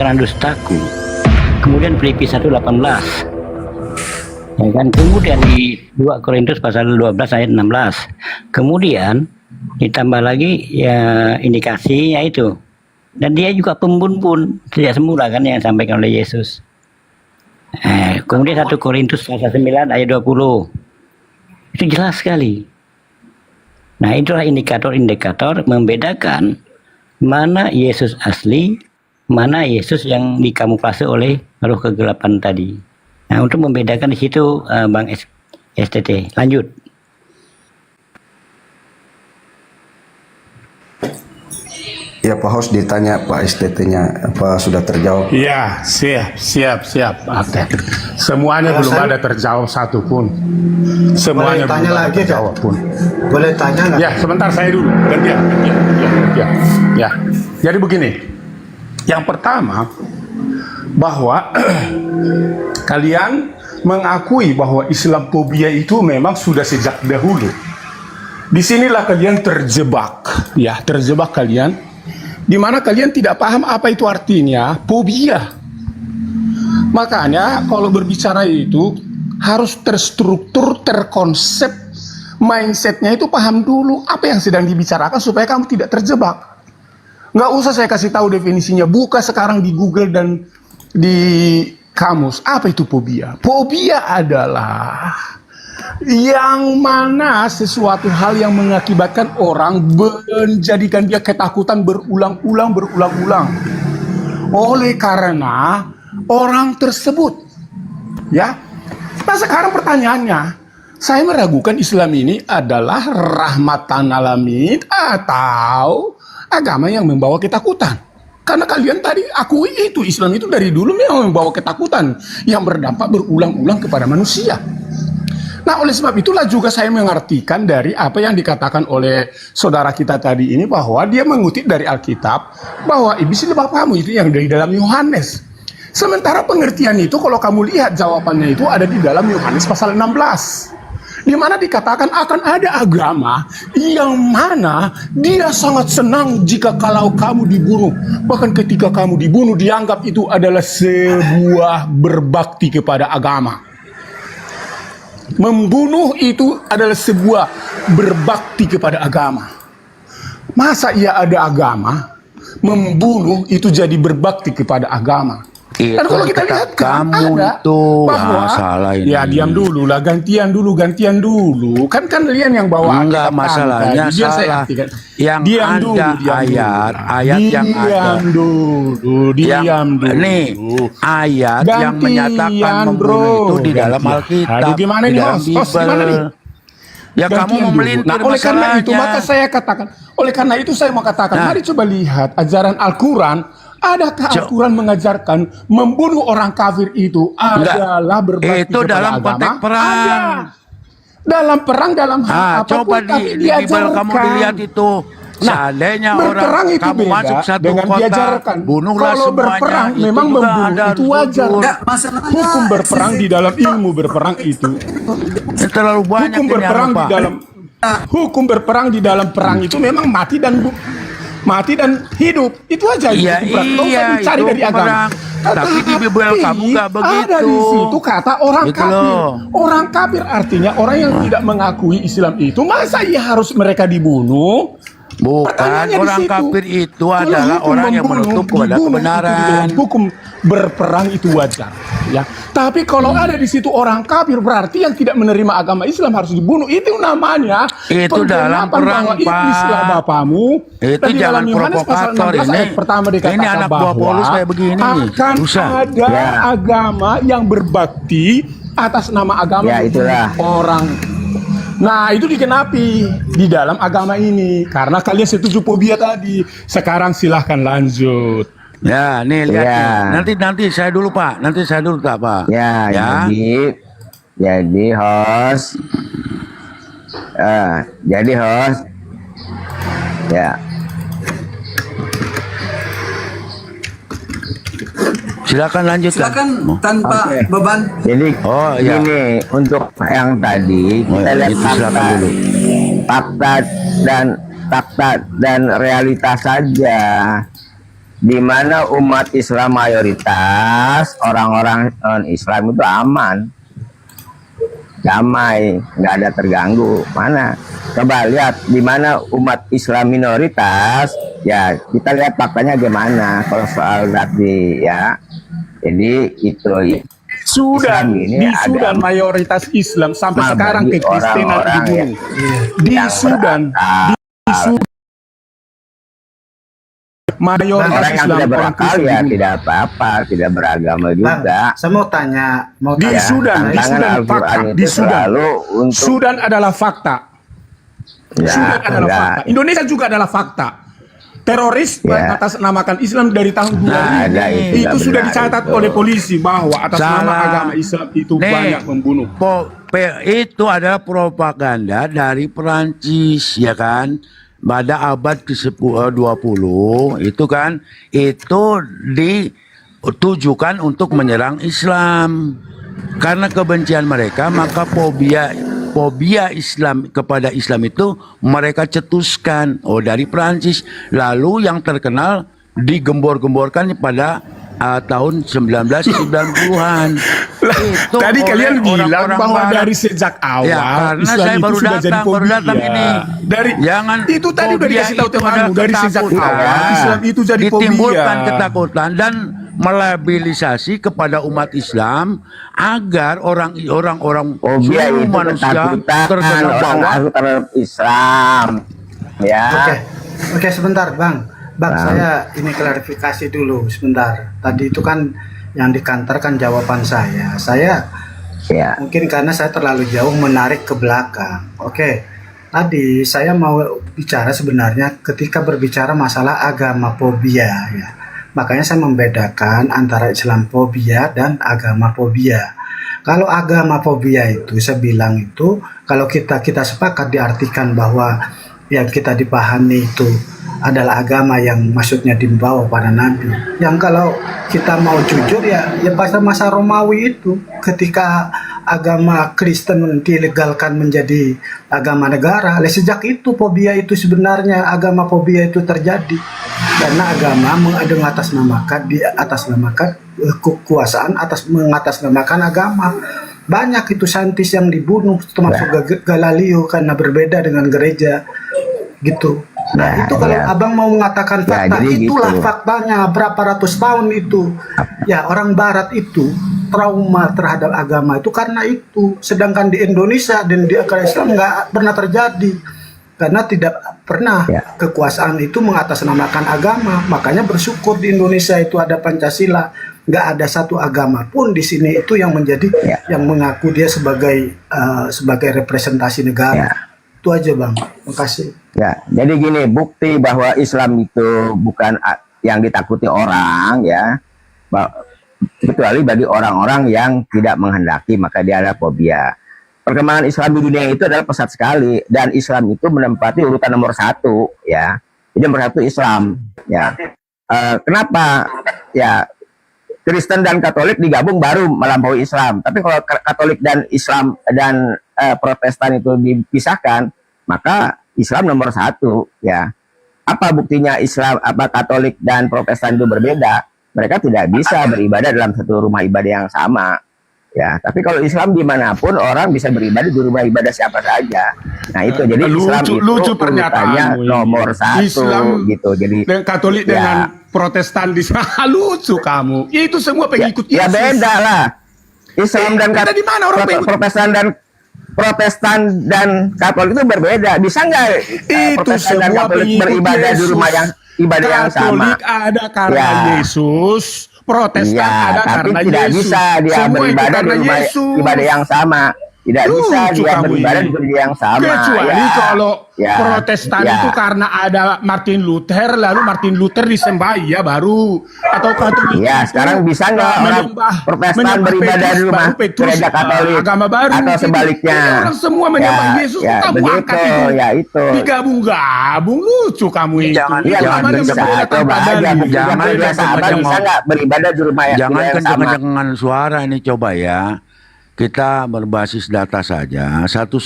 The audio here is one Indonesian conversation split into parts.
dustaku. Kemudian Filipi 1:18. Ya kan? Kemudian di 2 Korintus pasal 12 ayat 16. Kemudian ditambah lagi ya indikasinya itu. Dan dia juga pembun-bun sejak semula kan yang disampaikan oleh Yesus. Kemudian 1 Korintus pasal 9 ayat 20. Itu jelas sekali. Nah, itulah indikator-indikator membedakan mana Yesus asli, mana Yesus yang dikamuflase oleh roh kegelapan tadi. Nah, untuk membedakan di situ Bang STT. Lanjut. Ya Pak Hos ditanya Pak STT-nya apa sudah terjawab? Ya, siap. Oke. Semuanya belum ada terjawab satu pun. Semuanya boleh tanya belum ada lagi terjawab pun. Boleh tanya nggak? Ya, sebentar saya dulu. Gantian. Ya. Jadi begini. Yang pertama, bahwa kalian mengakui bahwa Islamophobia itu memang sudah sejak dahulu. Disinilah kalian terjebak, terjebak kalian, di mana kalian tidak paham apa itu artinya fobia. Makanya kalau berbicara itu harus terstruktur, terkonsep, mindsetnya itu paham dulu apa yang sedang dibicarakan supaya kamu tidak terjebak. Nggak usah saya kasih tahu definisinya, buka sekarang di Google dan di kamus. Apa itu fobia? Fobia adalah yang mana sesuatu hal yang mengakibatkan orang menjadikan dia ketakutan berulang-ulang. Oleh karena orang tersebut. Ya. Nah sekarang pertanyaannya, saya meragukan Islam ini adalah rahmatan alamin atau agama yang membawa ketakutan. Karena kalian tadi akui itu, Islam itu dari dulu memang membawa ketakutan yang berdampak berulang-ulang kepada manusia. Nah oleh sebab itulah juga saya mengartikan dari apa yang dikatakan oleh saudara kita tadi ini, bahwa dia mengutip dari Alkitab bahwa iblis itu bapamu, itu yang dari dalam Yohanes. Sementara pengertian itu kalau kamu lihat jawabannya itu ada di dalam Yohanes pasal 16. Di mana dikatakan akan ada agama yang mana dia sangat senang jika kalau kamu dibunuh. Bahkan ketika kamu dibunuh dianggap itu adalah sebuah berbakti kepada agama. Membunuh itu adalah sebuah berbakti kepada agama. Masa ia ada agama, membunuh itu jadi berbakti kepada agama. Dan kalau kita lihat kamu ada itu bahwa salah ini. Ya diam dulu lah, gantian dulu. Kan kalian yang bawa. Enggak, masalahnya salah. Yang diam ada dulu, ayat yang ada. Diam dulu. Nih, ayat yang menyatakan membunuh itu di dalam Alkitab. Aduh, gimana di nih, dalam Hos? Hos, gimana nih? Ya kamu Gantian memelintir dulu. Nah, oleh karena itu masalahnya. maka saya katakan, mari coba lihat ajaran Al-Quran. Adakah Al-Quran mengajarkan membunuh orang kafir itu adalah berbakti itu kepada dalam agama? konteks perang. Ada. Dalam perang, dalam hal apapun, coba di Bible kamu dilihat itu. Seandainya berperang orang itu kamu beda masuk satu dengan kota, diajarkan. bunuhlah Kalau semuanya. berperang Itu memang juga membunuh itu wajar. Hukum berperang di dalam ilmu berperang itu. Terlalu banyak Hukum ini berperang apa? di dalam hukum perang itu memang mati dan hidup, itu aja. Iya, cari itu dari agama. Tapi di Bible kamu nggak begitu. Ada di situ kata orang Gitu kafir. loh. Orang kafir artinya orang yang tidak mengakui Islam itu. Masa ia harus mereka dibunuh? Bukan, Pertanyaannya di orang situ. kafir itu Kalau adalah hukum orang yang membunuh, menutup kepada dibunuh, kebenaran. itu di dalam hukum berperang itu wajar, ya. Tapi kalau ada di situ orang kafir, berarti yang tidak menerima agama Islam harus dibunuh. Itu namanya Itu dalam perang, bahwa iblislah Pak. bapamu. Itu Dan di dalam jangan Yohanes pasal provokator 16 ini. ayat pertama dikatakan Ini anak buah bahwa Paulus kayak begini nih. akan Susah. ada agama yang berbakti atas nama agama orang. Nah itu dikenapi di dalam agama ini karena kalian setuju fobia tadi. Sekarang silahkan lanjut. Ya, nih lihat nih. Nanti saya dulu Pak. Nanti saya dulu Pak. Ya. Jadi host. Jadi host. Ya. Silakan lanjutkan. Silakan tanpa beban. Jadi ini untuk yang tadi kita lihat fakta dan fakta dan realitas saja. di mana umat Islam mayoritas, orang-orang non-Islam itu aman, damai, nggak ada terganggu. Mana? Coba lihat di mana umat Islam minoritas, ya kita lihat faktanya gimana kalau soal tadi ya. Jadi itu Sudan, Islam ini di Sudan agama mayoritas Islam sampai bagi sekarang kekristenan orang-orang dibunuh. Di yang Sudan, di Sudan mayoritas orang yang Islam tidak orang berakal Kristen ya dibunuh. tidak apa-apa, tidak beragama Bang, juga. saya mau tanya, Di Sudan, di Tantangan Sudan Al-Quran fakta, itu di Sudan. selalu untuk Sudan adalah fakta. ya, Sudan adalah enggak. fakta. Indonesia juga adalah fakta. Teroris Ya. mengatasnamakan Islam dari tahun 2000 ada, itu itu nggak sudah benar dicatat itu. oleh polisi bahwa atas nama Salah. agama Islam itu Nih, banyak membunuh. Itu adalah propaganda dari Perancis, ya kan? Pada abad ke-20 itu kan, itu ditujukan untuk menyerang Islam. Karena kebencian mereka, maka fobia Islam kepada Islam itu mereka cetuskan dari Perancis. Lalu yang terkenal digembor-gemborkan pada tahun 1990-an. Itu Tadi oleh kalian bilang orang-orang bahwa barat. dari sejak awal Ya, karena Islam saya itu baru sudah jadi datang fobia. ini. Dari Jangan itu tadi udah fobia dikasih tahu itu temanmu adalah dari sejak ketakutan. awal Islam itu jadi Ditimbulkan fobia. ketakutan dan melabilisasi kepada umat Islam agar orang-orang fobia seluruh itu manusia ketakutan terkena orang bahwa masuk terhadap Islam. Ya. Oke, sebentar Bang. Bang, saya ini klarifikasi dulu sebentar. Tadi itu kan yang di kantor kan jawaban saya. Saya Ya. mungkin karena saya terlalu jauh menarik ke belakang. Oke, tadi saya mau bicara sebenarnya ketika berbicara masalah agama fobia ya. Makanya saya membedakan antara Islam fobia dan agama fobia. Kalau agama fobia itu saya bilang itu kalau kita sepakat diartikan bahwa yang kita dipahami itu adalah agama yang maksudnya dibawa pada Nabi. Yang kalau kita mau jujur ya pada masa Romawi itu ketika agama Kristen dilegalkan menjadi agama negara. Sejak itu fobia itu sebenarnya agama fobia itu terjadi karena agama mengatasnamakan kekuasaan mengatasnamakan agama. Banyak itu saintis yang dibunuh termasuk Galileo karena berbeda dengan gereja gitu. Nah, itu kalau abang mau mengatakan fakta, jadi itulah gitu. faktanya berapa ratus tahun itu. Ya, orang barat itu trauma terhadap agama itu karena itu. Sedangkan di Indonesia dan di agama Islam nggak pernah terjadi. Karena tidak pernah kekuasaan itu mengatasnamakan agama. Makanya bersyukur di Indonesia itu ada Pancasila. Nggak ada satu agama pun di sini itu yang menjadi yang mengaku dia sebagai representasi negara. Itu aja Bang. Makasih. Ya, jadi gini, bukti bahwa Islam itu bukan yang ditakuti orang ya, kecuali bagi orang-orang yang tidak menghendaki, maka dia ada fobia. Perkembangan Islam di dunia itu adalah pesat sekali, dan Islam itu menempati urutan nomor 1 ya. Jadi nomor 1 Islam ya. Kenapa? Ya, Kristen dan Katolik digabung baru melampaui Islam. Tapi kalau Katolik dan Islam dan Protestan itu dipisahkan, maka Islam nomor 1 ya. Apa buktinya Islam, Katolik dan Protestan itu berbeda? Mereka tidak bisa beribadah dalam satu rumah ibadah yang sama ya. Tapi kalau Islam dimanapun orang bisa beribadah di rumah ibadah siapa saja. Nah itu jadi Islam itu lucu urutannya pernyataanmu ini. nomor 1 Islam gitu. Jadi dan Katolik dengan Protestan di sana lucu kamu. Itu semua pengikut ya Yesus. beda lah. Islam dan beda di mana orang pengikut? Protestan dan Katolik itu berbeda. Bisa nggak Itu Protestan dan semua Katolik pengikut beribadah di Yesus. rumah yang ibadah yang sama? Katolik ada karena Ya. Yesus, Protestan ada tapi karena tidak Yesus. bisa dia Semua itu beribadah di karena rumah Yesus. ibadah yang sama. Tidak bisa Lucu dia kamu beribadah ini. di gereja yang sama. Kecuali kalau Ya. Protestan Ya. itu karena ada Martin Luther, lalu Martin Luther disembah ya baru. Atau Katolik Ya, itu, sekarang bisa nggak orang Protestan beribadah di rumah gereja Katolik agama baru atau gitu. sebaliknya? Jadi orang semua menyembah Yesus, kamu begitu, angkat itu. ya itu. Digabung-gabung lucu kamu itu. Jangan- Iya, jangan nggak bisa. bisa. Coba aja, Jangan jangan dia sahabat kenceng-kenceng bisa nggak beribadah di rumah Jangan yang sama? kencang-kencangan suara ini, coba ya. Kita berbasis data saja. 1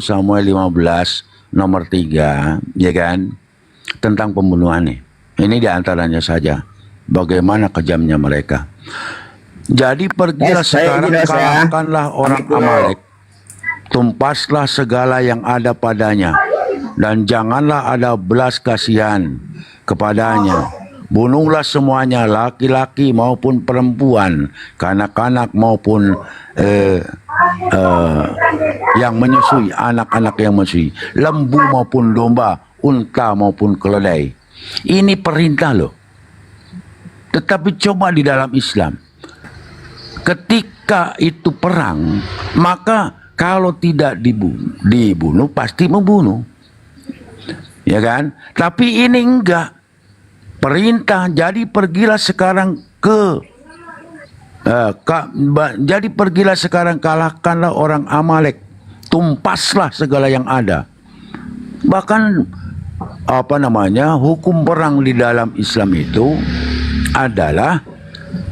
Samuel 15 nomor 3, ya kan? Tentang pembunuhan nih. Ini diantaranya saja. Bagaimana kejamnya mereka. Jadi pergilah sekarang, kalahkanlah orang Amalek. Tumpaslah segala yang ada padanya. Dan janganlah ada belas kasihan kepadanya. Bunuhlah semuanya, laki-laki maupun perempuan, kanak-kanak maupun yang menyusui, anak-anak yang menyusui, lembu maupun domba, unta maupun keledai. Ini perintah loh. Tetapi coba di dalam Islam, ketika itu perang, maka kalau tidak dibunuh pasti membunuh, ya kan? Tapi ini enggak. Perintah, jadi pergilah sekarang jadi pergilah sekarang, kalahkanlah orang Amalek, tumpaslah segala yang ada. Bahkan hukum perang di dalam Islam itu adalah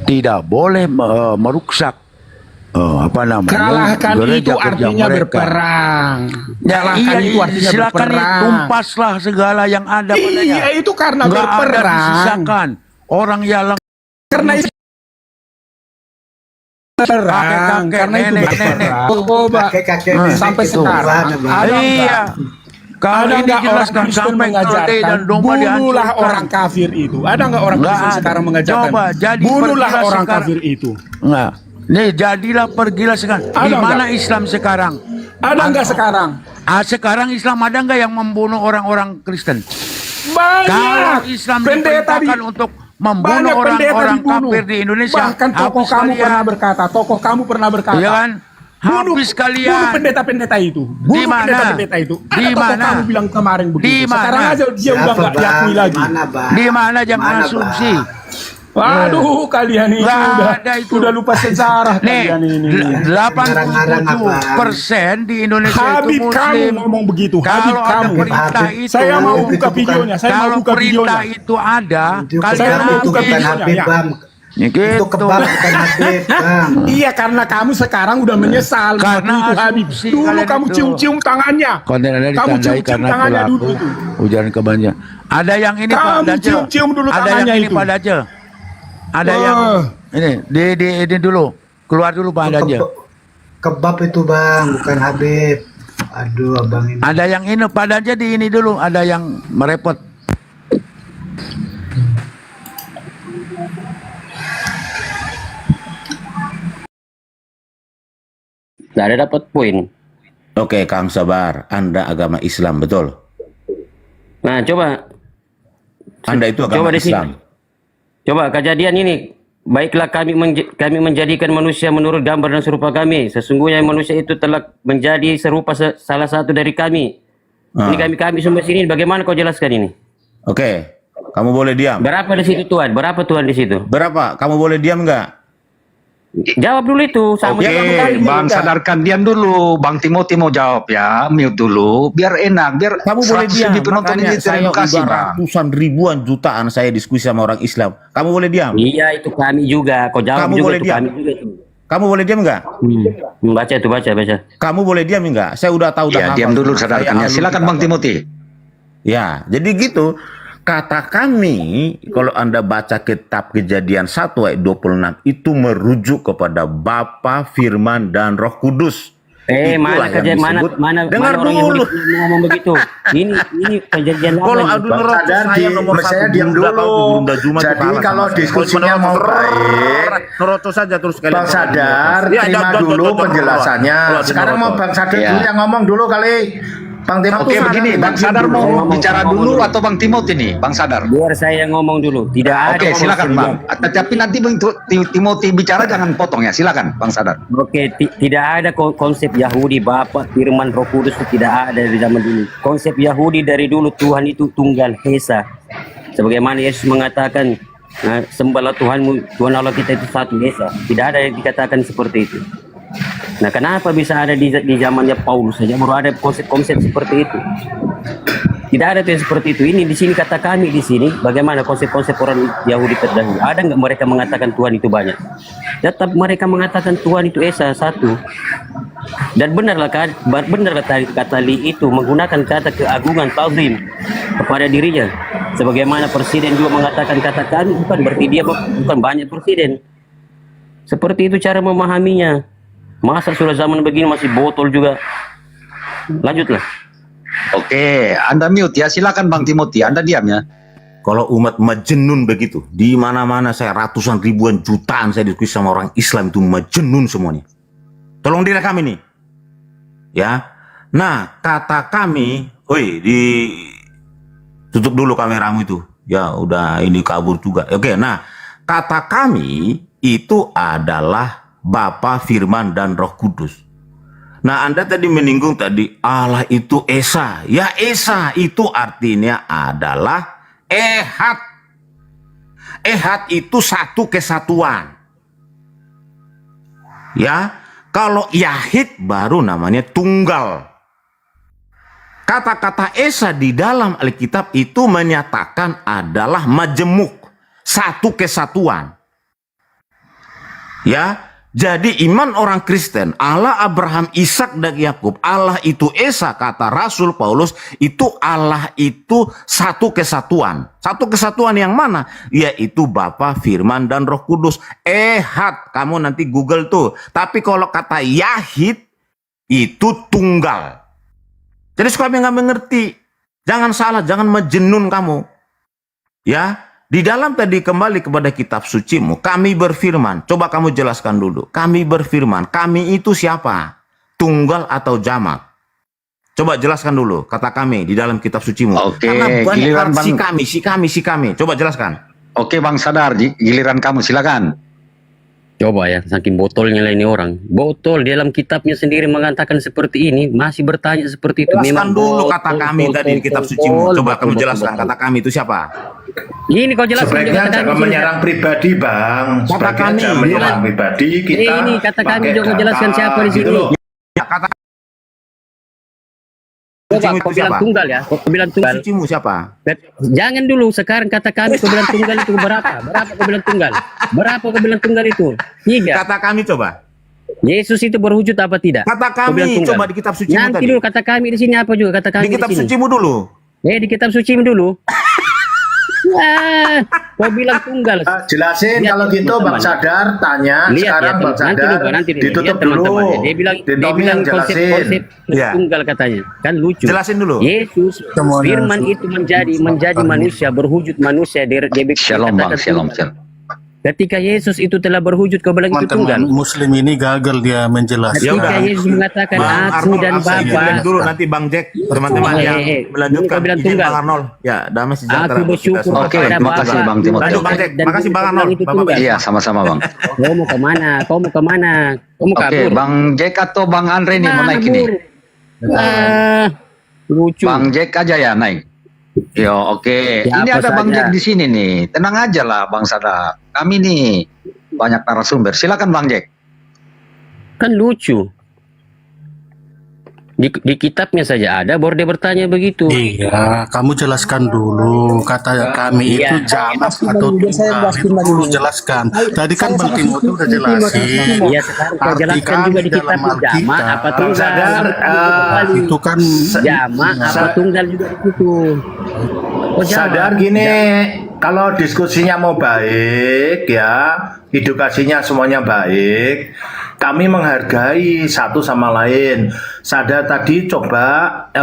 tidak boleh merusak kalahkan itu artinya berperang. Kalahkan itu artinya silakan berperang. Tumpaslah segala yang ada padanya. Iya, itu karena Nggak berperang. ada disisakan. Orang yang Karena itu berperang. Karena itu berperang. Coba Kakek-kakek sampai itu sekarang ada iya. Kalau ada ini nggak orang jelaskan Kristen sampai keledai mengajarkan dan domba bunuhlah dihancurkan. orang kafir itu? Ada nggak orang Nggak Kristen ada. sekarang mengajarkan Coba, jadi bunuhlah pergilah orang sekarang. kafir itu? Nah, nih jadilah pergilah sekarang. Ada Di mana nggak? Islam sekarang? Ada nggak sekarang? Sekarang Islam ada nggak yang membunuh orang-orang Kristen? Banyak. Kalau Islam diperintahkan untuk membunuh banyak pendeta orang-orang dibunuh. kafir di Indonesia, Bahkan tokoh habis kamu kalian. pernah berkata, Iya kan? Habis kalian. Bunuh pendeta-pendeta itu. Di Bunuh mana? pendeta-pendeta itu. Ada Di tokoh mana? kamu bilang kemarin begitu. Di mana? Sekarang aja dia udah nggak diakui lagi. Di mana jangan asumsi. Waduh, kalian ini Nggak ada itu. udah lupa sejarah Nih, kalian ini. 87% di Indonesia Habib itu kamu Muslim. ngomong begitu. Habib Kalau ada kamu. perintah itu, Saya mau Itu buka bukan- videonya. Saya mau kalau buka perintah videonya. itu ada, Itu kalian Saya mau itu buka bukan videonya, Habib, ya. Bang. Ya Itu gitu. kebab bukan Habib, Bang. Iya, karena kamu sekarang udah menyesal Karena begitu Habib. asumsi Dulu kalian kamu itu. cium-cium tangannya. Konten Anda Kamu ditandai cium-cium karena tangannya pelaku dulu itu. ujaran kebencian. Ada yang ini Pak Kamu Dace. cium-cium dulu Ada yang tangannya ini itu. Pak Dace. Ada Wah. yang ini dulu. Keluar dulu Pak Dace. Kebab itu, Bang, bukan Habib. Aduh, Abang ini. Ada yang ini Pak Dace di ini dulu. Ada yang merepot. Nggak ada dapat poin. Oke, Kang Sabar, Anda agama Islam, betul? Nah, coba Anda itu agama Coba di sini. Islam. coba kejadian ini. Baiklah kami menjadikan manusia menurut gambar dan serupa kami. Sesungguhnya manusia itu telah menjadi serupa salah satu dari kami. Ini kami semua sini. Bagaimana kau jelaskan ini? Oke, kamu boleh diam. Berapa di situ Tuhan? Berapa Tuhan di situ? Berapa? Kamu boleh diam nggak? Jawab dulu itu. Sama Oke, sama kali. Bang, sadarkan, diam dulu. Bang Timothy mau jawab ya, mute dulu, biar enak, biar Kamu boleh 100 diam. lebih penonton Makanya ini saya teredukasi, udah Bang. ratusan ribuan jutaan saya diskusi sama orang Islam. Kamu boleh diam. Iya, itu kami juga. Kau jawab Kamu juga boleh itu diam. kami juga itu. Kamu boleh diam nggak? Baca itu, baca. Kamu boleh diam nggak? Saya udah tahu. Ya, diam dulu sadarkan ya. Silakan Bang Timothy. Ya, jadi gitu. Kata kami, kalau Anda baca kitab Kejadian 1 ayat 26, itu merujuk kepada Bapa, Firman, dan Roh Kudus. Mana Itulah yang kerja mana disebut. mana Dengar mana orang dulu. Yahudi ngomong begitu. Ini kejadian lama. Kalau nih. adu neraka saya nomor saya satu. diam Bunda dulu. kau, Bunda Juma itu Jadi kalah kalau sama saya. diskusinya Kalau mau menerot- baik, Neroto saja terus kalian. Bang Sadar, Ya, terima dulu penjelasannya. Sekarang mau Bang Sadar dulu yang ngomong dulu kali. Bang Timothy. Oke, begini, Bang Sadar mau bicara dulu atau Bang Timothy nih, Bang Sadar? Biar saya ngomong dulu. Tidak ada. Oke, silakan Bang. Tapi nanti Bang Timothy bicara jangan potong ya. Silakan Bang Sadar. Oke, tidak ada konsep Yahudi Bapa, Firman, Roh Kudus itu tidak ada dari zaman dulu. Konsep Yahudi dari dulu Tuhan itu tunggal Esa. Sebagaimana Yesus mengatakan, sembahlah Tuhanmu, Tuhan Allah kita itu satu Esa. Tidak ada yang dikatakan seperti itu. Nah, kenapa bisa ada di zamannya Paulus saja baru ada konsep-konsep seperti itu? Tidak ada yang seperti itu. Ini di sini kata kami di sini bagaimana konsep-konsep orang Yahudi terdahulu. Ada nggak mereka mengatakan Tuhan itu banyak? Tetap mereka mengatakan Tuhan itu Esa satu. Dan benarlah kata Li itu menggunakan kata keagungan ta'zim. kepada dirinya. Sebagaimana presiden juga mengatakan kata kami, bukan berarti dia bukan banyak presiden. Seperti itu cara memahaminya. Masa sudah zaman begini masih botol juga. Lanjutlah. Oke, Anda mute ya. Silakan Bang Timothy, Anda diam ya. Kalau umat majnun begitu, di mana-mana saya ratusan ribuan jutaan saya diskusi sama orang Islam itu majnun semuanya. Tolong direkam ini. Ya. Nah, kata kami, woi, tutup dulu kameramu itu. Ya, udah ini kabur juga. Oke, nah, kata kami itu adalah Bapa, Firman, dan Roh Kudus. Nah, Anda tadi menyinggung tadi Allah itu Esa. Ya, Esa itu artinya adalah Ehad. Ehad itu satu kesatuan. Ya, kalau Yahid baru namanya tunggal. Kata-kata Esa di dalam Alkitab itu menyatakan adalah majemuk, satu kesatuan. Ya, jadi iman orang Kristen, Allah Abraham, Ishak dan Yakub, Allah itu Esa, kata Rasul Paulus, itu Allah itu satu kesatuan. Satu kesatuan yang mana? Yaitu Bapa, Firman, dan Roh Kudus. Ehad, kamu nanti Google tuh. Tapi kalau kata Yahid, itu tunggal. Jadi kami nggak mengerti. Jangan salah, jangan majnun kamu. Ya, di dalam tadi kembali kepada kitab sucimu, kami berfirman. Coba kamu jelaskan dulu. Kami berfirman. Kami itu siapa? Tunggal atau jamak? Coba jelaskan dulu. Kata kami di dalam kitab sucimu. Oke, karena banyak giliran si kami. Coba jelaskan. Oke Bang Sadar, giliran kamu, silakan. Coba ya, saking botolnya lah ini orang. Botol di dalam kitabnya sendiri mengatakan seperti ini, masih bertanya seperti itu. Jelaskan dulu kata kami tadi di kitab sucimu. Coba kamu jelaskan kata kami itu siapa? Ini kau jelaskan. Sebaiknya jangan menyerang pribadi, Bang. Kata Sebaiknya kami, jangan menyerang pribadi. Kita Ini kata kami pakai juga data, jelaskan siapa di gitu sini. loh. Ya, kata Coba sucimu kau itu bilang siapa? tunggal ya, kau bilang tunggal. Sucimu siapa? Jangan dulu, sekarang kata kami kau bilang tunggal itu berapa? Berapa kau bilang tunggal? Berapa kau bilang tunggal itu? 3. Kata kami coba. Yesus itu berwujud apa tidak? Kata Kau bilang kami tunggal. coba di kitab sucimu Nanti tadi. dulu kata kami di sini apa juga kata kami Di kitab sini. sucimu dulu. Di kitab sucimu dulu. Kau bilang tunggal. Jelasin Lihat, kalau gitu teman-teman. Bang Sadar tanya. Lihat, Sekarang lihat, Bang nanti Sadar dulu, nanti dulu. ditutup Lihat, dulu. teman-teman. Dia bilang Tommy yang jelasin. konsep Ya. tunggal katanya. Kan lucu. Jelasin dulu. Yesus, Firman itu menjadi manusia, berwujud manusia. Dia Shalom Bang, dikatakan shalom. tunggal. Ketika Yesus itu telah berwujud, kau bilang itu tunggal. Muslim ini gagal dia menjelaskan. Ya Ketika udah. Yesus mengatakan Bang aku Arnold, dan saya Bapa, bilang dulu nanti Bang Jack teman-teman yang melanjutkan. Kau bilang Izin tunggal. Bang Arnold. Ya, damai sejahtera. Aku bersyukur Oke, kepada terima kasih, Bapa. Bang Timothy. Lanjut Bang Jack. Dan Makasih Bang kau Arnold. bilang itu Bapak tunggal. Iya, sama-sama Bang. Kau mau kemana? Kau mau kemana? Kau mau Oke, kabur? Bang Jack atau Bang Andre nih mau naik ini? Lucu. Bang Jack aja ya naik. Yo, oke. Siapa Ini ada Bang saja. Jack di sini nih. Tenang aja lah Bang Sadar. Kami nih banyak narasumber. Silakan Bang Jack. Kan lucu. Di kitabnya saja ada, baru dia bertanya begitu. Iya, kamu jelaskan dulu kata kami Iya. itu jamak atau tunggal. Itu dulu jelaskan. Tadi kan Bang Timothy udah jelasin. Iya, sekarang kau jelaskan juga di dalam kitabnya jama Alkitab, apa tunggal. Sadar, itu kan Jama apa tunggal juga di situ. Oh, jama. Sadar gini, kalau diskusinya mau baik ya, edukasinya semuanya baik, kami menghargai satu sama lain. Sadar tadi coba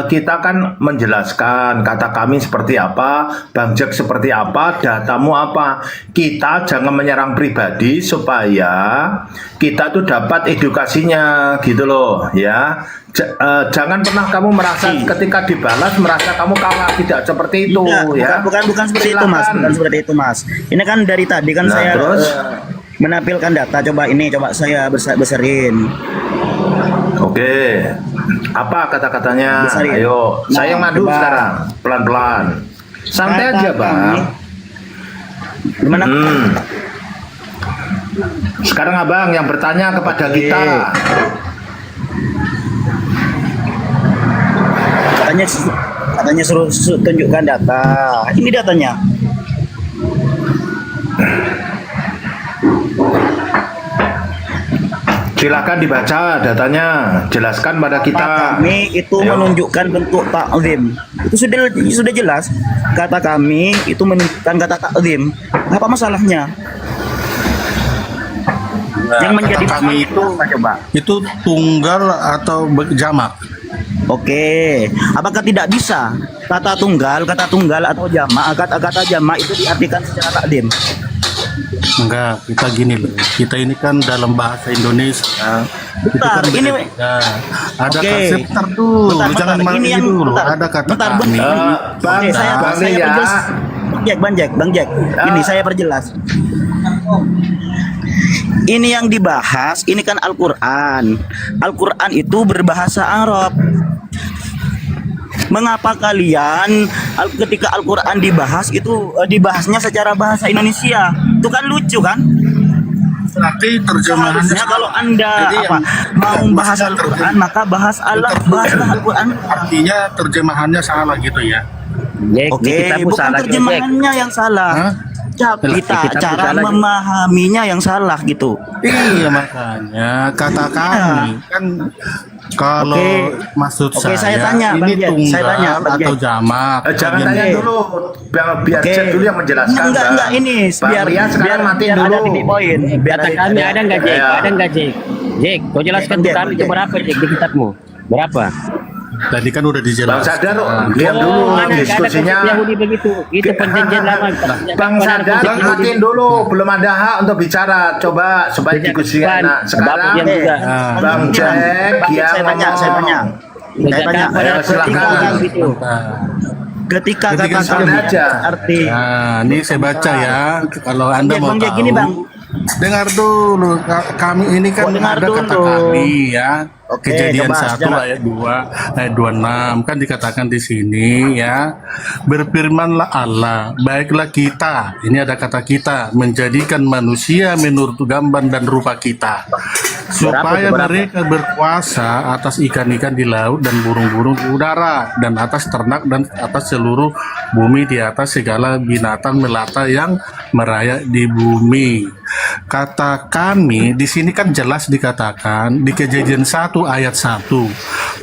kita kan menjelaskan kata kami seperti apa, Bang Jack seperti apa, datamu apa. Kita jangan menyerang pribadi supaya kita tuh dapat edukasinya gitu loh ya. Jangan pernah kamu merasa ketika dibalas merasa kamu kalah, tidak seperti itu ya. Bukan seperti itu Mas, bukan seperti itu Mas. Ini kan dari tadi kan Nah, saya terus? menampilkan data. Coba saya beserin. Oke, apa kata-katanya? Besarin. Ayo, Nah, saya yang madu coba. sekarang, pelan-pelan. Santai Kata aja bang. Gimana? Sekarang abang yang bertanya kepada kita. Katanya suruh tunjukkan data. Ini datanya. Silakan dibaca datanya, jelaskan pada kita. Kami itu Ayo. menunjukkan bentuk takzim. Itu sudah jelas. Kata kami itu menunjukkan kata takzim. Apa masalahnya? Yang menjadi kata kami masalah apa coba? itu tunggal atau jamak? Oke, apakah tidak bisa kata tunggal atau jamak, kata jamak itu diartikan secara takdim? Enggak, kita gini loh. Kita ini kan dalam bahasa Indonesia. Itu Bentar, kan ini beda. Ada Oke. kata bentar dulu, jangan ini main yang dulu. bentar, Ada kata bentar, kami. bentar. Oke, saya ya. perjelas. Bang Jack. Ini saya perjelas. Ini yang dibahas, ini kan Al-Quran. Al-Quran itu berbahasa Arab. Mengapa kalian ketika Al-Quran dibahas itu dibahasnya secara bahasa Indonesia? Itu kan lucu kan? Berarti terjemahannya Seharusnya kalau Anda Jadi apa mau bahas Al-Quran maka bahas Allah, bahaslah Al-Quran. artinya terjemahannya salah gitu ya. Jack, di Oke, kitabmu bukan salah, Jack. terjemahannya yang salah. Hah? Tapi Kitabmu cara salah, Jack. memahaminya yang salah gitu. Iya makanya kata kami kan kalau Oke. maksud Oke, saya tanya, ini Bang Jack. tunggal Saya tanya, Bang atau Jack. jamak. Jangan Bagian- tanya dulu, biar Oke. Jack dulu yang menjelaskan. Enggak, ini Bang biar Rian sekarang matiin biar dulu. ada titik poin. Biar Kata kami ada nggak, Jack? Ya. Ada nggak, Jack? Jack, kau jelaskan Jack, ke kami itu Jack. berapa, Jack, di kitabmu? Berapa? Tadi kan udah Bang dijelaskan. Sadar, diam dulu ada diskusinya. konsep Yahudi begitu. Itu perjanjian lama. Bang Sadar, matiin dulu, belum ada hak untuk bicara. Coba supaya Sejak diskusinya kapan enak. Sekarang Bapak diam juga? Bang Jack yang saya tanya. Sejak tanya. kapan Ayo, ada silakan. perjanjian gitu? Ketika Ketika kata kami aja. arti Nah, ini saya baca ya. Kalau Anda mau Bang Jack, tahu, gini, Bang. dengar dulu. Kami ini kan dengar ada kata dulu. kami ya. Oke, Kejadian coba 1 sejarah. ayat 2 ayat 26 kan dikatakan di sini ya. Berfirmanlah Allah, baiklah kita. Ini ada kata kita, menjadikan manusia menurut gambar dan rupa kita. Supaya mereka berkuasa atas ikan-ikan di laut dan burung-burung di udara dan atas ternak dan atas seluruh bumi, di atas segala binatang melata yang merayap di bumi. Kata kami di sini kan jelas dikatakan di Kejadian 1 ayat 1.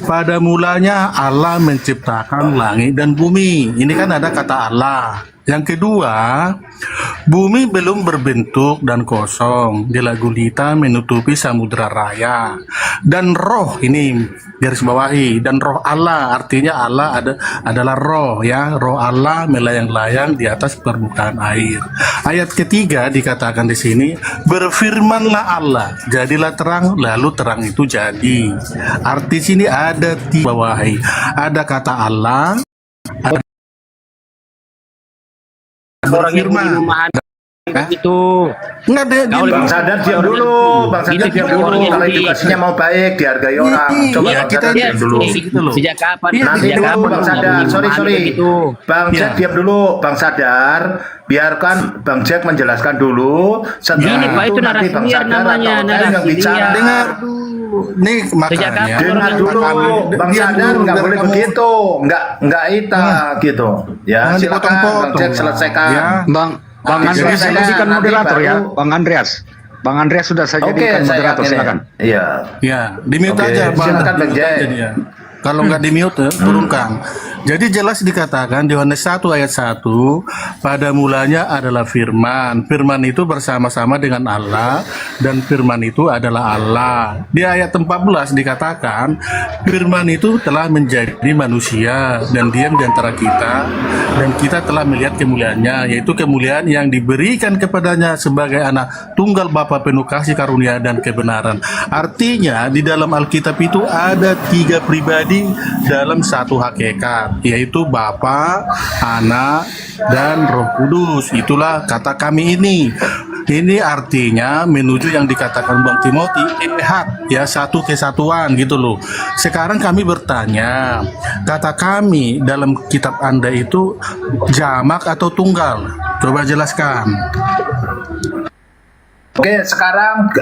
Pada mulanya Allah menciptakan langit dan bumi. Ini kan ada kata Allah. Yang kedua, bumi belum berbentuk dan kosong, bila gulita menutupi samudra raya. Dan roh, ini garis bawahi, dan roh Allah, artinya Allah adalah roh ya, roh Allah melayang-layang di atas permukaan air. Ayat ketiga dikatakan di sini, berfirmanlah Allah, jadilah terang, lalu terang itu jadi. Arti sini ada di bawahi, ada kata Allah, ada Orang yang berfirman. memahami itu. Enggak ada Kau gini. Bang Sadar diam dulu, Bang Sadar Itu diam orang dulu. Kalau Yahudi. edukasinya mau baik, dihargai orang. Coba Iya, Bang kita Sadar diam dulu. gitu loh. Sejak kapan? Nanti Sejak dulu kapan Bang orang Sadar, Yahudi sorry. memahami begitu? Bang Iya. Jack diam dulu, Bang Sadar. Biarkan Bang Jack menjelaskan dulu. Setelah Gini, Pak, itu nanti narasi Bang liar Sadar namanya, atau narasi yang bicara. liar. Dengar dulu. Nih Sejak makanya. kapan Dengar dulu, Bang Diam Sadar dulu, nggak biar boleh kamu- begitu, nggak kita gitu. Ya Jangan silakan Bang dipotong-potong, Jack Bang. selesaikan. Ya. Bang Nanti Andreas selesaikan, sudah jadikan nanti moderator ya. baru- Bang Andreas sudah saya Oke, jadikan saya moderator, yakin. silakan. Iya. Ya, di-mute Oke, aja, Bang. silakan, Bang Di-mute Jack. aja dia. Kalau nggak di-mute, turunkan. Jadi jelas dikatakan di Yohanes 1 ayat 1, pada mulanya adalah firman. Firman itu bersama-sama dengan Allah, dan firman itu adalah Allah. Di ayat 14 dikatakan, firman itu telah menjadi manusia dan diam di antara kita, dan kita telah melihat kemuliaannya, yaitu kemuliaan yang diberikan kepadanya sebagai anak tunggal Bapa penuh kasih karunia dan kebenaran. Artinya di dalam Alkitab itu ada 3 pribadi dalam satu hakikat, yaitu Bapa, Anak, dan Roh Kudus. Itulah kata kami ini. Ini artinya menuju yang dikatakan Bang Timothy, ehad, ya, satu kesatuan gitu loh. Sekarang kami bertanya, kata kami dalam kitab Anda itu jamak atau tunggal? Coba jelaskan. Oke, sekarang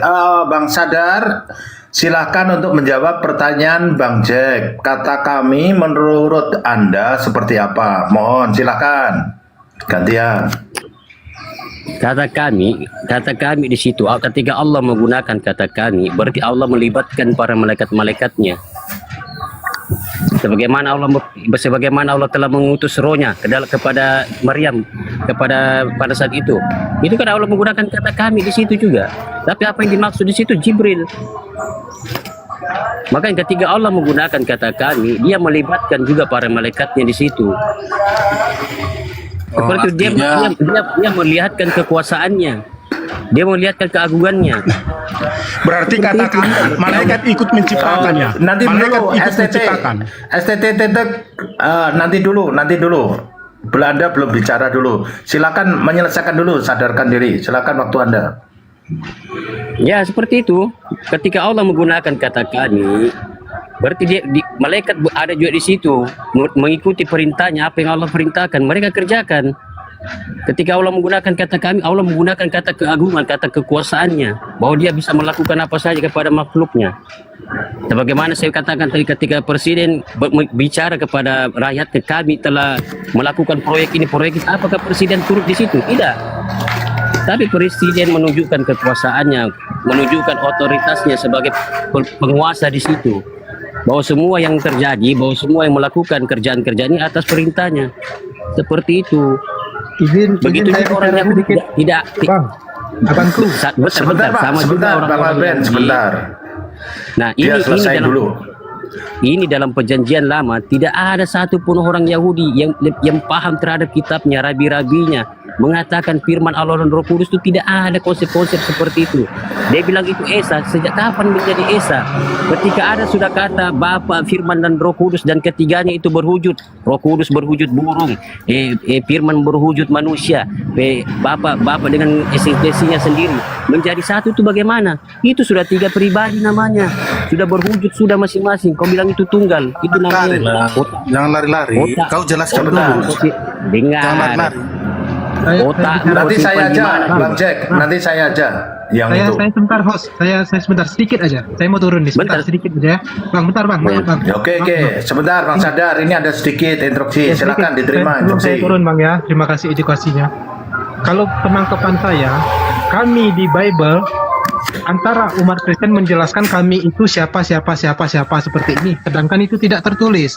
Bang Sadar silakan untuk menjawab pertanyaan Bang Jack. Kata kami menurut Anda seperti apa? Mohon silakan. Gantian. Kata kami di situ, ketika Allah menggunakan kata kami, berarti Allah melibatkan para malaikat-malaikatnya. Sebagaimana Allah telah mengutus rohnya kepada Maryam pada saat itu. Itu kan Allah menggunakan kata kami di situ juga. Tapi apa yang dimaksud di situ? Jibril. Makanya ketika Allah menggunakan kata kami, dia melibatkan juga para malaikatnya di situ. Seperti dia melihatkan kekuasaannya, dia melihatkan keagungannya. Berarti katakan malaikat ikut menciptakannya. Nanti Malaikat dulu ikut STT. menciptakan. STT nanti dulu. Belanda belum bicara dulu. Silakan menyelesaikan dulu, sadarkan diri. Silakan waktu Anda. Ya seperti itu. Ketika Allah menggunakan kata kami, berarti malaikat ada juga di situ mengikuti perintahnya. Apa yang Allah perintahkan mereka kerjakan. Ketika Allah menggunakan kata kami, Allah menggunakan kata keagungan, kata kekuasaannya, bahwa dia bisa melakukan apa saja kepada makhluknya. Sebagaimana saya katakan tadi, ketika presiden bicara kepada rakyat, kami telah melakukan proyek ini, proyek itu, apakah presiden turut di situ? Tidak. Tapi presiden menunjukkan kekuasaannya, menunjukkan otoritasnya sebagai penguasa di situ. Bahwa semua yang terjadi, bahwa semua yang melakukan kerjaan-kerjaan ini atas perintahnya. Seperti itu. Begitu juga orang yang tidak. Bang, abangku. Sebentar, Bang Alben, sebentar. Nah, Selesai dulu. Ini dalam perjanjian lama tidak ada satupun orang Yahudi yang paham terhadap kitabnya, rabi-rabinya, mengatakan firman Allah dan Roh Kudus itu tidak ada konsep-konsep seperti itu. Dia bilang itu Esa. Sejak kapan menjadi Esa? Ketika ada sudah kata Bapa, Firman dan Roh Kudus, dan ketiganya itu berwujud. Roh Kudus berwujud burung, Firman berwujud manusia, Bapa dengan esensinya sendiri menjadi satu. Itu bagaimana? Itu sudah 3 pribadi namanya, sudah berwujud, sudah masing-masing. Kau bilang itu tunggal, itu namanya Jangan lari-lari. Kau jelaskan dulu. Dengar. Jangan lari-lari. Nanti saya aja, Bang Jack. Nanti saya aja yang itu. Saya sebentar, host. Saya sebentar, sedikit aja. Saya mau turun nih, sebentar, sedikit aja ya. Bang, bentar, Bang. Bang. Oke. Sebentar, Bang Sadar. Ini ada sedikit instruksi. Silakan diterima instruksi. Saya turun, Bang ya. Terima kasih edukasinya. Kalau penangkapan saya, kami di Bible antara umat Kristen menjelaskan kami itu siapa seperti ini, sedangkan itu tidak tertulis.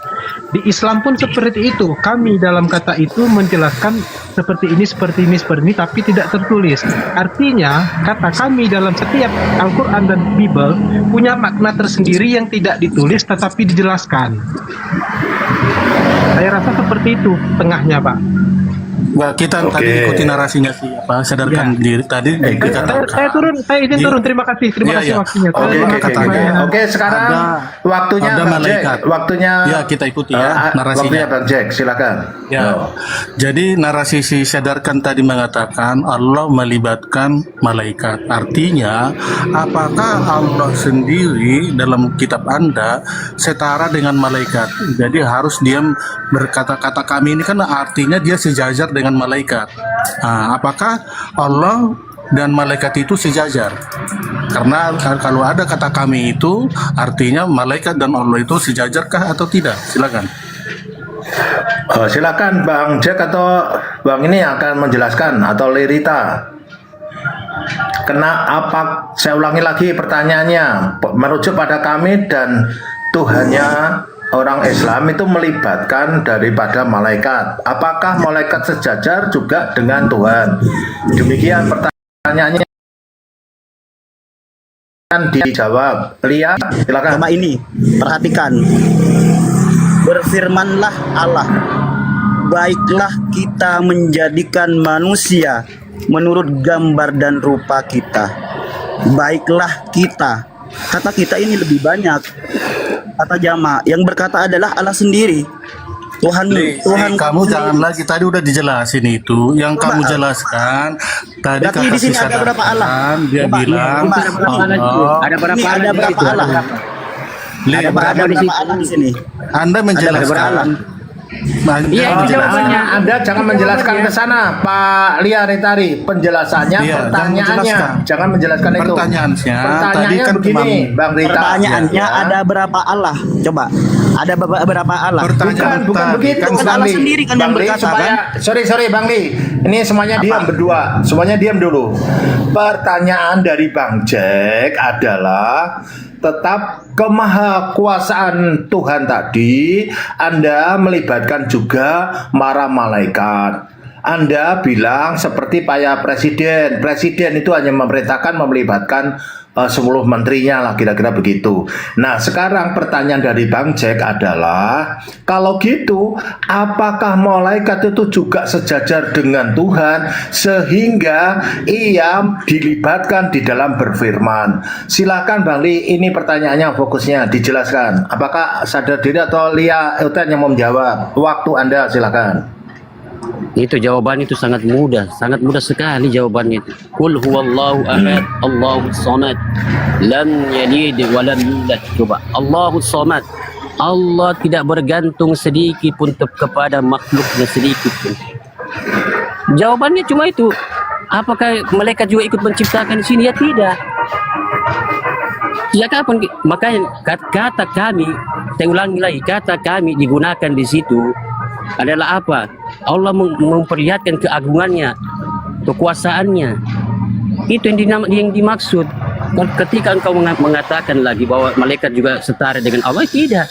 Di Islam pun seperti itu, kami dalam kata itu menjelaskan seperti ini, tapi tidak tertulis. Artinya kata kami dalam setiap Al-Quran dan Bible punya makna tersendiri yang tidak ditulis tetapi dijelaskan. Saya rasa seperti itu tengahnya, Pak. Nah, kita tadi ikuti narasinya sadarkan diri tadi dikatakan. Saya izin turun. Terima kasih waktunya. Oke, sekarang waktunya Bang Jack. Ya, kita ikuti ya narasinya. Waktunya Bang Jack, silakan. Ya. Jadi narasi si sadarkan tadi mengatakan Allah melibatkan malaikat. Artinya, apakah Allah sendiri dalam kitab Anda setara dengan malaikat? Jadi harus dia berkata-kata kami ini kan artinya dia sejajar dengan malaikat. Nah, apakah Allah dan malaikat itu sejajar? Karena kalau ada kata kami itu artinya malaikat dan Allah itu sejajarkah atau tidak? Silakan. Silakan Bang Jack atau Bang ini akan menjelaskan atau Lerita. Saya ulangi lagi pertanyaannya, merujuk pada kami dan Tuhannya orang Islam itu melibatkan daripada malaikat. Apakah malaikat sejajar juga dengan Tuhan? Demikian pertanyaannya. Dijawab. Lia, silakan. Sama ini, perhatikan. Berfirmanlah Allah, baiklah kita menjadikan manusia menurut gambar dan rupa kita. Baiklah kita. Kata kita ini lebih banyak. Kata jama yang berkata adalah Allah sendiri. Tuhan kamu jangan lagi, tadi udah dijelasin itu yang kamu jelaskan tadi. Tapi di sini ada berapa Allah? Dia bilang ada berapa Allah? Ada berapa Allah di sini? Anda menjelaskan. Anda jangan menjelaskan ke sana, Pak Lia Retari. Penjelasannya, pertanyaannya, jangan menjelaskan itu. Pertanyaannya tadi kan begini, Bang Rita. Pertanyaannya ada berapa Allah? Coba. Ada beberapa Allah. Bukan begitu. Kan Allah sendiri kan yang Bang Li, berkata supaya, sorry Bang Li, ini semuanya diam berdua, semuanya diam dulu. Pertanyaan dari Bang Jack adalah tetap kemahakuasaan Tuhan tadi Anda melibatkan juga para malaikat. Anda bilang seperti Pak Presiden itu hanya memerintahkan melibatkan 10 menterinya lah, kira-kira begitu. Nah, sekarang pertanyaan dari Bang Jack adalah, kalau gitu, apakah malaikat itu juga sejajar dengan Tuhan sehingga ia dilibatkan di dalam berfirman? Silakan Bang Li, ini pertanyaannya fokusnya dijelaskan. Apakah sadar diri atau Lia Eutan yang mau menjawab? Waktu Anda silakan. Itu jawabannya itu sangat mudah sekali jawabannya itu. Qul huwallahu ahad, Allahus samad, lam yalid wa lam yulad. Coba, Allahus samad. Allah tidak bergantung sedikit pun kepada makhluknya sedikit pun. Jawabannya cuma itu. Apakah malaikat juga ikut menciptakan di sini? Ya tidak. Ya kapan? Makanya kata kami, saya ulangi lagi, kata kami digunakan di situ adalah apa? Allah memperlihatkan keagungannya, kekuasaannya. Itu yang dimaksud. Ketika engkau mengatakan lagi bahwa malaikat juga setara dengan Allah, tidak.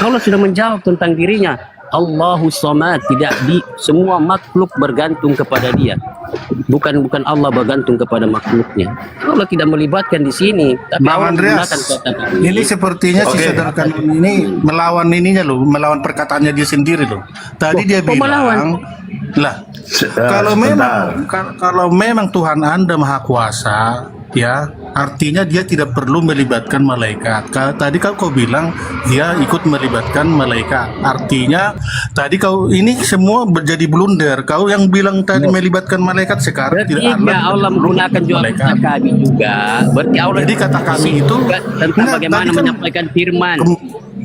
Allah sudah menjawab tentang dirinya. Allahus samad, tidak semua makhluk bergantung kepada Dia. Bukan Allah bergantung kepada makhluknya. Allah tidak melibatkan di sini. Tapi Bang Allah Andreas, ini sepertinya si Saudara Kanun ini melawan melawan perkataannya dia sendiri loh. Tadi dia bilang, lah kalau memang Tuhan Anda Maha Kuasa, ya artinya dia tidak perlu melibatkan malaikat. Tadi kau bilang dia ikut melibatkan malaikat, artinya tadi kau ini semua menjadi blunder. Kau yang bilang tadi melibatkan malaikat, sekarang tidak Allah menggunakan juga kata kami juga. Berarti Allah jadi kata kami itu tentang bagaimana menyampaikan firman.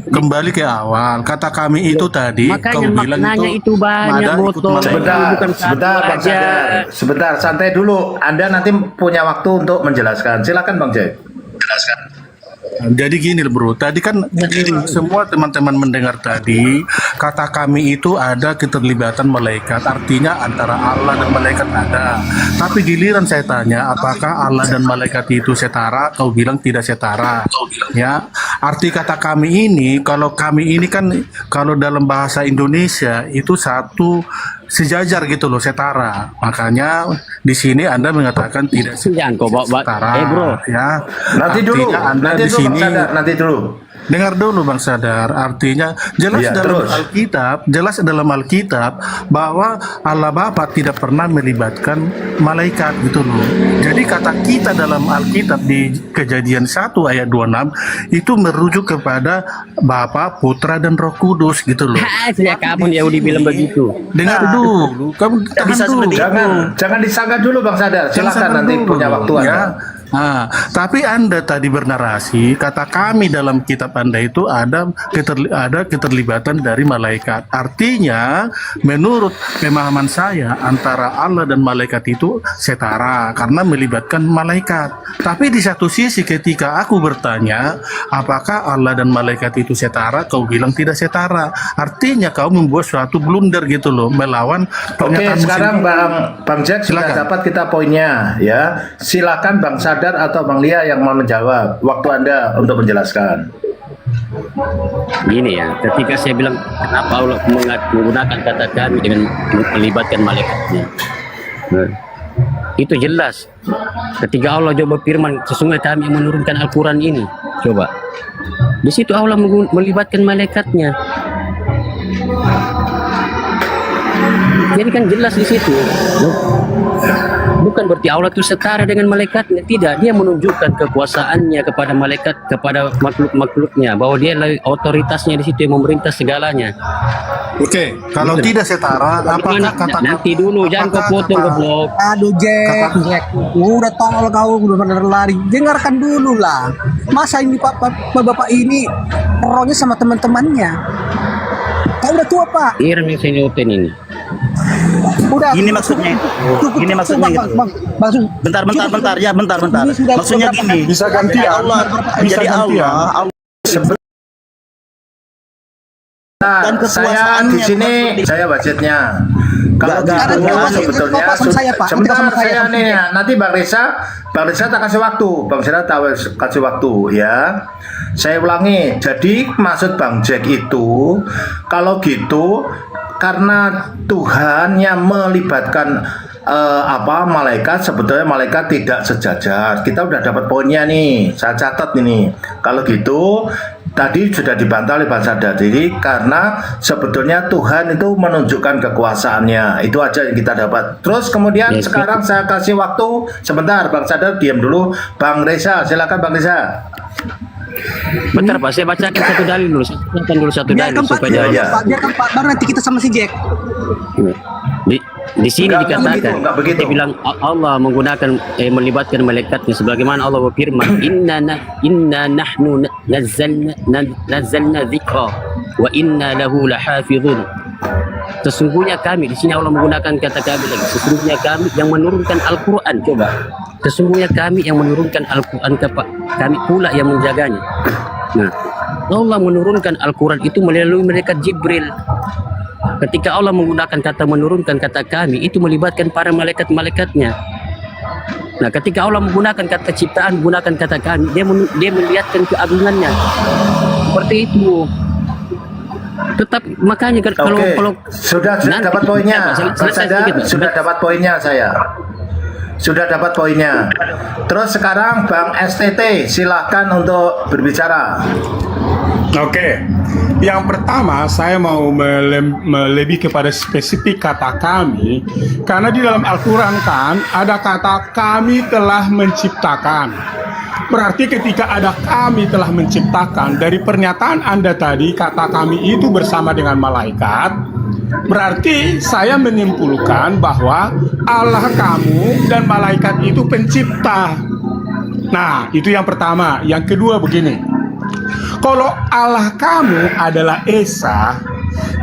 Kembali ke awal, kata kami itu tadi kau bilang itu banyak botol. Sebentar, santai dulu. Anda nanti punya waktu untuk menjelaskan. Silakan Bang Jack. Jelaskan. Jadi gini bro, tadi kan semua teman-teman mendengar tadi kata kami itu ada keterlibatan malaikat, artinya antara Allah dan malaikat ada. Tapi giliran saya tanya apakah Allah dan malaikat itu setara, kau bilang tidak setara. Ya, arti kata kami ini, kalau kami ini kan kalau dalam bahasa Indonesia itu satu sejajar gitu loh, setara. Makanya di sini Anda mengatakan tidak setara. Bro. Ya. Nanti dulu, Anda nanti di sini nanti dulu. Dengar dulu Bang Sadar, artinya jelas dalam Alkitab bahwa Allah Bapa tidak pernah melibatkan malaikat gitu loh. Jadi kata kita dalam Alkitab di Kejadian 1 ayat 26 itu merujuk kepada Bapa, Putra dan Roh Kudus gitu loh. Sejak kapan Yahudi bilang begitu? Dengar dulu, kamu tahan dulu. Jangan disangka dulu Bang Sadar. Silakan nanti punya waktu Anda. Nah, tapi Anda tadi bernarasi kata kami dalam kitab Anda itu ada keterlibatan dari malaikat. Artinya menurut pemahaman saya antara Allah dan malaikat itu setara karena melibatkan malaikat. Tapi di satu sisi ketika aku bertanya apakah Allah dan malaikat itu setara, kau bilang tidak setara. Artinya kau membuat suatu blunder gitu loh, melawan pernyataan. Oke, sekarang Bang Jack sudah dapat kita poinnya ya. Silakan Bang Sadar atau Bang Lia yang mau menjawab. Waktu Anda untuk menjelaskan. Gini ya, ketika saya bilang kenapa Allah menggunakan kata kami dengan melibatkan malaikatnya, itu jelas. Ketika Allah coba firman, sesungguhnya kami menurunkan Al-Quran ini. Coba, di situ Allah melibatkan malaikatnya. Jadi kan jelas di situ. Bukan berarti Allah itu setara dengan malaikatnya, tidak. Dia menunjukkan kekuasaannya kepada malaikat, kepada makhluk-makhluknya, bahwa dia otoritasnya di situ yang memerintah segalanya. Oke, kalau tidak setara, apakah kata nanti dulu jangan kau potong goblok. Aduh Jack, udah tolol kau, udah bener lari. Dengarkan dulu lah. Masa ini bapak ini rohnya sama teman-temannya. Kau udah tua Pak. Irang yang saya nyobain ini. Udah. Ini maksudnya. Ini maksudnya gitu. Bentar. Maksudnya gini. Bisa gantian. Allah menjadi Allah. dan saya di sini saya budgetnya. Kalau gitu sebetulnya sebentar saya nih ya. Nanti Bang Reza tak kasih waktu, Bang Reza kasih waktu ya. Saya ulangi. Jadi maksud Bang Jack itu kalau gitu karena Tuhan yang melibatkan malaikat, sebetulnya malaikat tidak sejajar. Kita udah dapat poinnya nih, saya catat ini. Kalau gitu tadi sudah dibantah oleh Bang Sadar diri karena sebetulnya Tuhan itu menunjukkan kekuasaannya. Itu aja yang kita dapat. Terus kemudian sekarang saya kasih waktu sebentar, Bang Sadar diam dulu. Bang Reza, silakan Bang Reza. Bentar Pak, saya bacakan satu dalil dulu. Saya bacakan dulu satu dalil supaya biarkan Pak, baru nanti kita sama si Jack. Di sini dikatakan, enggak begitu. dia bilang Allah menggunakan melibatkan malaikatnya sebagaimana Allah berfirman, inna nahnu nazzalna dzikra wa inna lahu lahafizun. Sesungguhnya kami, di sini Allah menggunakan kata kami lagi. Sesungguhnya kami yang menurunkan Al-Qur'an. Coba. Sesungguhnya kami yang menurunkan Al-Qur'an, kami pula yang menjaganya. Nah, Allah menurunkan Al-Qur'an itu melalui malaikat Jibril. Ketika Allah menggunakan kata menurunkan kata kami, itu melibatkan para malaikat-malaikatnya. Nah, ketika Allah menggunakan kata ciptaan, menggunakan kata kami, dia melihatkan keagungannya. Seperti itu. Tetap makanya kan kalau sudah dapat poinnya. Sudah dapat poinnya saya. Sudah dapat poinnya. Terus sekarang Bang STT silahkan untuk berbicara. Oke, yang pertama saya mau lebih kepada spesifik kata kami, karena di dalam Al-Quran kan ada kata kami telah menciptakan. Berarti ketika ada kami telah menciptakan, dari pernyataan Anda tadi kata kami itu bersama dengan malaikat, berarti saya menyimpulkan bahwa Allah kamu dan malaikat itu pencipta. Nah, itu yang pertama. Yang kedua begini. Kalau Allah kamu adalah Esa,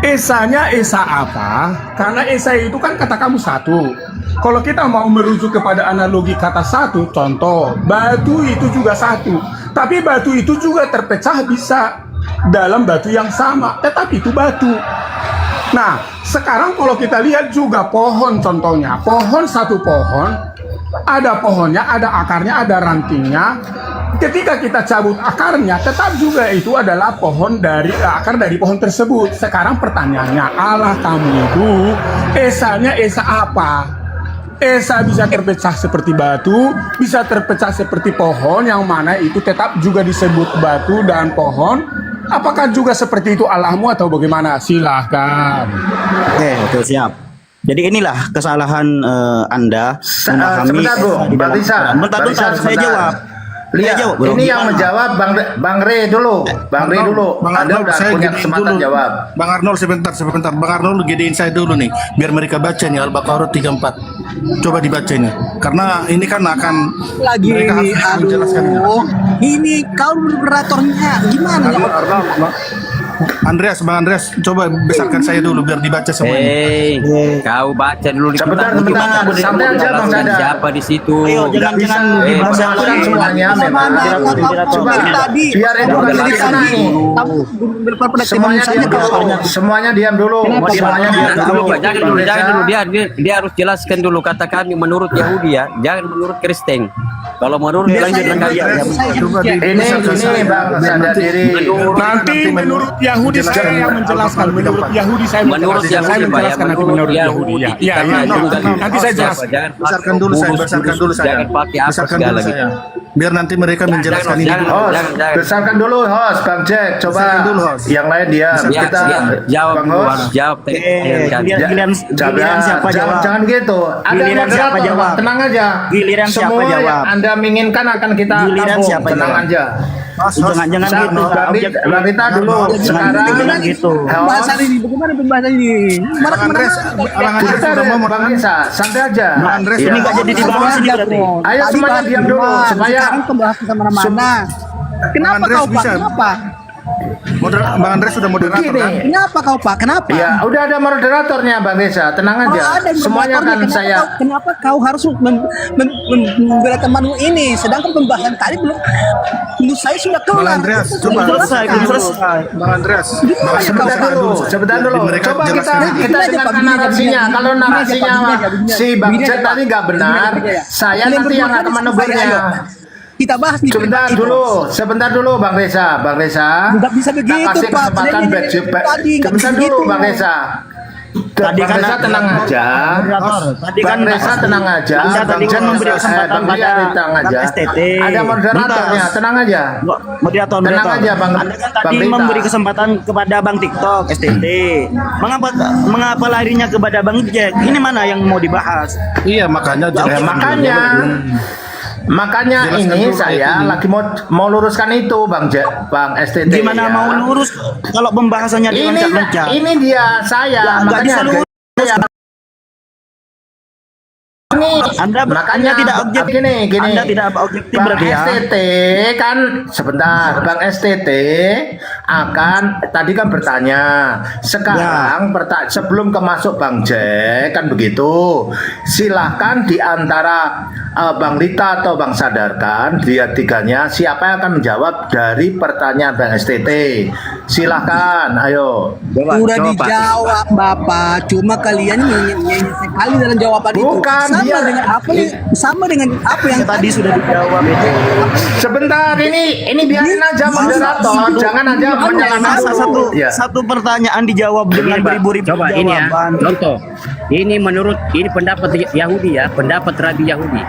Esanya Esa apa? Karena Esa itu kan kata kamu satu. Kalau kita mau merujuk kepada analogi kata satu, contoh, batu itu juga satu. Tapi batu itu juga terpecah bisa dalam batu yang sama, tetapi itu batu. Nah, sekarang kalau kita lihat juga pohon contohnya. Pohon, satu pohon, ada pohonnya, ada akarnya, ada rantingnya. Ketika kita cabut akarnya, tetap juga itu adalah pohon dari akar dari pohon tersebut. Sekarang pertanyaannya, Allah kamu itu Esanya Esa apa? Esa bisa terpecah seperti batu, bisa terpecah seperti pohon, yang mana itu tetap juga disebut batu dan pohon. Apakah juga seperti itu Allahmu atau bagaimana? Silahkan. Oke, siap. Jadi inilah kesalahan Anda memahami sebentar Bu, Bang Risa. Bentar, saya jawab. Lihat, ini yang menjawab Bang Re dulu. Bang Re dulu. Anda udah punya kesempatan jawab. Bang Arnold sebentar. Bang Arnold gedein saya dulu nih, biar mereka baca nih Al-Baqarah 34. Coba dibaca ini. Karena ini kan akan Lagi, mereka harus menjelaskan ini. Ini kau moderatornya gimana ya? Bang Andreas, coba besarkan saya dulu biar dibaca semuanya. Kau baca dulu di Sebentar, santai aja Bang Sadar. Siapa di situ? Ayo, jangan dibacakan semuanya. Coba biar edukasi di sana nih. Semuanya diam dulu. Semuanya diam dulu. Jangan dulu. Dia harus jelaskan dulu kata kami menurut Yahudi ya, jangan menurut Kristen. Kalau menurut ini Bang Sadar diri. Nanti menurut Yahudi saya yang menjelaskan. Menurut Yahudi saya menjelaskan. Saya menjelaskan nanti menurut Yahudi. Ya. Nanti saya jelaskan. Besarkan dulu saya. Jangan pakai apa segala gitu. Biar nanti mereka menjelaskan ini dulu. Besarkan dulu host Bang Jack. Coba dulu host. yang lain dia. Kita jawab Giliran siapa jawab? Jangan gitu. Giliran siapa jawab? Tenang aja. Giliran siapa Semua jawab? yang Anda menginginkan akan kita tampung. Tenang aja. Jangan gitu. Bang Rita dulu. Jangan gitu. Pembahasan ini bagaimana pembahasan ini? Bang Andres udah mau Bang Risa, santai aja. Bang Andres Ini nggak jadi dibahas ini berarti. Ayo semuanya diam dulu supaya sekarang pembahasan kemana-mana. Kenapa Andres kau Pak? bisa. Kenapa? Bang Andreas sudah moderator kan? Kenapa kau Pak? Kenapa? Ya, udah ada moderatornya Bang Reza, tenang aja. Ada Semuanya moderatornya, kan saya. Kenapa kau harus memberikan manu ini? Sedangkan pembahasan tadi belum, menurut saya sudah kelar. Bang Andreas, Kita coba. sudah selesai. Bang Andreas, Sebentar dulu. Coba kita dengarkan narasinya. Kalau narasinya si Bang Jet tadi nggak benar, saya nanti yang akan menegurnya. Kita bahas nih. Sebentar dulu Bang Reza. Nggak bisa begitu, kita kasih Pak. kesempatan Tadi sebentar nggak bisa dulu gitu. Bang Reza. Tadi Bang kan Reza tenang aja. Tadi Bang kan Reza tenang aja. tadi kan memberi kesempatan Bang Ria pada tenang aja. Bang STT. Ada moderatornya, tenang aja. Moderator. Tenang aja Bang. Anda kan tadi Bang Rita. memberi kesempatan kepada Bang TikTok STT. Mengapa larinya kepada Bang Jack? Ini mana yang mau dibahas? Iya, makanya Ya, makanya Jelaskan ini dulu saya ini. lagi mau luruskan itu Bang STT. Gimana ya. mau lurus kalau pembahasannya diloncat-loncat? Ini dia saya Nggak bisa lurus. Anda makanya tidak objektif. gini Anda tidak objektif Bang berarti ya. STT kan sebentar Bang STT akan tadi kan bertanya sekarang sebelum masuk Bang Jack kan begitu, silahkan di antara Bang Rita atau Bang Sadarkan dia tiganya siapa yang akan menjawab dari pertanyaan Bang STT, silahkan ayo. Udah dijawab Bapak, cuma kalian nyanyi sekali dalam jawaban Bukan, itu. dia- Sama dengan apa yang tadi sudah dijawab itu. Sebentar ini biarin aja moderator, jangan aja menyalahkan Masa dulu. satu pertanyaan dijawab dengan Pak. beribu-ribu Coba ini ya, jawaban. contoh. Ini pendapat Yahudi ya, pendapat Rabi Yahudi.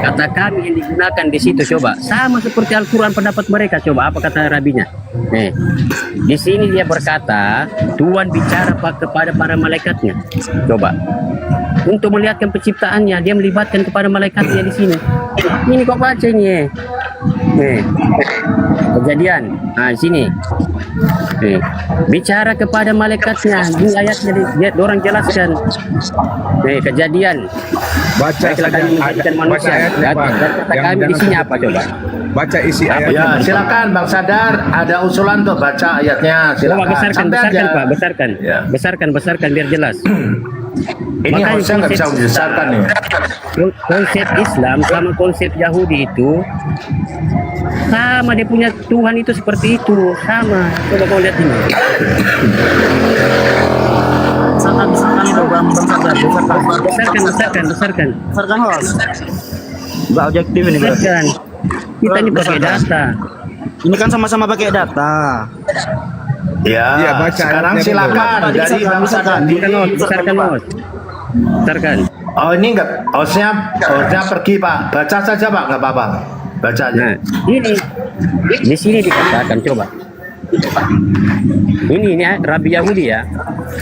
Kata kami yang digunakan di situ coba sama seperti Al-Quran pendapat mereka. Coba apa kata Rabinya? Nih, di sini dia berkata Tuhan bicara kepada para malaikatnya. Coba untuk melihatkan penciptaannya, dia melibatkan kepada malaikatnya di sini. Ini kok baca ini. Nih, Kejadian. Nah, sini. Nih, bicara kepada malaikatnya. Ini ayatnya dia orang jelaskan. Nih, Kejadian. Baiklah kami menjadikan manusia. Kata kami di sini apa coba? Baca isi ayat. Ya, silakan Bang Sadar, ada usulan tuh baca ayatnya, Coba silakan. besarkan, Santai besarkan aja. Pak, besarkan. Ya. Besarkan biar jelas. Ini Makanya harusnya nggak bisa konsep- dibesarkan nih. Konsep Islam sama konsep Yahudi itu sama, dia punya Tuhan itu seperti itu, sama. Coba kau lihat ini. Besarkan. Besarkan host. Nggak objektif ini berarti. Besarkan. Kita ini pakai data. Ini kan sama-sama pakai data. Ya, Iya, baca sekarang ayatnya silakan dulu. dari Bang Sadar. Besarkan. Oh ini enggak, hostnya pergi Pak, baca saja Pak, nggak apa-apa, baca aja. Nah, ini di sini dikatakan coba. Ini Rabi Yahudi ya.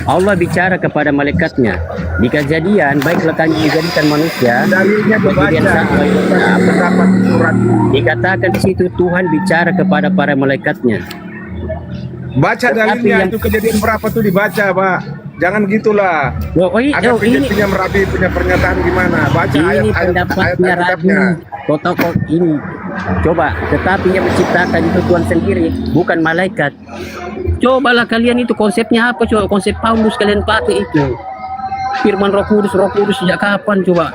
Allah bicara kepada malaikatnya di Kejadian, baiklah kami menjadikan manusia. Kejadian 1 ayat 6. Dikatakan di situ Tuhan bicara kepada para malaikatnya. Baca dalilnya itu kejadian berapa tuh dibaca, Pak. Jangan gitulah. Ada punya Rabi punya pernyataan gimana? Baca Ini pendapatnya Rabi. Kok ini. Coba, tetapi yang menciptakan itu Tuhan sendiri, bukan malaikat. Cobalah kalian itu konsepnya apa? Coba konsep Paulus kalian pakai itu. Firman Roh Kudus sejak kapan coba?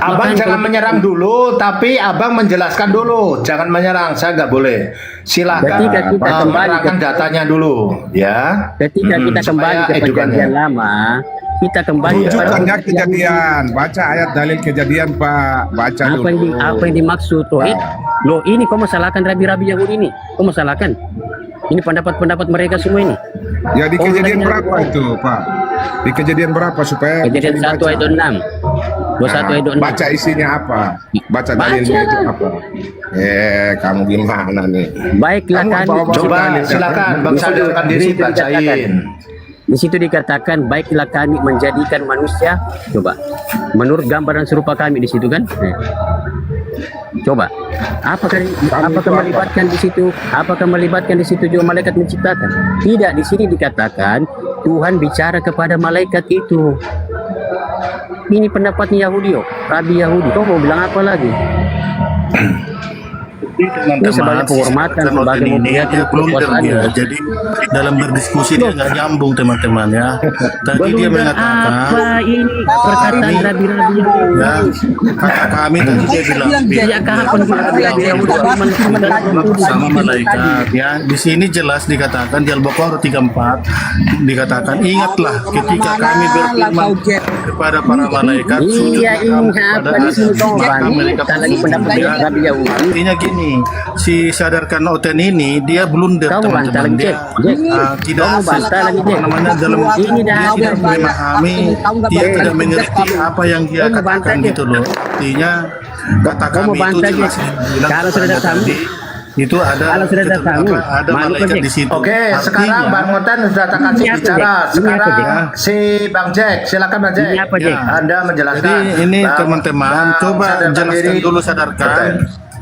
Abang Makanya jangan menyerang dulu, tapi abang menjelaskan dulu. Jangan menyerang, saya nggak boleh. Silakan Ketika kita kembali menerangkan datanya dulu, ya. Ketika kita kembali ke perjanjian lama, kita kembali Rujukannya kejadian. Baca ayat dalil kejadian, Pak. Baca dulu. apa yang dimaksud loh ini kau masalahkan Rabi Yahudi ini, kau masalahkan ini pendapat mereka semua ini. Ya di kejadian berapa itu, Pak? Di kejadian berapa supaya Kejadian 1 ayat 6. 21 ayat 6. Baca isinya apa? Baca dalilnya itu apa? Kamu gimana nih? Baiklah Kamu kan. Coba silakan Bang sadarkan diri bacain. Di situ dikatakan baiklah kami menjadikan manusia, coba menurut gambar dan serupa kami di situ kan. Coba apakah melibatkan di situ? Apakah melibatkan di situ juga malaikat menciptakan? Tidak, di sini dikatakan Tuhan bicara kepada malaikat itu. Ini pendapatnya Yahudi, Rabi Yahudi. Kau mau bilang apa lagi? Teman-teman, sebagai penghormatan, si sebagai ini memperlihatkan dia blunder kekuasaan. dia. Jadi dalam berdiskusi dia nggak nyambung teman-teman ya. Tadi dia Blunder mengatakan apa ini perkataan rabi-rabi ya, kata kami tadi dia bilang ya kapan sama malaikat ya. Di sini jelas dikatakan di Al-Baqarah 34 dikatakan ingatlah ketika kami berfirman kepada para malaikat iya sujudlah kamu ini kepada apa di sini Adam maka mereka kita lagi sujud. pendapat Ya. rabi Yahudi. Artinya gini, si sadarkan Oten ini dia blunder Kamu bantah teman-teman, lagi, dia Jack. tidak Kamu bantah lagi, Jack. namanya dalam Ini dah dia tidak memahami, dia tidak mengerti apa yang dia Kamu bantah, katakan Jack. gitu loh. Artinya kata Kamu kami itu bantah, jelas Jack. bilang Kalau sudah kepada datang. tadi, itu ada Kalau sudah datang, ada malu, malaikat Jack. di situ. Oke, Artinya, sekarang Bang Oten sudah tak kasih Ini apa, bicara. Jack? Ini Sekarang apa, Jack? si Bang Jack, silakan Bang Jack. Ini apa, Jack? Anda menjelaskan. jadi ini Bang- teman-teman Bang coba sadarkan jelaskan diri. dulu, sadarkan.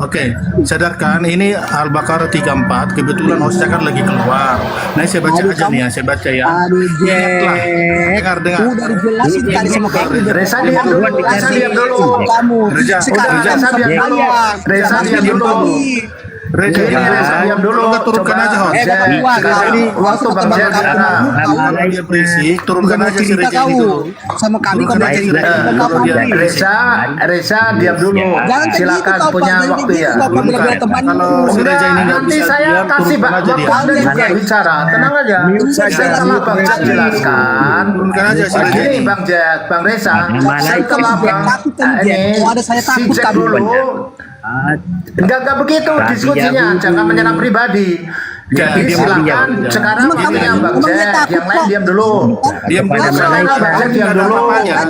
Oke, sadarkan ini Al-Baqarah 34, kebetulan hostnya kan lagi keluar. Nah, saya baca aja nih ya, saya baca ya. Ingatlah, dengar. dijelasin tadi sama kamu. Reza diam dulu, Reza diam dulu. Reza, Reza diam dulu. Reza diam dulu. Reza, Ini Reza diam dulu. Enggak, turunkan Coba. aja, host. Jack, Sekarang ini waktu Bang Jack bicara. kalau dia berisik, turunkan aja si Reza ini dulu. sama kami Turunkan aja si Reza ini kalau dia berisik. Reza diam dulu. Silakan punya waktu ya. Kalau si Reza ini nggak Nanti bisa saya diam, kasih turunkan aja waktu dia. Anda juga bicara. Tenang aja. Setelah Bang Jack jelaskan. Turunkan aja si Reza Begini ini. Bang Jack, Bang Reza. Setelah Bang ini si Jack dulu. Enggak begitu diskusinya, jangan menyerang pribadi. Jadi diam silakan dulu. sekarang giliran Bang Jack, yang lain diam dulu. Diam dulu, Sekarang Bang Jack diam dulu.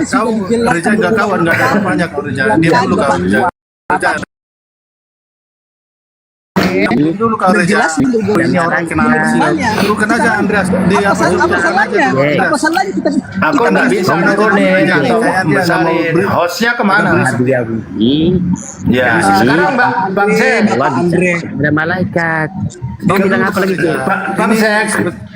Kau Reza nggak kawan, nggak ada apa-apanya kau Reza. Diam dulu kau Reza. Diam dulu kau Reza. Ini orang kenal sih. Turunkan aja Andreas. Dia apa salahnya? Aku nggak bisa nurunin atau besarin. Hostnya kemana? Ya, sekarang Bang Jack. Ada malaikat. Mau bilang apa lagi, Jack? Bang Jack,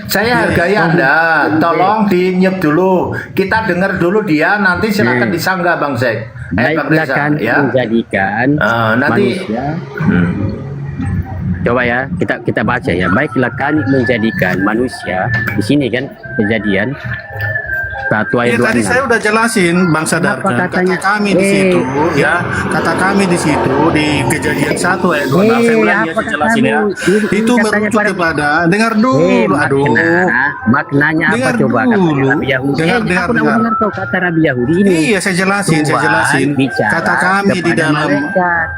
saya hargai Anda. Tolong dinyep dulu. Kita dengar dulu dia. Nanti silakan disanggah Bang Jack. Bang Baiklah Reza, kan ya. menjadikan Nanti manusia. Coba ya, kita baca ya. Baiklah kami menjadikan manusia. Di sini kan kejadian. Satu ayat Ya, dua tadi saya udah jelasin Bang Sadarkan. Apa Kata katanya? kami di situ ya, kata kami di situ di Kejadian 1 ayat 26 saya ulangi apa saya jelasin ya. katamu? Ini Itu katanya merujuk pada- kepada dengar dulu, aduh. maknanya apa Dengar coba kata dulu. Rabi Yahudi? Dengar, Aku dengar, nak dengar. dengar kau kata Rabi Yahudi ini. Iya, saya jelasin. Tuhan bicara Kata kami di kepada dalam malaikat.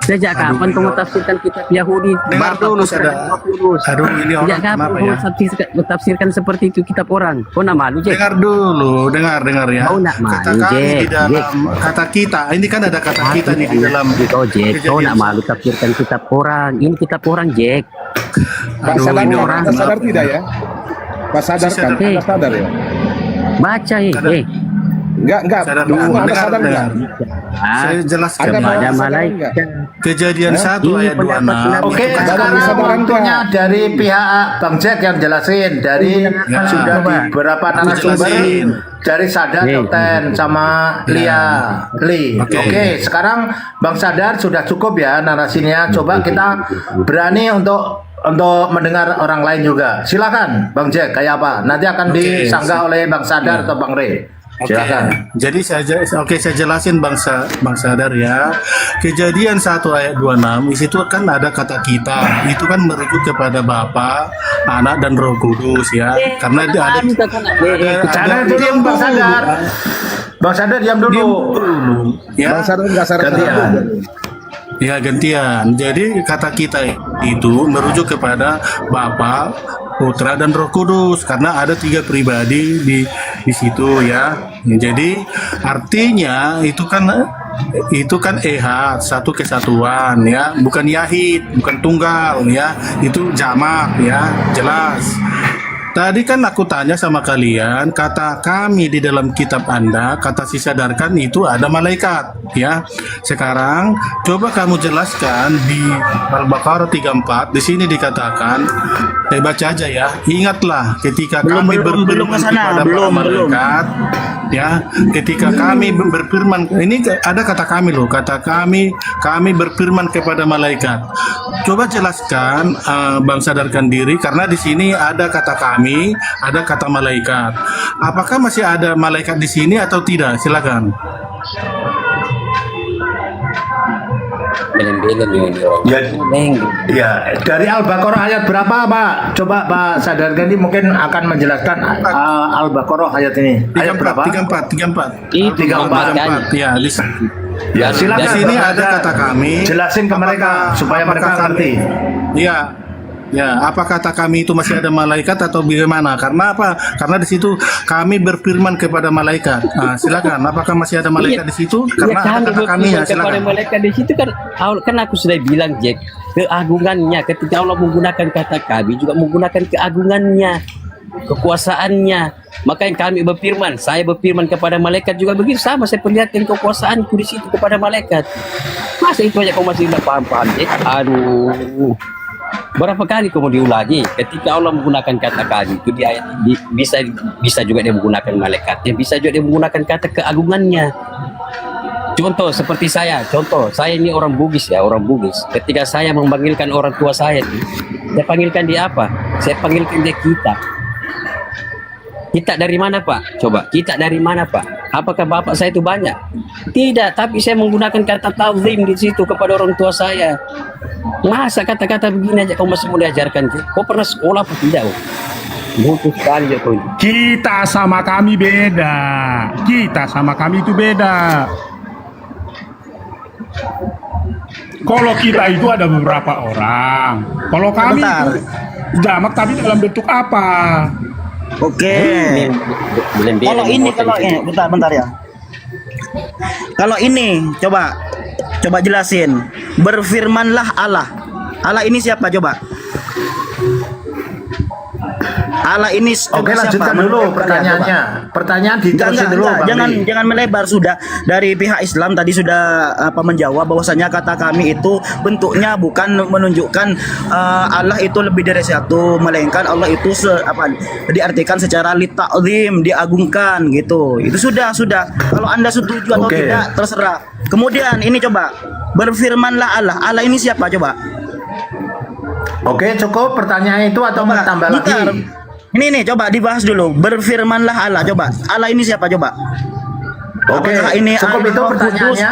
Sejak kapan kau mentafsirkan kitab Yahudi? Dengar Bapa, dulu, Putra, Sadar. dan Roh Kudus? Aduh, ini orang Sejak kapan kenapa kau ya? mentafsirkan seperti itu kitab orang? Kau nak malu, Jack? Dengar dulu, dengar ya. Kau nak Kata malu, kami Jack. di dalam kata kita. Ini kan ada kata kita nih di dalam Kau, Jack, kau nak malu tafsirkan kitab orang? Ini kitab orang, Jack. Aduh, ini orang Anda sadar tidak ya? Pak sadar kan? sadar. Anda sadar ya? Baca, Enggak. Sadar, Dulu Anda dengar, sadar dengar. enggak? Saya jelaskan. Anda ya. mau Ada sadar malaikat. Kejadian 1 Ini ayat 26. pendapat Oke, itu kan sekarang kesadaran waktunya dari pihak Bang Jack yang jelasin. Dari Ya, sudah coba. di beberapa Aku narasumber jelasin. dari Sadar, Nih. Oten sama Li. Oke, sekarang Bang Sadar sudah cukup ya narasinya. Coba kita berani untuk mendengar orang lain juga. Silakan Bang Jack, kayak apa? Nanti akan disanggah oleh Bang Sadar atau Bang Re. Oke, Silakan. jadi saya jelasin Bang Sadar ya. Kejadian 1 ayat 26 di situ kan ada kata kita. Itu kan merujuk kepada Bapa, Anak dan Roh Kudus ya. Karena dia ada Sadar diam Bang Sadar. Bang Sadar diam dulu. ya. Bang sadar enggak sadar? Gantian. Ya gantian. Jadi kata kita itu merujuk kepada Bapa, Putra dan Roh Kudus karena ada 3 pribadi di situ ya. Jadi artinya itu kan ehad, satu kesatuan ya, bukan yahid, bukan tunggal ya. Itu jamak ya, jelas. Tadi kan aku tanya sama kalian, kata kami di dalam kitab Anda, kata si sadarkan itu ada malaikat, ya. Sekarang coba kamu jelaskan di Al-Baqarah 34, di sini dikatakan, saya baca aja ya. Ingatlah ketika kami berfirman kepada para malaikat, ya, ketika kami berfirman, ini ada kata kami loh, kata kami berfirman kepada malaikat. Coba jelaskan, Bang Sadarkan Diri, karena di sini ada kata kami, ada kata malaikat. Apakah masih ada malaikat di sini atau tidak? Silakan. Ya, dari Al-Baqarah ayat berapa, Pak? Coba Pak Sadarkan ini mungkin akan menjelaskan Al-Baqarah ayat ini. Ayat berapa? 34. 34. Ya, Ya, silakan. Di sini ada kata kami. Jelasin ke mereka supaya mereka ngerti. Iya. Ya, apa kata kami itu masih ada malaikat atau bagaimana? Karena apa? Karena di situ kami berfirman kepada malaikat. Nah, silakan. Apakah masih ada malaikat di situ? Karena ada kata kami ya, kepada silakan. malaikat di situ kan aku sudah bilang, Jack, keagungannya ketika Allah menggunakan kata kami juga menggunakan keagungannya, kekuasaannya. Maka yang kami berfirman, saya berfirman kepada malaikat juga begitu sama, saya perlihatkan kekuasaanku di situ kepada malaikat. Masa itu aja kau masih tidak paham-paham, Jack? Aduh. Berapa kali kamu diulangi ketika Allah menggunakan kata kami itu di ayat bisa juga dia menggunakan malaikatnya, bisa juga dia menggunakan kata keagungannya. Contoh seperti saya ini orang Bugis ya, orang Bugis. Ketika saya memanggilkan orang tua saya panggilkan dia apa? Saya panggilkan dia kita. Kita dari mana, Pak? Coba, kita dari mana, Pak? Apakah bapak saya itu banyak? Tidak, tapi saya menggunakan kata ta'zim di situ kepada orang tua saya. Masa kata-kata begini aja kau masih mau diajarkan? Kau pernah sekolah apa tidak? Butuh sekali ya kau. Kita sama kami beda. Kita sama kami itu beda. Kalau kita itu ada beberapa orang. Kalau kami itu jamak tapi dalam bentuk apa? Oke. Kalau ini bentar ya. Kalau ini coba jelasin. Berfirmanlah Allah. Allah ini siapa coba? Allah ini Oke, lanjutkan dulu pertanyaannya. Pertanyaan diterusin dulu, Bang. Jangan melebar, sudah dari pihak Islam tadi sudah menjawab bahwasanya kata kami itu bentuknya bukan menunjukkan Allah itu lebih dari satu, melainkan Allah itu diartikan secara lita'zim, diagungkan gitu. Itu sudah. Kalau Anda setuju atau tidak terserah. Kemudian ini coba, berfirmanlah Allah. Allah ini siapa coba? Oke, cukup pertanyaan itu atau mau tambah lagi? Ini coba dibahas dulu. Berfirmanlah Allah, coba. Allah ini siapa coba? Oke, ini cukup itu pertanyaannya.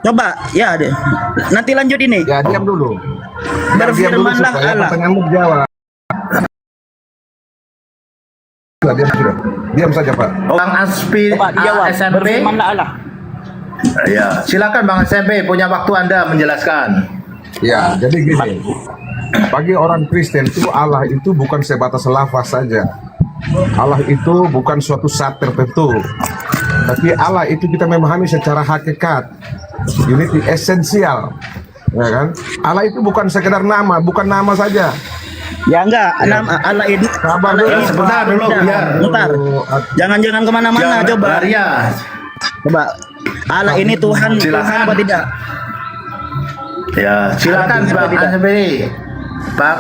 Coba, ya deh. Nanti lanjut ini. Ya, diam dulu. Berfirmanlah Allah. Pertanyaanmu dijawab. Diam saja, Pak. Bang Aspi SMP. Berfirmanlah Allah. Ya, silakan Bang SMP, punya waktu Anda menjelaskan. Ya, jadi gini. Bagi orang Kristen itu Allah itu bukan sebatas lafaz saja. Allah itu bukan suatu saat tertentu. Tapi Allah itu kita memahami secara hakikat. Unity esensial. Ya kan? Allah itu bukan sekedar nama, bukan nama saja. Ya enggak, nama Allah ini. Sabar dulu, sebentar dulu, biar. Bentar. Jangan kemana-mana, coba. Coba. Allah ini Tuhan apa tidak? Ya, silakan Bang SMP. Bang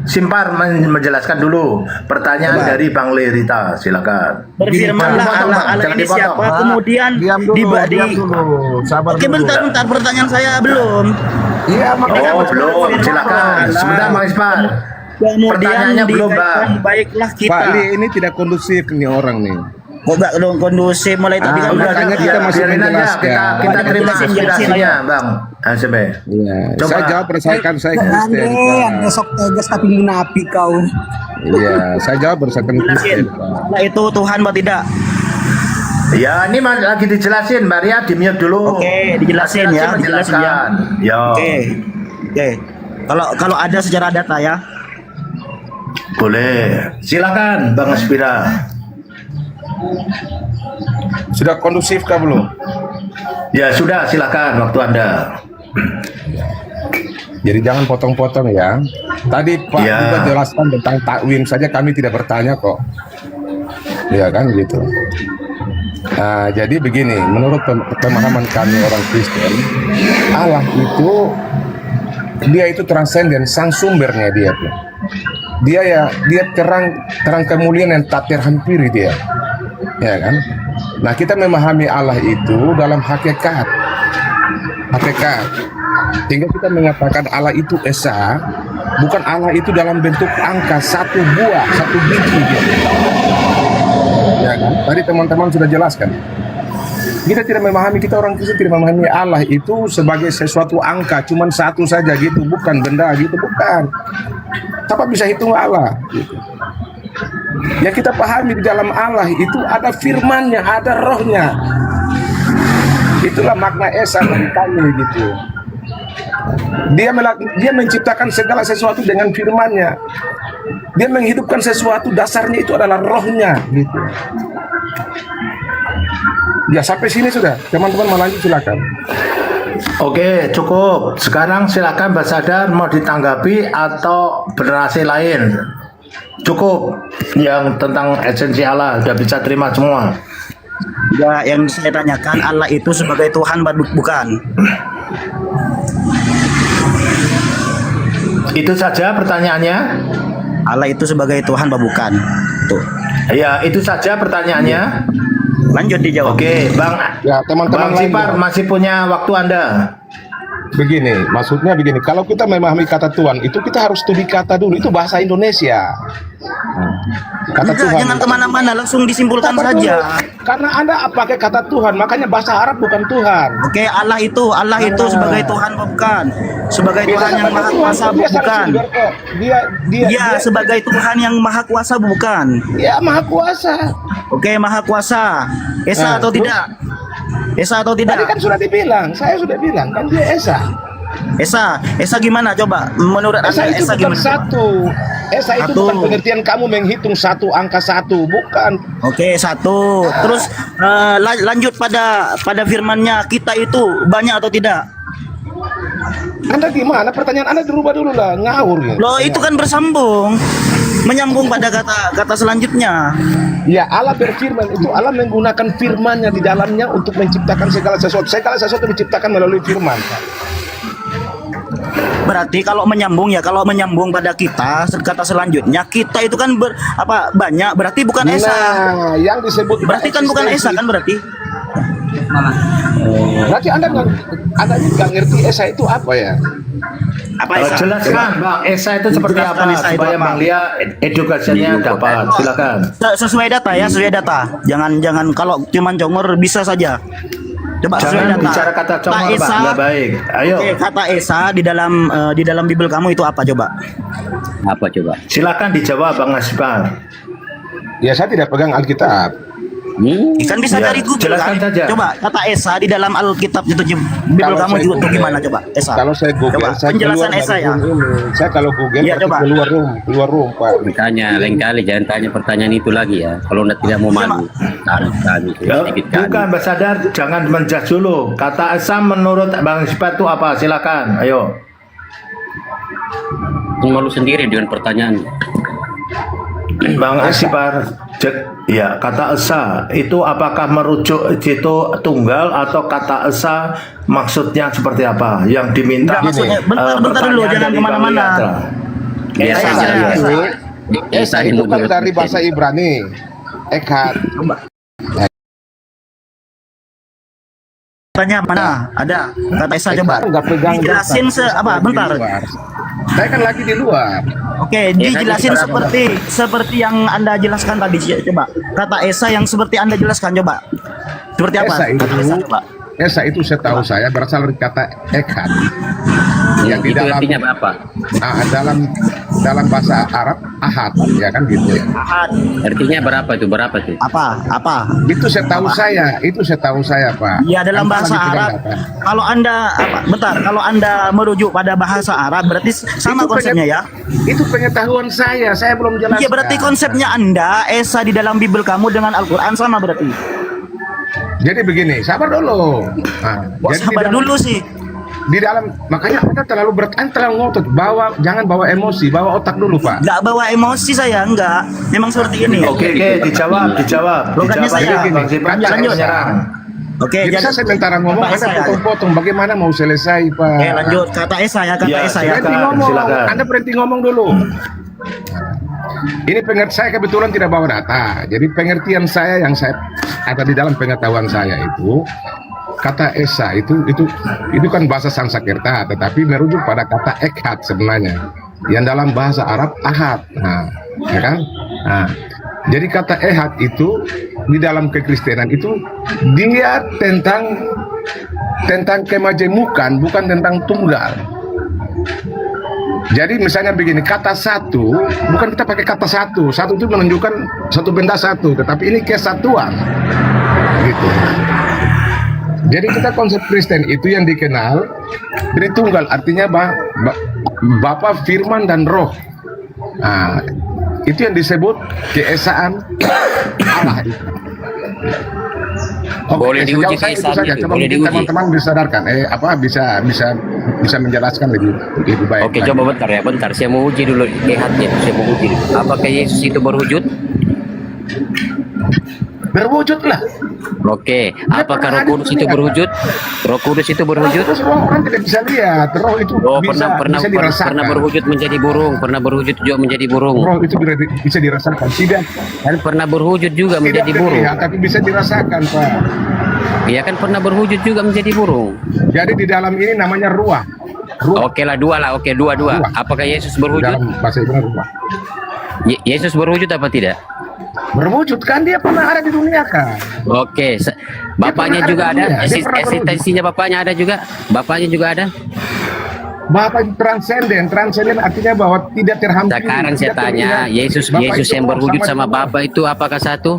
Simpar menjelaskan dulu pertanyaan dari Bang Lerita, silakan. Berfirmanlah Allah ini siapa? Kemudian diam dulu. Sabar Oke, dulu. bentar pertanyaan saya belum. Iya, belum. Silakan. Sebentar Bang Simpar. Pertanyaannya belum, Bang. Baiklah kita. Pak Li, ini tidak kondusif nih orang nih. Kok gak kondusif mulai tadi kan makanya kita masih menjelaskan. Kita terima aspirasinya, Bang SMP. Iya. Saya jawab berdasarkan saya Kristen. Besok tegas tapi munafik kau. Iya, saya jawab berdasarkan Kristen. Allah itu Tuhan apa tidak? Ya, ini lagi dijelasin, Maria di-mute dulu. Oke, dijelasin ya. Ya. Oke. Kalau ada secara data ya. Boleh. Silakan Bang Aspira. Sudah kondusif kah belum? Ya sudah, silakan waktu Anda. Jadi jangan potong-potong ya. Tadi Pak Ya. juga jelaskan tentang takwim saja, kami tidak bertanya kok. Ya kan gitu. Nah, jadi begini, menurut pemahaman kami orang Kristen, Allah itu dia itu transenden, sang sumbernya dia tuh. Dia terang kemuliaan yang tak terhampiri dia. Ya kan? Nah, kita memahami Allah itu dalam hakikat. Sehingga kita mengatakan Allah itu esa, bukan Allah itu dalam bentuk angka satu buah, satu biji dia. Ya kan? Tadi teman-teman sudah jelaskan. Kita orang Kristen tidak memahami Allah itu sebagai sesuatu angka, cuman satu saja gitu, bukan benda gitu, bukan. Siapa bisa hitung Allah? Gitu. Yang kita pahami di dalam Allah itu ada firman-Nya, ada rohnya. Itulah makna esa bagi kami gitu. Dia menciptakan segala sesuatu dengan firman-Nya. Dia menghidupkan sesuatu, dasarnya itu adalah rohnya gitu. Ya sampai sini sudah. Teman-teman mau lanjut silakan. Oke, cukup. Sekarang silakan Mbak Sadar mau ditanggapi atau bernarasi lain. Cukup. Yang tentang esensi Allah udah bisa terima semua. Ya, yang saya tanyakan, Allah itu sebagai Tuhan bukan? Itu saja pertanyaannya. Allah itu sebagai Tuhan bukan? Tuh. Ya, itu saja pertanyaannya. Lanjut dijawab. Oke, Bang. Ya, teman-teman Bang Sipar lain, masih punya waktu Anda. begini, maksudnya begini, kalau kita memahami kata Tuhan, itu kita harus studi kata dulu, itu bahasa Indonesia. Kata Enggak, Tuhan. jangan kemana-mana, langsung disimpulkan Sabar saja. dulu. Karena Anda pakai kata Tuhan, makanya bahasa Arab bukan Tuhan. Oke, Allah itu sebagai Tuhan bukan? Sebagai Tuhan yang maha kuasa bukan? Dia sebagai Tuhan yang maha kuasa bukan? Ya, maha kuasa. Oke, maha kuasa. Esa atau terus? tidak? Esa atau tidak? Tadi kan sudah dibilang, saya sudah bilang kan dia Esa. Esa gimana coba? Menurut Esa Anda itu Esa bukan gimana? satu. Esa itu Satu. bukan pengertian kamu menghitung satu angka satu, bukan. Oke, satu. Terus lanjut pada firman-Nya, kita itu banyak atau tidak? Anda gimana? Pertanyaan Anda dirubah dulu lah, ngawur ya. Loh, itu kan bersambung. Menyambung pada kata selanjutnya. Ya, Allah berfirman, itu Allah menggunakan firman-Nya di dalamnya untuk menciptakan segala sesuatu. Segala sesuatu diciptakan melalui firman. Berarti kalau menyambung pada kita, kata selanjutnya, kita itu kan banyak, berarti bukan Esa. Nah, yang disebut Berarti kan bukan Esa kan berarti? Berarti Anda nggak ngerti Esa itu apa ya? Apa Esa? Jelaskan Bang, Esa itu seperti Jelaskan apa Esa itu supaya apa? Bang Lia edukasinya dapat. Silakan. Sesuai data ya, sesuai data. Jangan kalau cuman congor bisa saja. Coba sesuai Jangan data. bicara kata congor, Pak. Nggak baik. Ayo. Oke, kata Esa di dalam Bible kamu itu apa coba? Apa coba? Silakan dijawab Bang Asipar. Ya, saya tidak pegang Alkitab. Kan bisa Ya, dari Google jelaskan kan? saja. Coba kata Esa di dalam Alkitab itu Bible Kalau kamu saya itu Google- gimana coba? Esa. Kalau saya Google, Coba, saya penjelasan keluar Esa dari ya. room ini. Saya kalau Google Iya, pasti coba. keluar room, Pak. Tanya lain kali, jangan tanya pertanyaan itu lagi ya. Kalau anda tidak mau malu, kami Ya, sedikit kami. bukan Mbak Sadar, jangan menjudge dulu. Kata Esa menurut Bang Asipar itu apa? Silakan. Ayo. Malu sendiri dengan pertanyaan. Bang Asipar, ya kata Esa itu apakah merujuk itu tunggal atau kata Esa maksudnya seperti apa? Yang diminta Enggak, maksudnya bentar dulu, pertanyaan jangan dari kemana-mana. Bang Lia. Biasa Esa saja. itu, Esa itu kan dari bahasa Ibrani. Echad. Tanya mana? Ada kata Esa coba. Nggak pegang Dijelasin data. bentar. Di luar. Saya kan lagi di luar. Oke, dijelasin seperti yang Anda jelaskan tadi coba. Kata Esa yang seperti Anda jelaskan coba. Seperti apa? Esa itu, Kata Esa coba. Esa itu setahu saya berasal dari kata Echad. Yang di Itu dalam artinya apa? dalam bahasa Arab ahad, ya kan gitu ya. Ahad. Artinya berapa itu? Berapa itu? Apa? Itu setahu saya, Pak. Ya dalam Anda bahasa lagi pegang Arab. data. Kalau Anda kalau Anda merujuk pada bahasa Arab berarti sama Itu konsepnya ya. Itu pengetahuan saya belum jelaskan. Iya berarti konsepnya Anda Esa di dalam Bible kamu dengan Al-Qur'an sama berarti. Jadi begini, sabar dulu. Nah, Kok jadi sabar di dalam- dulu sih. di dalam, makanya Anda terlalu ngotot, jangan bawa emosi, bawa otak dulu Pak. Nggak bawa emosi saya, enggak. Memang seperti ini. Oke, dijawab. Logatnya saya. Bang Zipran jangan Lanjut. menyerang. Oke, Jadi saya sementara ngomong, Bapak Anda Esa ya. potong-potong, bagaimana mau selesai Pak? lanjut. Kata Esa ya, kata Ya, Esa ya. Berhenti ngomong, silakan. Anda berhenti ngomong dulu. Ini saya kebetulan tidak bawa data, jadi pengertian saya yang saya ada di dalam pengetahuan saya itu, kata Esa itu kan bahasa Sanskerta, tetapi merujuk pada kata Echad sebenarnya, yang dalam bahasa Arab ahad. Nah, ya kan? Nah, jadi kata Echad itu di dalam kekristenan itu dia tentang kemajemukan, bukan tentang tunggal. Jadi misalnya begini, kata satu, bukan kita pakai kata satu itu menunjukkan satu benda satu, tetapi ini kesatuan, gitu. Jadi kita konsep Kristen itu yang dikenal Tritunggal, artinya Bapa, Firman, dan Roh. Nah, itu yang disebut keesaan Allah. Boleh diuji sejauh saya itu keesaan saja. itu, Coba boleh mungkin diuji. teman-teman bisa sadarkan, bisa menjelaskan lebih baik. Oke, coba bentar. Saya mau uji dulu kehatnya. Saya mau uji. Apakah Yesus itu berwujud? Berwujudlah. Oke, apakah Roh Kudus itu berwujud? Roh Kudus itu berwujud? Terus roh orang tidak bisa lihat, roh itu bisa dirasakan. Pernah berwujud menjadi burung, pernah berwujud juga menjadi burung. Roh itu bisa dirasakan, tidak Kan pernah berwujud juga menjadi burung. terlihat, tapi bisa dirasakan Pak. Iya kan pernah berwujud juga menjadi burung. Jadi di dalam ini namanya ruah. Oke lah, dua. Apakah Yesus Di berwujud? dalam bahasa Ibrani ruah. Yesus berwujud apa tidak? Berwujud kan, dia pernah ada di dunia kan. Oke, bapaknya pernah juga ada di ada. dunia, dia pernah berwujud. Eksistensinya bapaknya ada juga. Bapaknya juga ada. Bapak itu transenden artinya bahwa tidak terhampiri. Sekarang saya tidak tanya, terlihat. Yesus Bapak itu yang roh berwujud sama Tuhan. Bapa itu apakah satu?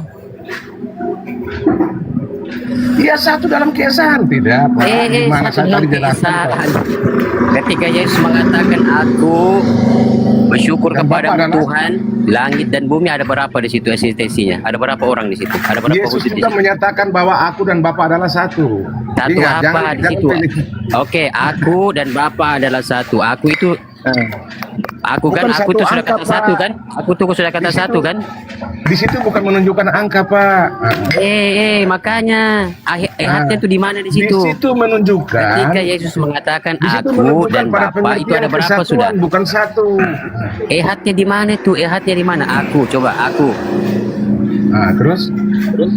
Iya, satu dalam keesaan, tidak Pak. Gimana satu saya dalam tadi jelaskan, Pak. keesaan. Ketika Yesus mengatakan aku bersyukur Dan kepada Bapa adalah- Tuhan, langit dan bumi, ada berapa di situ eksistensinya? Ada berapa orang di situ? Ada berapa Yesus wujud di juga situ? menyatakan bahwa aku dan Bapa adalah satu. Satu Ingat, apa di situ? pilih. Oke, aku dan Bapa adalah satu. Aku itu aku Bukan kan, aku satu tuh sudah angka, kata satu Pak. kan? Aku tuh sudah kata Di situ- satu kan? Di situ bukan menunjukkan angka Pak. Makanya hatnya itu di mana di situ? Di situ menunjukkan. Ketika Yesus mengatakan Di situ aku menunjukkan dan pada Bapa itu ada pengertian berapa kesatuan, sudah? bukan satu. Hatnya di mana tuh? Hatnya di mana? Aku, coba aku. Nah, terus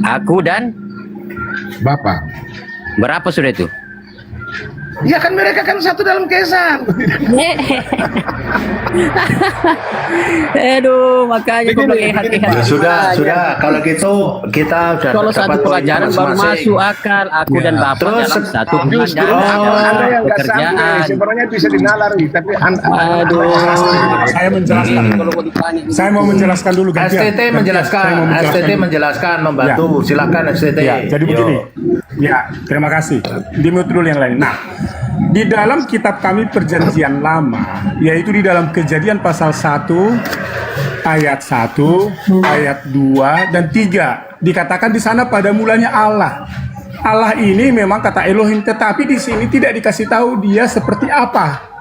Aku dan Bapak. berapa sudah itu? Ya kan mereka kan satu dalam keesaan. Aduh, makanya gue bilang Ya, hat. sudah. Kalau gitu kita sudah Kalau dapat satu poin pelajaran baru masing-masing. masuk akal. Aku dan Bapak Terus dalam satu justru pelajaran, Anda yang nggak sampai, pekerjaan. sebenarnya bisa dinalari, tapi Aduh. Saya menjelaskan. Kalau mau ditanya, Saya mau menjelaskan dulu gantian. STT menjelaskan, Saya mau STT menjelaskan, membantu. Silakan STT. Ya, jadi Yo. begini. Ya, terima kasih. Dimut dulu yang lain. Nah, di dalam kitab kami Perjanjian Lama, yaitu di dalam Kejadian pasal 1 ayat 1, ayat 2 dan 3, dikatakan di sana pada mulanya Allah. Allah ini memang kata Elohim, tetapi di sini tidak dikasih tahu dia seperti apa.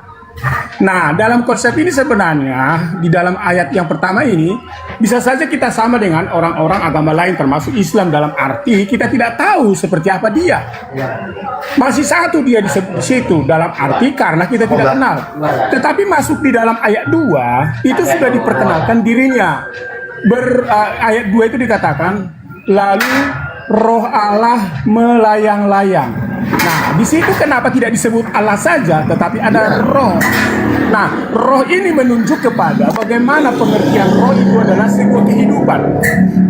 Nah, dalam konsep ini sebenarnya di dalam ayat yang pertama ini bisa saja kita sama dengan orang-orang agama lain termasuk Islam, dalam arti kita tidak tahu seperti apa dia. Masih satu dia di situ dalam arti karena kita tidak kenal. Tetapi masuk di dalam ayat 2 itu sudah diperkenalkan dirinya. Ayat 2 itu dikatakan lalu Roh Allah melayang-layang. Nah, di situ kenapa tidak disebut Allah saja, tetapi ada roh. Nah, roh ini menunjuk kepada bagaimana pengertian roh itu adalah sebuah kehidupan.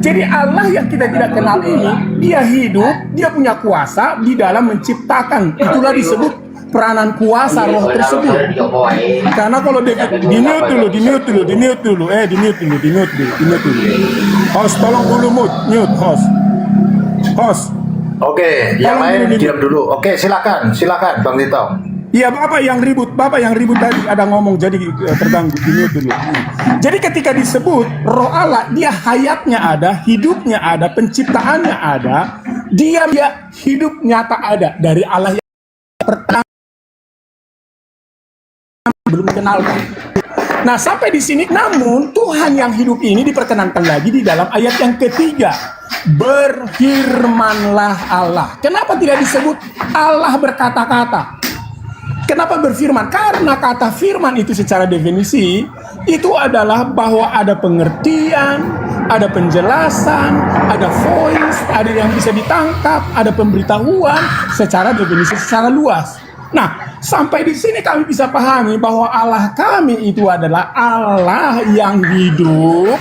Jadi Allah yang kita tidak kenal ini, dia hidup, dia punya kuasa di dalam menciptakan. Itulah disebut peranan kuasa roh tersebut. Karena kalau di mute dulu. Host, tolong dulu mute, host. Oke, yang lain diam dulu. Oke, silakan Bang Tito. Iya, Bapak yang ribut tadi ada ngomong jadi terganggu di mute dulu. Jadi ketika disebut Roh Allah, dia hayatnya ada, hidupnya ada, penciptaannya ada, dia hidup nyata ada dari Allah yang pertama. belum kenalkan. Nah, sampai di sini, namun Tuhan yang hidup ini diperkenankan lagi di dalam ayat yang ketiga. Berfirmanlah Allah. Kenapa tidak disebut Allah berkata-kata? Kenapa berfirman? Karena kata firman itu secara definisi itu adalah bahwa ada pengertian, ada penjelasan, ada voice, ada yang bisa ditangkap, ada pemberitahuan secara definisi secara luas. Nah, sampai di sini kami bisa pahami bahwa Allah kami itu adalah Allah yang hidup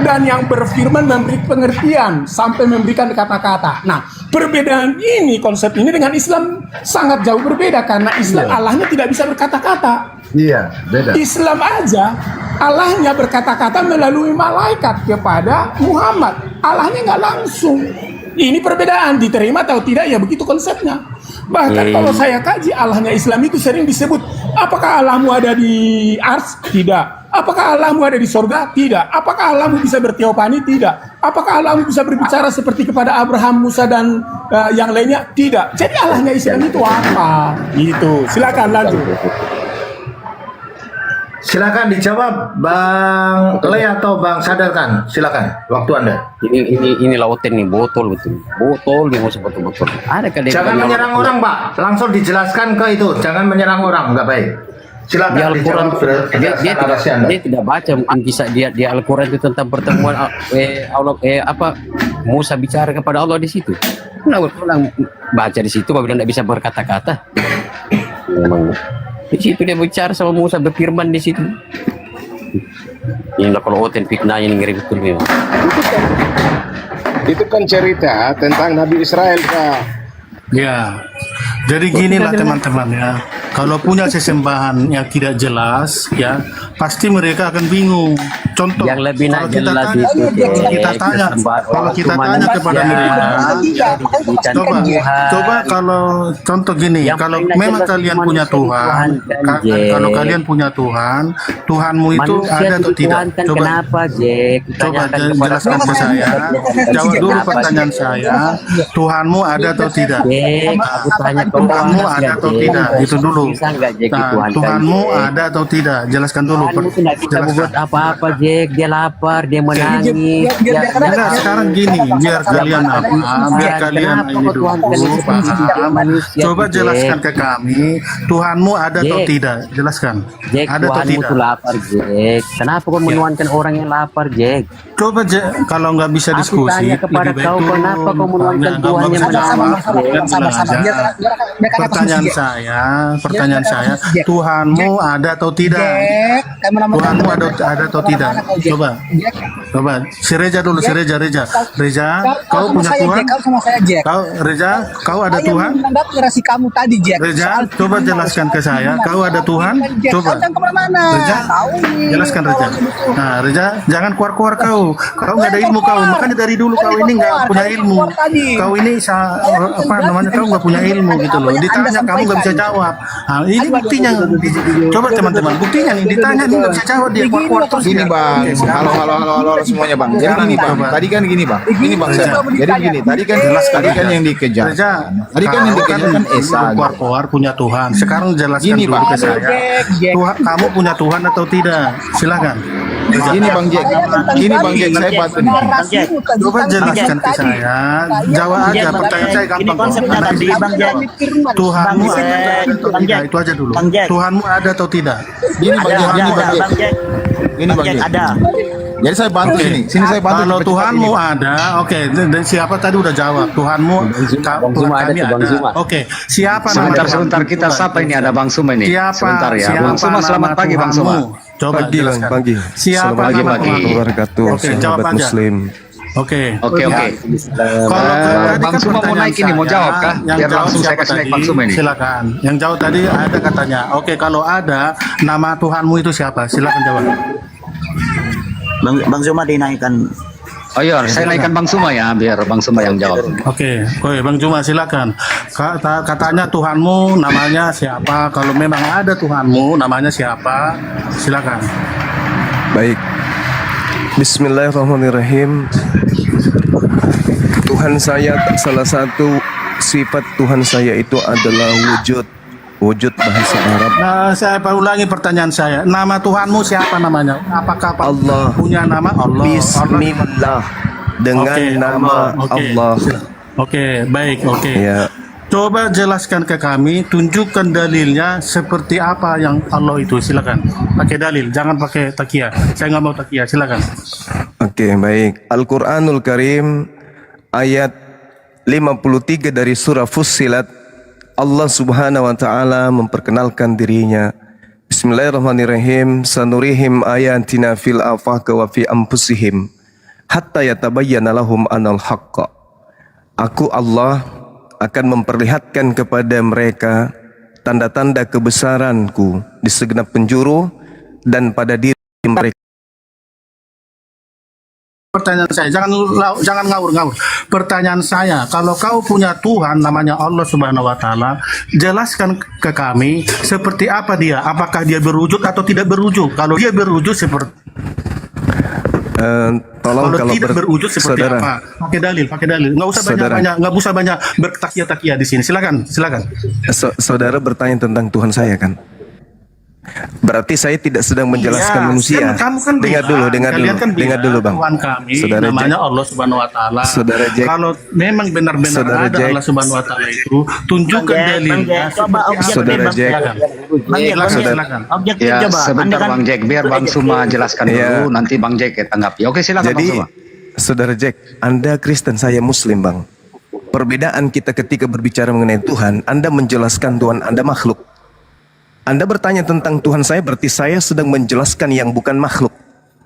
dan yang berfirman, memberi pengertian sampai memberikan kata-kata. Nah, perbedaan ini, konsep ini dengan Islam sangat jauh berbeda karena Islam Allahnya tidak bisa berkata-kata. Iya, beda. Islam aja Allahnya berkata-kata melalui malaikat kepada Muhammad. Allahnya nggak langsung. Ini perbedaan, diterima atau tidak ya begitu konsepnya. Bahkan kalau saya kaji Allahnya Islam itu sering disebut, apakah Allahmu ada di ars? Tidak. Apakah Allahmu ada di sorga? Tidak. Apakah Allahmu bisa berteopani? Tidak. Apakah Allahmu bisa berbicara seperti kepada Abraham, Musa dan yang lainnya? Tidak. Jadi Allahnya Islam itu apa? Gitu. Silakan lanjut. Silakan dijawab Bang Le atau Bang Sadarkan. Silakan, waktu Anda. Ini lautan nih, botol betul nih, betul. Jangan menyerang orang, Pak. Langsung dijelaskan ke itu. Jangan menyerang orang, nggak baik. Silakan Di Al-Quran dijawab. dia tidak baca mungkin kisah di Al-Quran itu tentang pertemuan Allah Musa bicara kepada Allah di situ. Kenapa pulang baca di situ apabila tidak bisa berkata-kata? Memang di situ dia bicara sama Musa, berfirman di situ. Ini kalau oten fitnahnya ini ngeri betul memang. Itu kan cerita tentang Nabi Israel, Pak. Ya, jadi ginilah teman-teman ya. Kalau punya sesembahan yang tidak jelas, ya pasti mereka akan bingung. Contoh, yang lebih kalau jelas kalau kita tanya kepada mereka, coba kalau contoh gini, kalau memang kalian punya Tuhan, kalau kalian punya Tuhan, Tuhanmu itu ada atau tidak? Coba jelaskan ke saya. Jawab dulu pertanyaan saya. Tuhanmu ada atau tidak? Tuhanmu ada atau tidak? Itu dulu. Tuhanmu ada atau tidak? Jelaskan dulu. Kita buat apa-apa, Jack. Dia lapar, dia menangis. Enggak, sekarang gini, biar kalian biar kalian ini dulu paham. Coba jelaskan ke kami, Tuhanmu ada atau tidak? Jelaskan. Jack, Ada atau Tuhanmu tidak? itu lapar, Jack. Kenapa kau menuankan orang yang lapar, Jack? Coba kalau nggak bisa Aku diskusi, tanya kepada lebih baik kau, tuh kenapa kau menuankan nggak Tuhan bisa yang jawab. lapar? Kalian bilang aja. Pertanyaan saya, Tuhanmu ada atau tidak? Tuhanmu ada atau tidak? Coba. Si Reza dulu, si Reza. Reza, kau punya Tuhan? Reza, kau ada Tuhan? Kamu tadi, Jack. Reza, coba jelaskan ke saya, kau ada Tuhan? Coba. Reza, jelaskan Reza. Nah, Reza, jangan keluar-keluar kau nggak ada ilmu kau, makanya dari dulu kau ini nggak punya ilmu. Kau ini kau nggak punya ilmu gitu loh. Ditanya kamu nggak bisa jawab. Nah, ini buktinya. Coba teman-teman, buktinya nih ditanya nih nggak bisa jawab dia keluar-keluar terus. Gini, Bang. Halo semuanya, Bang. Jadi gini, Bang. Tadi kan gini, Bang. Ini Bang. Jadi begini, tadi kan yang dikejar. Tadi kan yang dikejar kan Esa. Keluar-keluar punya Tuhan. Sekarang jelaskan Gini, dulu Bang. ke saya. Kamu punya Tuhan atau tidak? Silakan. Gini Bang Jack, saya bantu nih. Coba jelaskan ke saya. Jawab aja pertanyaan saya gampang kok. Tuhanmu ada atau tidak? Itu aja dulu. Tuhanmu ada atau tidak? Gini Bang Jack. Ini Bang Jack. Ada. Jadi saya bantu sini saya bantu. Kalau Tuhanmu ada, oke. Siapa tadi udah jawab? Tuhanmu, kami ada. Oke. Siapa nama? Sebentar kita sapa ini ada Bang Suma ini. Sebentar ya. Bang Suma, selamat pagi Bang Suma. Coba jelaskan. Pagi. Siapa nama Tuhanmu? Oke, jawab aja. Muslim. Oke. Kalau Bang Suma mau naik ini, mau jawab kah? Biar langsung saya kasih naik Bang Suma ini. Silakan. Yang jauh tadi ada katanya. Oke, kalau ada nama Tuhanmu itu siapa? Silakan jawab. Bang Zuma dinaikkan. Oh iya, saya naikkan Bang Suma ya, biar Bang Suma yang jawab. Oke, Bang Juma silakan. Katanya Tuhanmu namanya siapa? Kalau memang ada Tuhanmu namanya siapa? Silakan. Baik. Bismillahirrahmanirrahim. Tuhan saya, salah satu sifat Tuhan saya itu adalah wujud. Wujud bahasa Arab. Nah, saya ulangi pertanyaan saya. Nama Tuhanmu siapa namanya? Apakah Allah. punya nama Allah? Bismillah. Dengan Oke, nama Oke. Allah. Oke, baik, oke. Ya. Coba jelaskan ke kami, tunjukkan dalilnya seperti apa yang Allah itu. Silakan. Pakai dalil, jangan pakai takia. Saya nggak mau takia, silakan. Oke, baik. Al-Qur'anul Karim ayat 53 dari surah Fussilat, Allah Subhanahu wa taala memperkenalkan dirinya. Bismillahirrahmanirrahim. Sanurihim ayatina fil afaq wa fi anfusihim hatta yatabayyana lahum anal haqq. Aku Allah akan memperlihatkan kepada mereka tanda-tanda kebesaranku di segenap penjuru dan pada diri mereka. Pertanyaan saya, jangan ngawur-ngawur. Pertanyaan saya, kalau kau punya Tuhan namanya Allah Subhanahu wa taala, jelaskan ke kami seperti apa dia? Apakah dia berwujud atau tidak berwujud? Kalau dia berwujud seperti Tolong kalau tidak berwujud seperti saudara, apa? Pakai dalil. Nggak usah Saudara. nggak usah banyak bertakia-takia di sini. Silakan. Saudara bertanya tentang Tuhan saya kan? Berarti saya tidak sedang menjelaskan manusia. Kamu kan Dengar dulu, Bang. Tuhan kami Saudara namanya Jack. Allah Subhanahu wa taala. Saudara Jack. Kalau memang benar-benar Saudara ada Jack. Allah Subhanahu wa taala itu, tunjukkan dalilnya. Saudara Jack. Silakan. Ya, sebentar Bang Jack, biar Bang Suma jelaskan dulu, nanti Bang Jack tanggapi. Oke, silakan Jadi, Bang Suma. Saudara Jack, Anda Kristen, saya Muslim, Bang. Perbedaan kita ketika berbicara mengenai Tuhan, Anda menjelaskan Tuhan Anda makhluk. Anda bertanya tentang Tuhan saya, berarti saya sedang menjelaskan yang bukan makhluk.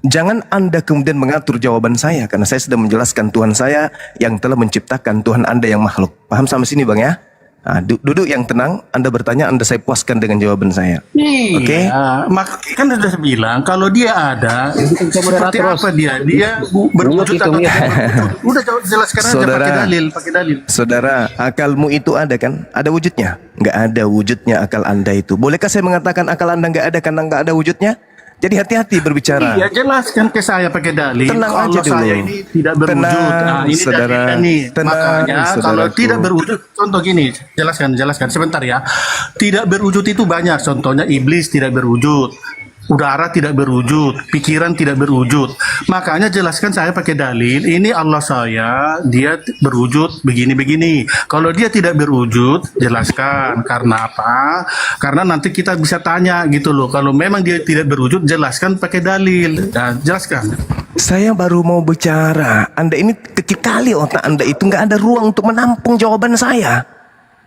Jangan Anda kemudian mengatur jawaban saya, karena saya sedang menjelaskan Tuhan saya yang telah menciptakan Tuhan Anda yang makhluk. Paham sampai sini, Bang ya? Nah, duduk yang tenang, Anda bertanya, Anda saya puaskan dengan jawaban saya. Iya, Oke? kan sudah saya bilang kalau dia ada seperti apa dia berwujud atau tidak berwujud. Udah jelaskan aja pakai dalil. Saudara, akalmu itu ada kan? Ada wujudnya? Nggak ada wujudnya akal Anda itu. Bolehkah saya mengatakan akal Anda nggak ada karena nggak ada wujudnya? Jadi hati-hati berbicara. Iya, jelaskan ke saya pakai dalil. Tenang kalau aja dulu. saya ini tidak berwujud. Tenang, Ini saudara. dalilnya nih. Tenang, Makanya kalau saudaraku. tidak berwujud, contoh gini, jelaskan sebentar ya. Tidak berwujud itu banyak. Contohnya iblis tidak berwujud. Udara tidak berwujud, pikiran tidak berwujud. Makanya jelaskan saya pakai dalil, ini Allah saya, dia berwujud begini-begini. Kalau dia tidak berwujud, jelaskan. Karena apa? Karena nanti kita bisa tanya gitu loh. Kalau memang dia tidak berwujud, jelaskan pakai dalil. Nah, jelaskan. Saya baru mau bicara. Anda ini kecil kali otak Anda itu, nggak ada ruang untuk menampung jawaban saya.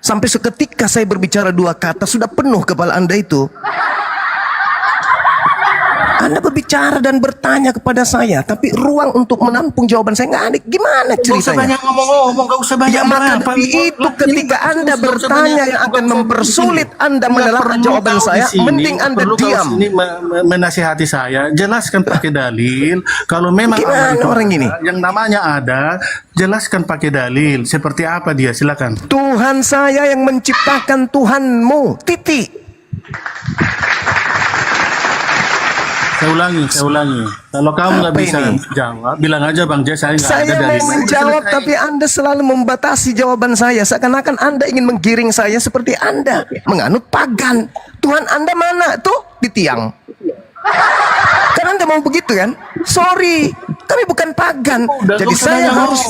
Sampai seketika saya berbicara dua kata, sudah penuh kepala Anda itu. Anda berbicara dan bertanya kepada saya, tapi ruang untuk menampung jawaban saya nggak ada. Gimana Gak usah ceritanya? banyak ngomong-ngomong, gak usah banyak Ya maka dari itu ketika Anda bertanya yang akan mempersulit Anda menelaah jawaban saya, mending Anda diam. Ini menasihati saya, jelaskan pakai dalil. Kalau memang Gimana Allah itu orang ada, ini? yang namanya ada, jelaskan pakai dalil. Seperti apa dia? Silakan. Tuhan saya yang menciptakan Tuhanmu. Titik. Saya ulangi. Kalau kamu nggak Apa bisa ini? jawab, bilang aja Bang Jay, saya nggak ada Saya mau dalil. menjawab, tapi Anda selalu membatasi jawaban saya. Seakan-akan Anda ingin menggiring saya seperti Anda menganut pagan. Tuhan Anda mana? Tuh, di tiang. Kan Anda mau begitu kan? Sorry, kami bukan pagan. Jadi saya harus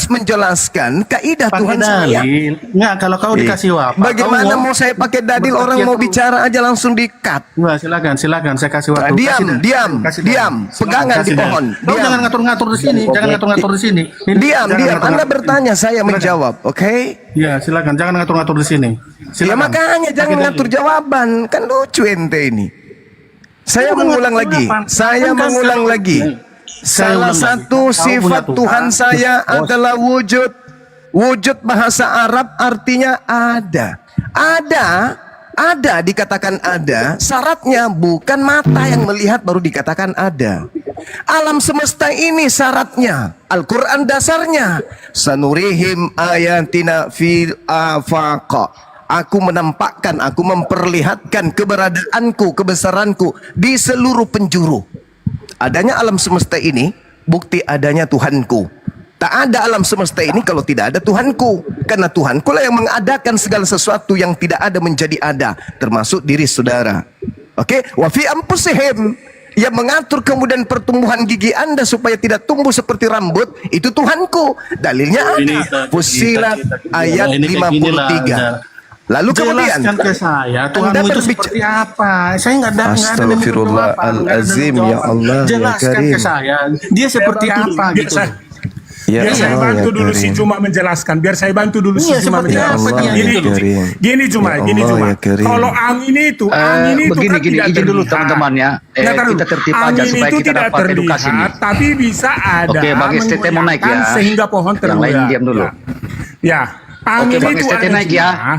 menjelaskan kaidah Tuhan saya. Nggak, kalau kau dikasih apa? Bagaimana mau saya pakai dalil, orang mau bicara aja langsung di-cut. Wah, silakan, saya kasih waktu. Diam. Pegangan di pohon. Kau jangan ngatur-ngatur di sini, jangan ngatur-ngatur di sini. Diam. Anda bertanya, saya menjawab, oke? Ya, silakan, jangan ngatur-ngatur di sini. Ya makanya jangan ngatur jawaban, kan lucu ente ini. Saya mengulang lagi. Salah satu sifat Tuhan saya adalah wujud. Wujud bahasa Arab artinya ada. Ada dikatakan ada, syaratnya bukan mata yang melihat baru dikatakan ada. Alam semesta ini syaratnya, Al-Quran dasarnya. Sanurihim ayatina fil afaqa. Aku menampakkan, aku memperlihatkan keberadaanku, kebesaranku di seluruh penjuru. Adanya alam semesta ini, bukti adanya Tuhanku. Tak ada alam semesta ini kalau tidak ada Tuhanku. Karena Tuhanku lah yang mengadakan segala sesuatu yang tidak ada menjadi ada, termasuk diri saudara. Oke, wa fi anfusihim, yang mengatur kemudian pertumbuhan gigi Anda supaya tidak tumbuh seperti rambut, itu Tuhanku. Dalilnya ada. Fussilat ayat 53. Lalu kemudian jelaskan ke saya Anda Tuhanmu itu berbicara, seperti apa. Saya nggak ada Astagfirullahalazim, ya Allah, ya jelaskan Karim. ke saya dia seperti apa gitu. Ya Biar saya Allah, bantu ya dulu si Karim. Juma menjelaskan. Biar saya bantu dulu si Iya, Juma seperti Ya apa menjelaskan. Allah, dia? ya Karim. Gini Juma, Ya gini Allah, Juma. ya Karim. Kalau angin itu begini, kan tidak izin dulu terlihat. teman-teman ya. Ntar dulu. Kita tertib aja Angin supaya itu kita tidak dapat edukasi terlihat, nih. tapi bisa ada Oke, Bang STT mau naik ya. menggoyangkan sehingga pohon Yang tergoyang. lain diam dulu. Ya, angin Bang itu STT ada naik ya. Juma.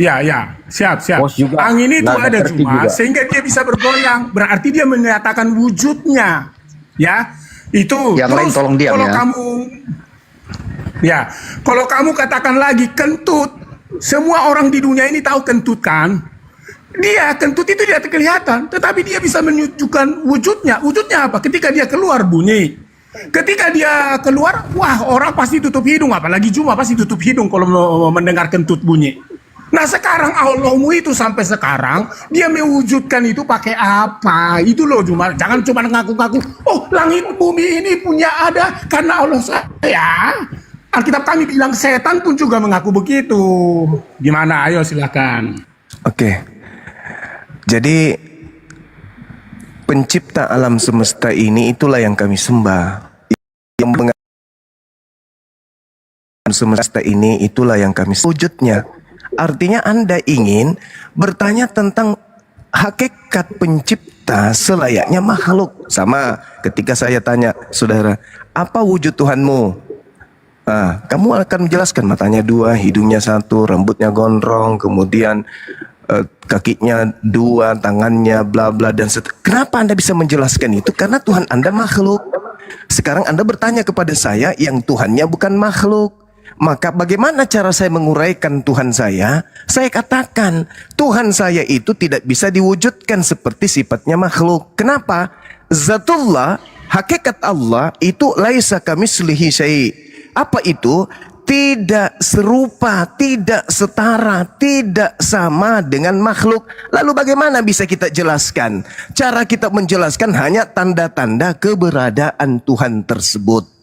Ya, siap. Bos juga. Angin itu Nggak ada tertib Juma, juga. sehingga dia bisa bergoyang. Berarti dia menyatakan wujudnya. Ya, itu. Yang lain tolong diam kalau ya. Kalau kamu katakan lagi kentut, semua orang di dunia ini tahu kentut kan? Dia kentut itu tidak kelihatan, tetapi dia bisa menunjukkan wujudnya. Wujudnya apa? Ketika dia keluar bunyi. Ketika dia keluar, wah orang pasti tutup hidung, apalagi Juma pasti tutup hidung kalau mau mendengar kentut bunyi. Nah sekarang Allahmu itu sampai sekarang dia mewujudkan itu pakai apa? Itu loh Juma, jangan cuma ngaku-ngaku. Oh langit bumi ini punya ada karena Allah saya. Alkitab kami bilang setan pun juga mengaku begitu. Gimana? Ayo silakan. Oke. Jadi pencipta alam semesta ini itulah yang kami sembah. Yang mengatur semesta ini itulah yang kami wujudnya. Artinya Anda ingin bertanya tentang hakikat pencipta selayaknya makhluk. Sama ketika saya tanya, saudara, apa wujud Tuhanmu? Kamu akan menjelaskan matanya 2, hidungnya 1, rambutnya gondrong, kemudian kakinya 2, tangannya bla bla dan kenapa Anda bisa menjelaskan itu? Karena Tuhan Anda makhluk. Sekarang Anda bertanya kepada saya yang Tuhannya bukan makhluk. Maka bagaimana cara saya menguraikan Tuhan saya? Saya katakan Tuhan saya itu tidak bisa diwujudkan seperti sifatnya makhluk. Kenapa? Zatullah, hakikat Allah itu laisa kamitslihi syai'. Apa itu? Tidak serupa, tidak setara, tidak sama dengan makhluk. Lalu bagaimana bisa kita jelaskan? Cara kita menjelaskan hanya tanda-tanda keberadaan Tuhan tersebut.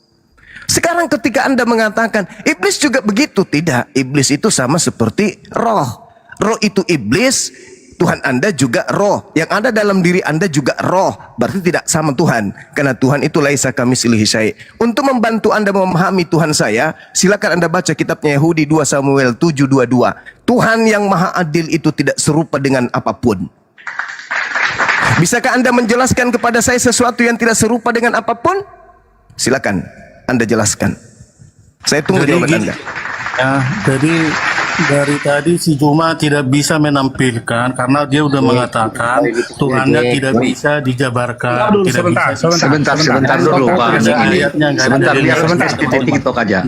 Sekarang ketika Anda mengatakan iblis juga begitu, tidak. Iblis itu sama seperti roh. Roh itu iblis, Tuhan Anda juga roh. Yang ada dalam diri Anda juga roh. Berarti tidak sama Tuhan. Karena Tuhan itu laisa kamitslihi syai'. Untuk membantu Anda memahami Tuhan saya, silakan Anda baca kitabnya Yahudi 2 Samuel 7:22. Tuhan yang maha adil itu tidak serupa dengan apapun. Bisakah Anda menjelaskan kepada saya sesuatu yang tidak serupa dengan apapun? Silakan Anda jelaskan. Saya tunggu jawaban Anda. Ya, jadi dari tadi si Juma tidak bisa menampilkan karena dia udah mengatakan Tuhannya tidak bisa dijabarkan. Dulu, Tidak sebentar dulu Pak. Sebentar, Biar STT TikTok aja.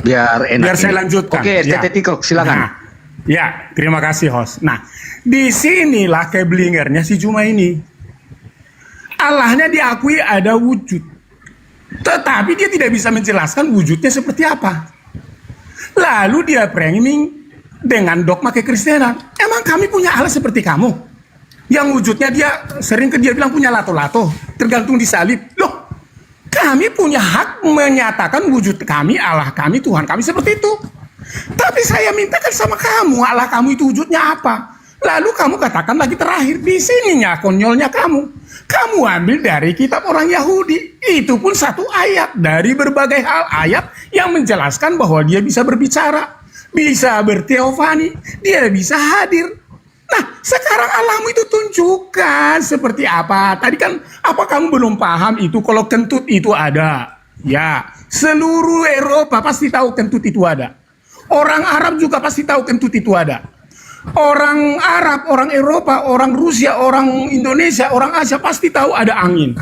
Biar enak. Biar saya lanjutkan. Oke, STT TikTok silakan. Nah, ya, terima kasih host. Nah, di sinilah keblingernya si Juma ini. Allahnya diakui ada wujud. Tetapi dia tidak bisa menjelaskan wujudnya seperti apa. Lalu dia framing dengan dogma kekristenan. Emang kami punya Allah seperti kamu? Yang wujudnya dia sering dia bilang punya lato-lato, tergantung disalib. Loh, kami punya hak menyatakan wujud kami, Allah kami, Tuhan kami seperti itu. Tapi saya mintakan sama kamu, Allah kamu itu wujudnya apa? Lalu kamu katakan lagi terakhir, di sininya konyolnya kamu. Kamu ambil dari kitab orang Yahudi. Itu pun satu ayat dari berbagai hal ayat yang menjelaskan bahwa dia bisa berbicara, bisa berteofani, dia bisa hadir. Nah, sekarang Allahmu itu tunjukkan seperti apa. Tadi kan apa kamu belum paham itu kalau kentut itu ada? Ya, seluruh Eropa pasti tahu kentut itu ada. Orang Arab juga pasti tahu kentut itu ada. Orang Arab, orang Eropa, orang Rusia, orang Indonesia, orang Asia pasti tahu ada angin.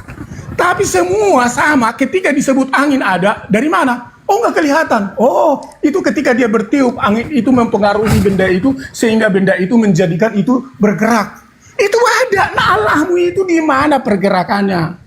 Tapi semua sama ketika disebut angin ada, dari mana? Oh nggak kelihatan. Oh itu ketika dia bertiup, angin itu mempengaruhi benda itu sehingga benda itu menjadikan itu bergerak. Itu ada. Nah Allahmu itu di mana pergerakannya?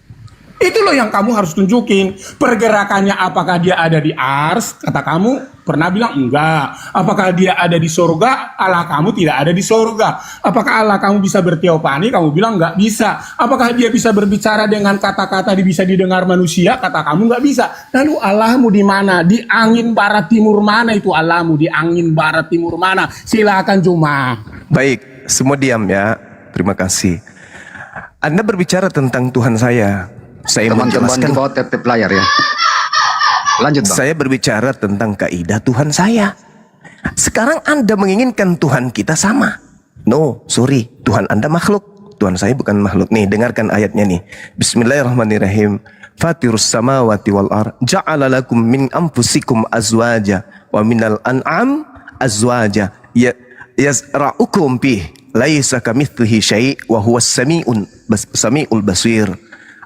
Itu loh yang kamu harus tunjukin. Pergerakannya apakah dia ada di ars? Kata kamu pernah bilang enggak. Apakah dia ada di surga? Allah kamu tidak ada di surga. Apakah Allah kamu bisa berteopani? Kamu bilang enggak bisa. Apakah dia bisa berbicara dengan kata-kata bisa didengar manusia? Kata kamu enggak bisa. Lalu Allahmu di mana? Di angin barat timur mana itu Allahmu? Di angin barat timur mana? Silakan Juma. Baik, semua diam ya. Terima kasih. Anda berbicara tentang Tuhan saya. Saya Teman-teman menjelaskan. di bawah tap layar ya. Lanjut Bang. Saya berbicara tentang kaidah Tuhan saya. Sekarang Anda menginginkan Tuhan kita sama. No, sorry. Tuhan Anda makhluk. Tuhan saya bukan makhluk. Nih, dengarkan ayatnya nih. Bismillahirrahmanirrahim. Fatirus samawati wal ar. Ja'ala lakum min anfusikum azwaja. Wa minal an'am azwaja. Yazra'ukum bih. Laisa kamitslihi syai' wa huwas samiul basir.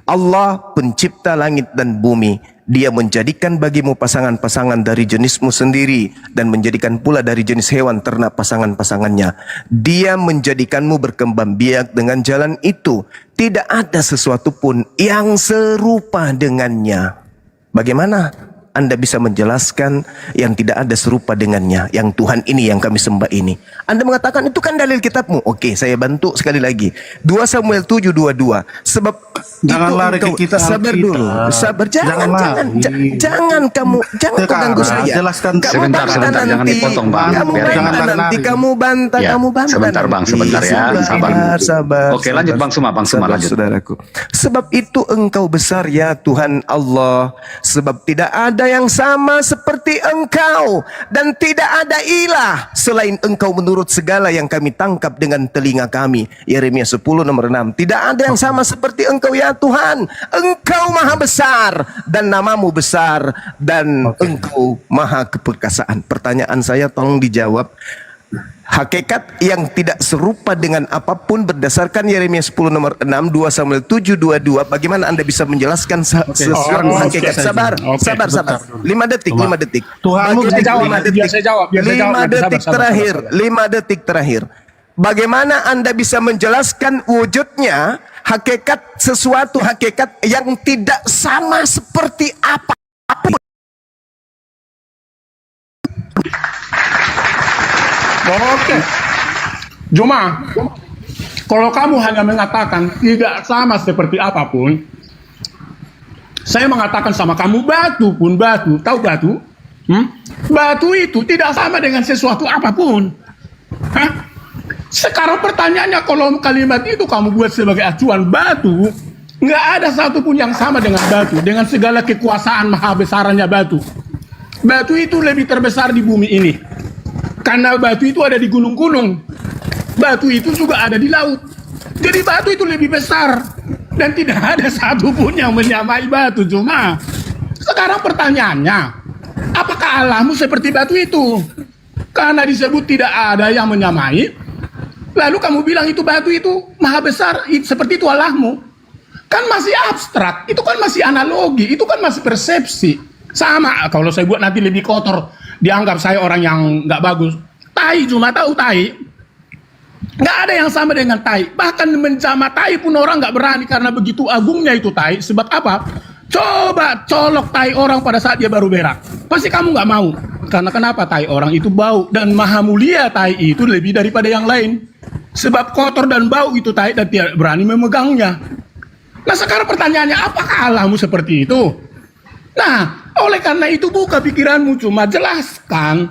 Allah pencipta langit dan bumi. Dia menjadikan bagimu pasangan-pasangan dari jenismu sendiri dan menjadikan pula dari jenis hewan ternak pasangan-pasangannya. Dia menjadikanmu berkembang biak dengan jalan itu. Tidak ada sesuatu pun yang serupa dengannya. Bagaimana Anda bisa menjelaskan yang tidak ada serupa dengannya, yang Tuhan ini yang kami sembah ini? Anda mengatakan itu kan dalil kitabmu. Oke, saya bantu sekali lagi. 2 Samuel 7:22. Sebab Jangan itu lari ke engkau, kita sabar Alkitab. dulu, sabar, jangan Jangan kamu ganggu saya. jelaskan. Kamu Sebentar, bantah sebentar, jangan nanti. dipotong, Bang. Kamu Biarin. bantah Jangan nanti, lari. kamu bantah, Ya, kamu bantah sebentar, Bang, nanti. sebentar ya. Sabar. Sabar. Oke, lanjut, Bang Suma, Bang Suma, Sabar, lanjut. saudaraku. Sebab itu engkau besar ya Tuhan Allah. Sebab tidak ada yang sama seperti engkau. Dan tidak ada ilah selain engkau menurut segala yang kami tangkap dengan telinga kami. Yeremia 10:6. Tidak ada yang sama seperti engkau ya Tuhan. Engkau maha besar dan namamu besar dan engkau maha keperkasaan. Pertanyaan saya tolong dijawab. Hakikat yang tidak serupa dengan apapun berdasarkan Yeremia 10:6, 2 Samuel 7:22. Bagaimana Anda bisa menjelaskan sesuatu hakikat? Sabar, sabar. 5 detik. Tuhanmu bisa jawab. Biar saya jawab. 5 detik Sabar. terakhir. 5 detik terakhir. Bagaimana Anda bisa menjelaskan wujudnya hakikat sesuatu hakikat yang tidak sama seperti apapun? Oke. Juma, kalau kamu hanya mengatakan tidak sama seperti apapun, saya mengatakan sama kamu batu pun batu. Tahu batu? Batu itu tidak sama dengan sesuatu apapun. Hah? Sekarang pertanyaannya, kalau kalimat itu kamu buat sebagai acuan batu, nggak ada satupun yang sama dengan batu, dengan segala kekuasaan maha besarannya batu. Batu itu lebih terbesar di bumi ini. Karena batu itu ada di gunung-gunung. Batu itu juga ada di laut. Jadi batu itu lebih besar. Dan tidak ada satupun yang menyamai batu. Cuma sekarang pertanyaannya, apakah Allahmu seperti batu itu? Karena disebut tidak ada yang menyamai, lalu kamu bilang itu batu itu maha besar, seperti itu Allahmu. Kan masih abstrak, itu kan masih analogi, itu kan masih persepsi. Sama, kalau saya buat nanti lebih kotor, dianggap saya orang yang nggak bagus. Tai, cuma tahu tai. Nggak ada yang sama dengan tai. Bahkan menjama tai pun orang nggak berani karena begitu agungnya itu tai. Sebab apa? Coba colok tai orang pada saat dia baru berak. Pasti kamu nggak mau. Karena kenapa? Tai orang itu bau. Dan maha mulia tai itu lebih daripada yang lain. Sebab kotor dan bau itu tai dan tidak berani memegangnya. Nah sekarang pertanyaannya, apakah Allahmu seperti itu? Nah, oleh karena itu buka pikiranmu, cuma jelaskan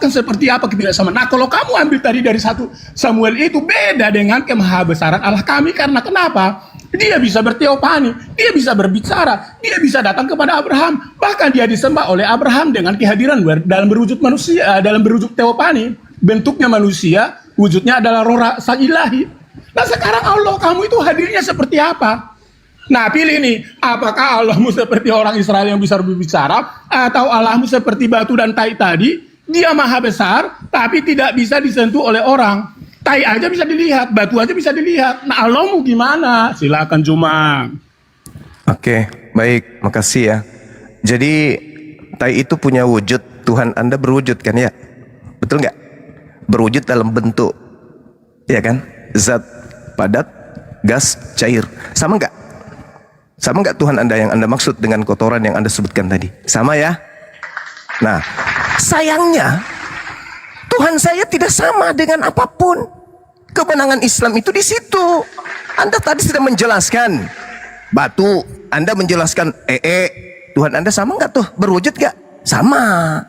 seperti apa ketidaksamaan. Nah, kalau kamu ambil tadi dari 1 Samuel itu beda dengan kemahabesaran Allah kami, karena kenapa? Dia bisa berteopani, dia bisa berbicara, dia bisa datang kepada Abraham, bahkan dia disembah oleh Abraham dengan kehadiran dalam berwujud manusia, dalam berwujud teopani, bentuknya manusia, wujudnya adalah roh sang ilahi. Nah, sekarang Allah kamu itu hadirnya seperti apa? Nah, pilih nih, apakah Allahmu seperti orang Israel yang bisa berbicara, atau Allahmu seperti batu dan tai tadi? Dia maha besar, tapi tidak bisa disentuh oleh orang. Tai aja bisa dilihat, batu aja bisa dilihat. Nah, Allahmu gimana? Silakan Juma. Oke, baik, makasih ya. Jadi tai itu punya wujud, Tuhan Anda berwujud kan ya? Betul nggak? Berwujud dalam bentuk, ya kan? Zat padat, gas, cair, sama nggak? Sama nggak Tuhan Anda yang Anda maksud dengan kotoran yang Anda sebutkan tadi? Sama ya? Nah, sayangnya Tuhan saya tidak sama dengan apapun. Kemenangan Islam itu di situ. Anda tadi sudah menjelaskan batu, Anda menjelaskan Tuhan Anda sama nggak tuh? Berwujud nggak? Sama.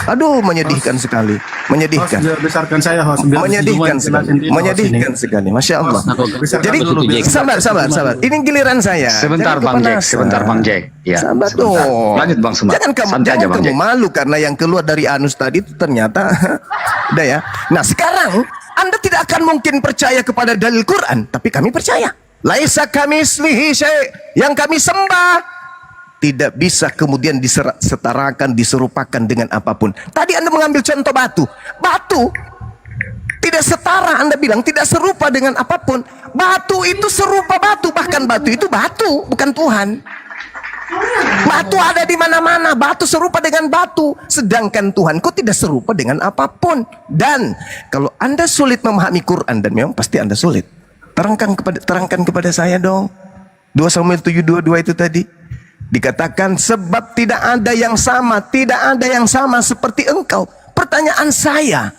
Aduh, menyedihkan sekali, menyedihkan. Host, besarkan saya, host. Biar Menyedihkan semua sekali, jelasin menyedihkan sekali, masya Allah. Jadi sabar. Ini giliran saya. Sebentar Jangan Bang Jack, kepanasan. sebentar Bang Jack. Ya, Sabar sebentar. dong. Lanjut Bang Sumar. Jangan kamu, Santai aja, Bang kamu Jack. malu karena yang keluar dari anus tadi itu ternyata udah ya. Nah sekarang Anda tidak akan mungkin percaya kepada dalil Quran, tapi kami percaya. Laisa kamislihi syai', yang kami sembah tidak bisa kemudian disetarakan, diserupakan dengan apapun. Tadi Anda mengambil contoh batu. Batu tidak setara, Anda bilang tidak serupa dengan apapun. Batu itu serupa batu, bahkan batu itu batu, bukan Tuhan. Batu ada di mana-mana, batu serupa dengan batu. Sedangkan Tuhanku tidak serupa dengan apapun. Dan kalau Anda sulit memahami Quran, dan memang pasti Anda sulit, terangkan kepada saya dong. 2 Samuel 7:22 itu tadi. Dikatakan sebab tidak ada yang sama, tidak ada yang sama seperti engkau. Pertanyaan saya,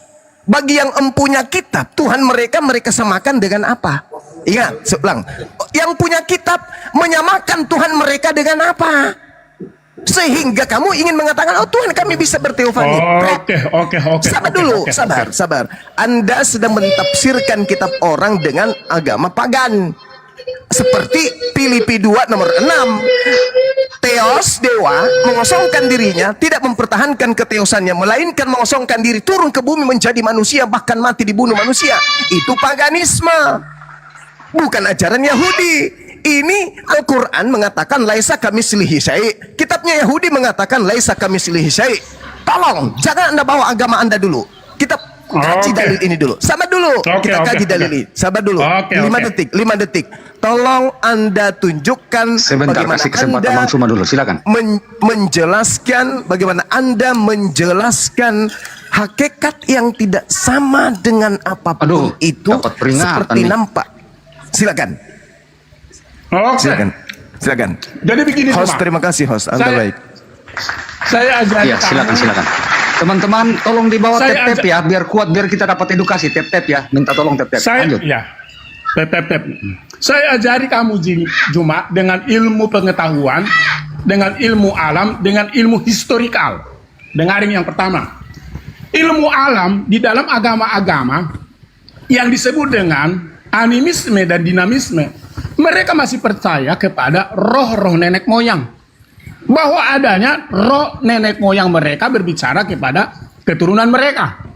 bagi yang empunya kitab, Tuhan mereka samakan dengan apa? Ingat, seulang. Yang punya kitab menyamakan Tuhan mereka dengan apa? Sehingga kamu ingin mengatakan, oh Tuhan kami bisa berteofani. Oke. Sabar. Anda sedang mentafsirkan kitab orang dengan agama pagan. Seperti Filipi 2 nomor 6. Teos, dewa, mengosongkan dirinya, tidak mempertahankan keteosannya, melainkan mengosongkan diri, turun ke bumi menjadi manusia, bahkan mati dibunuh manusia. Itu paganisme, bukan ajaran Yahudi. Ini Al-Quran mengatakan laisa kamislihi syai'. Kitabnya Yahudi mengatakan laisa kamislihi syai'. Tolong, jangan Anda bawa agama Anda dulu. Kita kaji dalil ini dulu. Sabar dulu. Kita kaji dalil ini. Sabar dulu. 5 detik. Tolong Anda tunjukkan Sebentar, bagaimana kasih kesempatan Anda Bang Suma dulu, silakan. menjelaskan bagaimana Anda menjelaskan hakikat yang tidak sama dengan apapun itu dapat peringatan seperti nih. nampak. Silakan. Silakan. Jadi begini, host, Pak. terima kasih host. Anda baik. Saya ajari Iya, kamu. silakan. Teman-teman, tolong dibawa Saya tap-tap ya, biar kuat, biar kita dapat edukasi. Tap-tap ya, minta tolong tap-tap. Lanjut. Tap. Saya ajari kamu Juma dengan ilmu pengetahuan, dengan ilmu alam, dengan ilmu historikal. Dengarin yang pertama. Ilmu alam di dalam agama-agama yang disebut dengan animisme dan dinamisme, mereka masih percaya kepada roh-roh nenek moyang. Bahwa adanya roh nenek moyang mereka berbicara kepada keturunan mereka.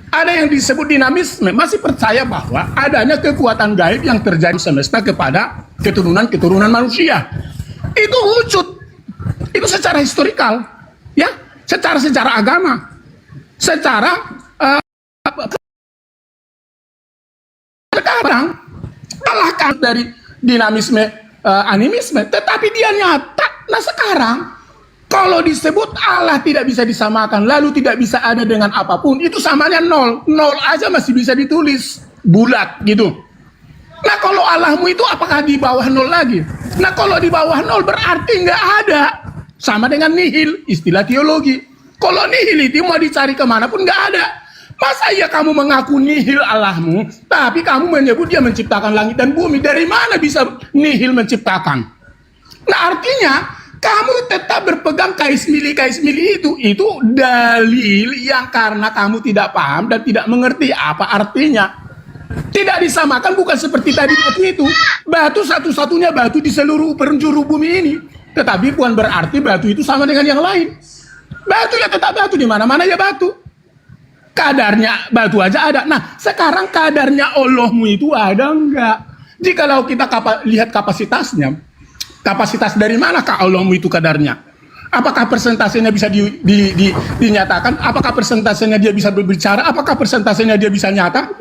Ada yang disebut dinamisme, masih percaya bahwa adanya kekuatan gaib yang terjadi semesta kepada keturunan-keturunan manusia. Itu wujud. Itu secara historikal, ya, secara agama, secara sekarang kalahkan dari dinamisme animisme, tetapi dia nyata. Nah sekarang kalau disebut Allah tidak bisa disamakan, lalu tidak bisa ada dengan apapun, itu samanya nol. Nol aja masih bisa ditulis bulat gitu. Nah kalau Allahmu itu apakah di bawah nol lagi? Nah kalau di bawah nol berarti nggak ada. Sama dengan nihil, istilah teologi. Kalau nihil itu mau dicari kemanapun nggak ada. Masa iya kamu mengaku nihil Allahmu, tapi kamu menyebut dia menciptakan langit dan bumi? Dari mana bisa nihil menciptakan? Nah artinya kamu tetap berpegang kais mili itu dalil yang karena kamu tidak paham dan tidak mengerti apa artinya. Tidak disamakan, bukan seperti tadi batu itu. Batu satu-satunya batu di seluruh penjuru bumi ini. Tetapi bukan berarti batu itu sama dengan yang lain. Batu ya tetap batu, di mana-mana ya batu. Kadarnya batu aja ada. Nah sekarang kadarnya Allahmu itu ada enggak? Jikalau kita lihat kapasitasnya, kapasitas dari manakah Allahmu itu kadarnya? Apakah persentasenya bisa dinyatakan? Apakah persentasenya dia bisa berbicara? Apakah persentasenya dia bisa nyata?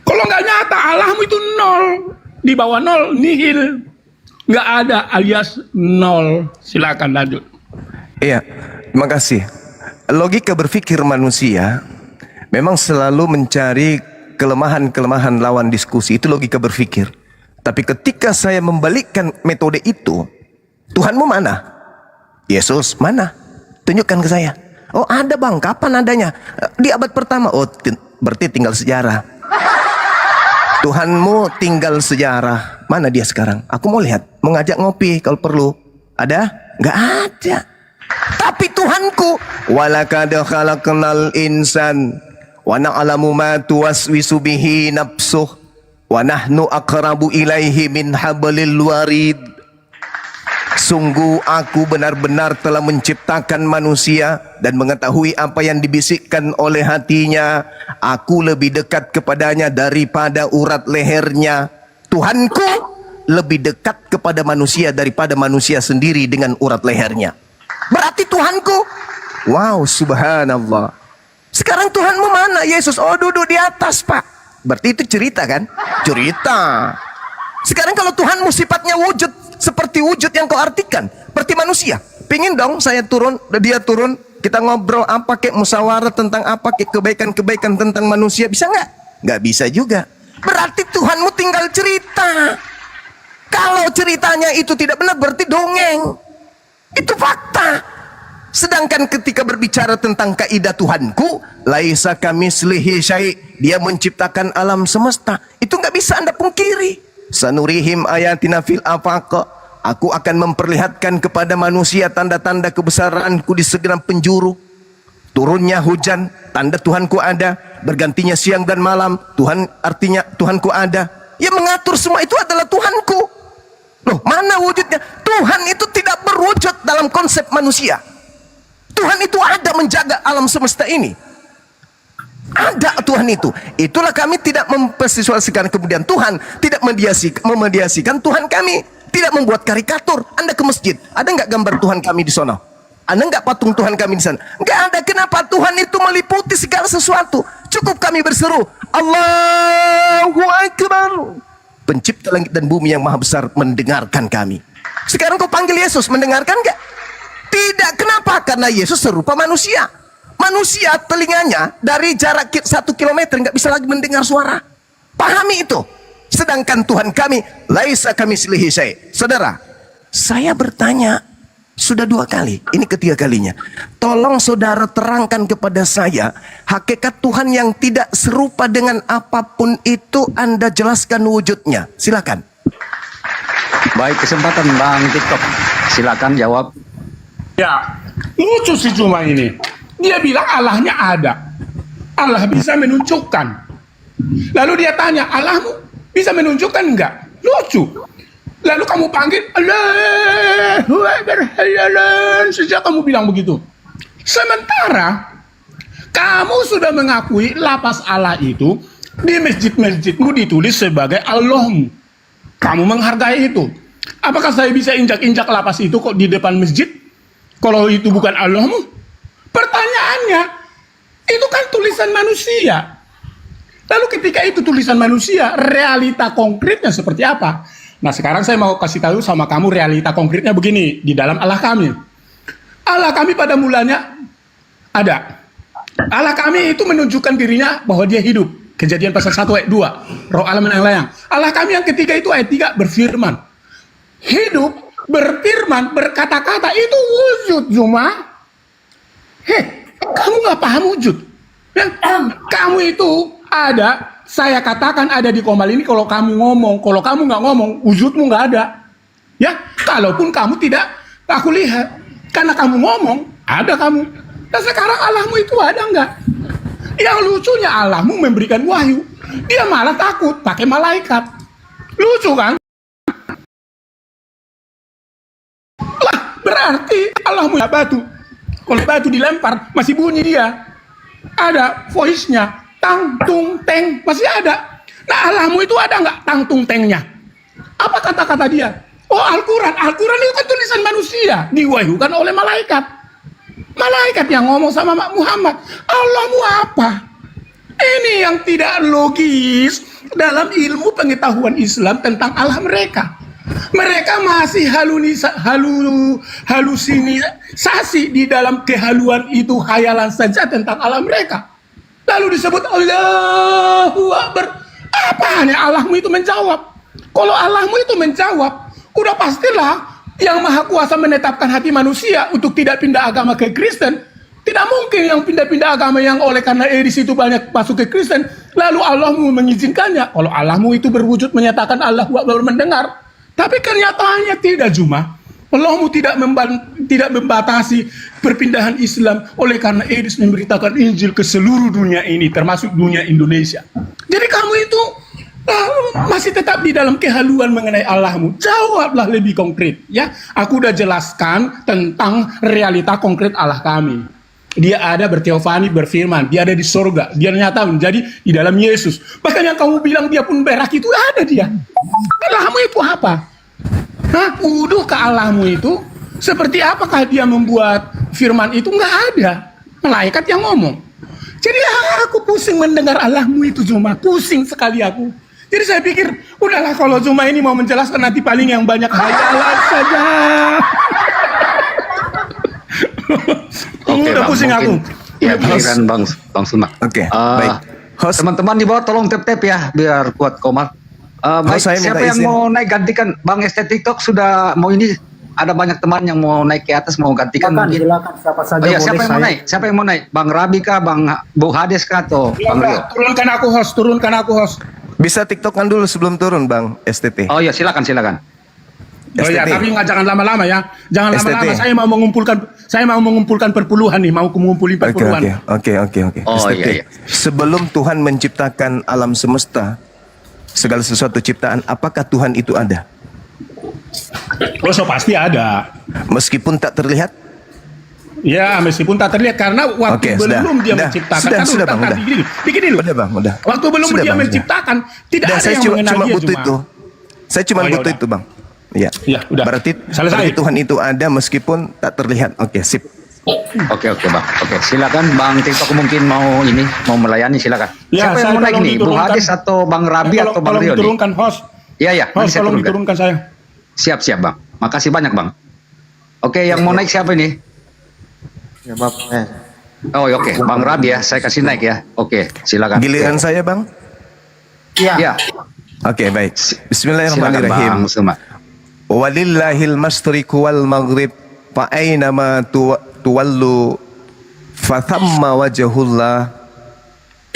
Kalau nggak nyata, Allahmu itu nol. Di bawah nol, nihil. Nggak ada alias nol. Silakan lanjut. Iya, terima kasih. Logika berpikir manusia memang selalu mencari kelemahan-kelemahan lawan diskusi. Itu logika berpikir. Tapi ketika saya membalikkan metode itu, Tuhanmu mana? Yesus mana? Tunjukkan ke saya. Oh ada bang, kapan adanya? Di abad pertama. Oh berarti tinggal sejarah. Tuhanmu tinggal sejarah. Mana dia sekarang? Aku mau lihat. Mengajak ngopi kalau perlu. Ada? Nggak ada. Tapi Tuhanku, walaqad khalaqnal insan wa na'lamu ma tuwaswisu bihi nafsuh wa nahnu aqrabu ilaihi min hablil warid. Sungguh aku benar-benar telah menciptakan manusia dan mengetahui apa yang dibisikkan oleh hatinya. Aku lebih dekat kepadanya daripada urat lehernya. Tuhanku lebih dekat kepada manusia daripada manusia sendiri dengan urat lehernya. Berarti Tuhanku, wow, subhanallah. Sekarang Tuhanmu mana? Yesus, oh duduk di atas pak. Berarti itu cerita kan? Cerita. Sekarang kalau Tuhanmu sifatnya wujud, seperti wujud yang kau artikan, berarti manusia. Pingin dong saya turun, dia turun, kita ngobrol apa kek, musyawarah tentang apa kek, kebaikan-kebaikan tentang manusia, bisa nggak? Nggak bisa juga. Berarti Tuhanmu tinggal cerita. Kalau ceritanya itu tidak benar, berarti dongeng. Itu fakta. Sedangkan ketika berbicara tentang kaidah Tuhanku, laisa kamitslihi syai', dia menciptakan alam semesta. Itu nggak bisa Anda pungkiri. Sanurihim ayatina fil afaq. Aku akan memperlihatkan kepada manusia tanda-tanda kebesaranku di segenap penjuru. Turunnya hujan, tanda Tuhanku ada. Bergantinya siang dan malam, Tuhan artinya Tuhanku ada. Yang mengatur semua itu adalah Tuhanku. Loh, mana wujudnya? Tuhan itu tidak berwujud dalam konsep manusia. Tuhan itu ada menjaga alam semesta ini. Ada Tuhan itu. Itulah kami tidak memvisualisasikan kemudian Tuhan, tidak memediasikan Tuhan kami, tidak membuat karikatur. Anda ke masjid, ada nggak gambar Tuhan kami di sana? Ada nggak patung Tuhan kami di sana? Nggak ada. Kenapa? Tuhan itu meliputi segala sesuatu. Cukup kami berseru, Allahu Akbar. Pencipta langit dan bumi yang maha besar mendengarkan kami. Sekarang kau panggil Yesus, mendengarkan nggak? Tidak. Kenapa? Karena Yesus serupa manusia. Manusia telinganya dari jarak 1 kilometer nggak bisa lagi mendengar suara. Pahami itu. Sedangkan Tuhan kami, laisa kamitslihi syai'. Saudara, saya bertanya sudah 2 kali, ini ketiga kalinya. Tolong saudara terangkan kepada saya hakikat Tuhan yang tidak serupa dengan apapun itu, Anda jelaskan wujudnya. Silakan. Baik, kesempatan Bang TikTok. Silakan jawab. Ya, lucu sih cuma ini. Dia bilang Allahnya ada. Allah bisa menunjukkan. Lalu dia tanya, Allahmu bisa menunjukkan enggak? Lucu. Lalu kamu panggil, Allahu Akbar, sejak kamu bilang begitu. Sementara kamu sudah mengakui lapas Allah itu di masjid-masjidmu ditulis sebagai Allahmu. Kamu menghargai itu. Apakah saya bisa injak-injak lapas itu kok di depan masjid? Kalau itu bukan Allahmu? Pertanyaannya, itu kan tulisan manusia. Lalu ketika itu tulisan manusia, realita konkretnya seperti apa? Nah sekarang saya mau kasih tahu sama kamu realita konkretnya begini, di dalam Allah kami. Allah kami pada mulanya ada. Allah kami itu menunjukkan dirinya bahwa dia hidup. Kejadian pasal 1 ayat 2, roh alam yang layang. Allah kami yang ketiga itu ayat 3 berfirman. Hidup, berfirman, berkata-kata itu wujud cuma. Kamu nggak paham wujud. Ya? Kamu itu ada, saya katakan ada di Komal ini kalau kamu ngomong, kalau kamu nggak ngomong, wujudmu nggak ada. Ya, kalaupun kamu tidak, aku lihat. Karena kamu ngomong, ada kamu. Dan sekarang Allahmu itu ada nggak? Yang lucunya Allahmu memberikan wahyu. Dia malah takut pakai malaikat. Lucu kan? Lah, berarti Allahmu ya batu. Kalau batu dilempar, masih bunyi dia. Ada voice-nya. Tang, tung, teng. Masih ada. Nah, Allahmu itu ada nggak tang, tung, tengnya? Apa kata-kata dia? Oh, Al-Quran. Al-Quran itu kan tulisan manusia. Diwahyukan oleh malaikat. Malaikat yang ngomong sama Muhammad. Allahmu apa? Ini yang tidak logis dalam ilmu pengetahuan Islam tentang Allah mereka. Mereka masih halusinasi di dalam kehaluan itu, khayalan saja tentang Allah mereka. Lalu disebut Allahu Akbar. Apanya Allahmu itu menjawab? Kalau Allahmu itu menjawab, udah pastilah Yang Maha Kuasa menetapkan hati manusia untuk tidak pindah agama ke Kristen. Tidak mungkin yang pindah-pindah agama yang oleh karena di situ banyak masuk ke Kristen, lalu Allahmu mengizinkannya. Kalau Allahmu itu berwujud menyatakan Allah mendengar. Tapi kenyataannya tidak, Juma. Allahmu tidak membatasi perpindahan Islam oleh karena Edis memberitakan Injil ke seluruh dunia ini, termasuk dunia Indonesia. Jadi kamu itu masih tetap di dalam kehaluan mengenai Allahmu. Jawablah lebih konkret, ya. Aku udah jelaskan tentang realita konkret Allah kami. Dia ada berteofani, berfirman, dia ada di sorga, dia nyata menjadi di dalam Yesus. Bahkan yang kamu bilang dia pun berak itu ada dia. Allahmu itu apa? Uduh ke Allahmu itu seperti apakah dia membuat firman itu? Nggak ada. Malaikat yang ngomong. Jadi aku pusing mendengar Allahmu itu, Juma. Pusing sekali aku. Jadi saya pikir, udahlah kalau Juma ini mau menjelaskan nanti paling yang banyak hayalan saja. Udah pusing aku. Ya, pikiran Bang Sumak. Oke, baik. Teman-teman di bawah tolong tap-tap ya, biar kuat komat. Baik, saya minta siapa yang izin. mau naik gantikan? Bang ST TikTok sudah mau ini, ada banyak teman yang mau naik ke atas, mau gantikan mungkin. Silakan siapa saja Oh ya, boleh. siapa yang mau naik? Siapa yang mau naik? Bang Rabi kah, Bang Bu Hades kah, atau Bang Rio? Turunkan aku host. Bisa TikTokan dulu sebelum turun, Bang STT. Oh ya, silakan. Oh ya, STT. tapi jangan lama-lama ya. Jangan lama-lama. STT. Saya mau mengumpulkan perpuluhan nih, mau mengumpulin perpuluhan. Oke. Oh, STT. iya. Sebelum Tuhan menciptakan alam semesta, segala sesuatu ciptaan, apakah Tuhan itu ada? Oh, so pasti ada. Meskipun tak terlihat? Ya, meskipun tak terlihat karena waktu belum dia menciptakan. Sudah, Bang, udah. Begini loh. Udah, Bang, udah. Waktu belum Sudah, dia Bang, menciptakan, tidak Dan ada saya yang mengenal cuma dia, butuh Juma. itu. Saya cuma Oh, ya butuh udah. itu, Bang. Iya. Ya, udah. Berarti Selesai. Tuhan itu ada meskipun tak terlihat. Oke, sip. Oke Bang. Oke, silakan Bang TikTok mungkin mau melayani, silakan. Ya, Siapa yang saya mau naik tolong nih? Bu diturunkan. Hadis atau Bang Rabi atau Bang Rio nih? Diturunkan host. Iya, nanti Host, saya tolong turunkan. diturunkan saya. Siap Bang. Makasih banyak Bang. Oke, yang mau naik siapa ini? Ya, Bang. Oh, oke. Bang Rabi ya, saya kasih naik ya. Oke, silakan. Giliran saya, Bang. Iya. Oke, baik. Silakan Bismillahirrahmanirrahim. Bang Sumak. Walillahil masyriqu wal maghrib fa aina ma tuwallu fa thamma wajhullah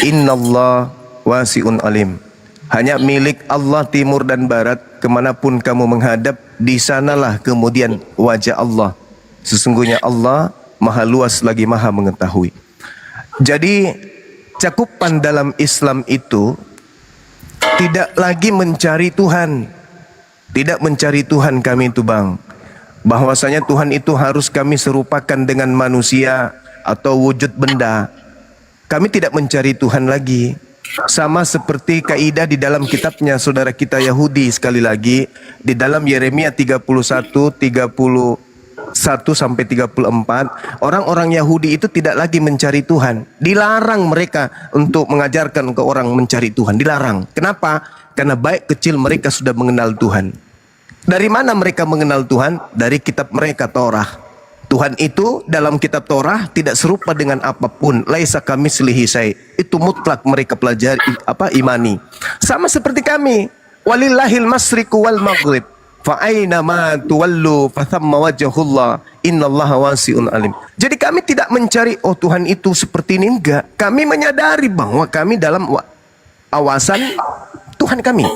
innallah wasi'un alim. Hanya milik Allah timur dan barat, kemanapun kamu menghadap, di sanalah kemudian wajah Allah. Sesungguhnya Allah maha luas lagi maha mengetahui. Jadi cakupan dalam Islam itu tidak lagi mencari Tuhan. Tidak mencari Tuhan kami itu, Bang. Bahwasanya Tuhan itu harus kami serupakan dengan manusia atau wujud benda. Kami tidak mencari Tuhan lagi. Sama seperti kaidah di dalam kitabnya saudara kita Yahudi, sekali lagi di dalam Yeremia 31 sampai 34, orang-orang Yahudi itu tidak lagi mencari Tuhan. Dilarang mereka untuk mengajarkan ke orang mencari Tuhan, dilarang. Kenapa? Karena baik kecil mereka sudah mengenal Tuhan. Dari mana mereka mengenal Tuhan? Dari kitab mereka, Torah. Tuhan itu dalam kitab Torah tidak serupa dengan apapun. Laisa kamitslihi syai'. Itu mutlak mereka pelajari, imani. Sama seperti kami. Walillahil masyriqu wal maghrib. Fa aina ma tuwallu fa thamma wajhullah innallaha wasi'un alim. Jadi kami tidak mencari Tuhan itu seperti ini, enggak. Kami menyadari bahwa kami dalam awasan Tuhan kami.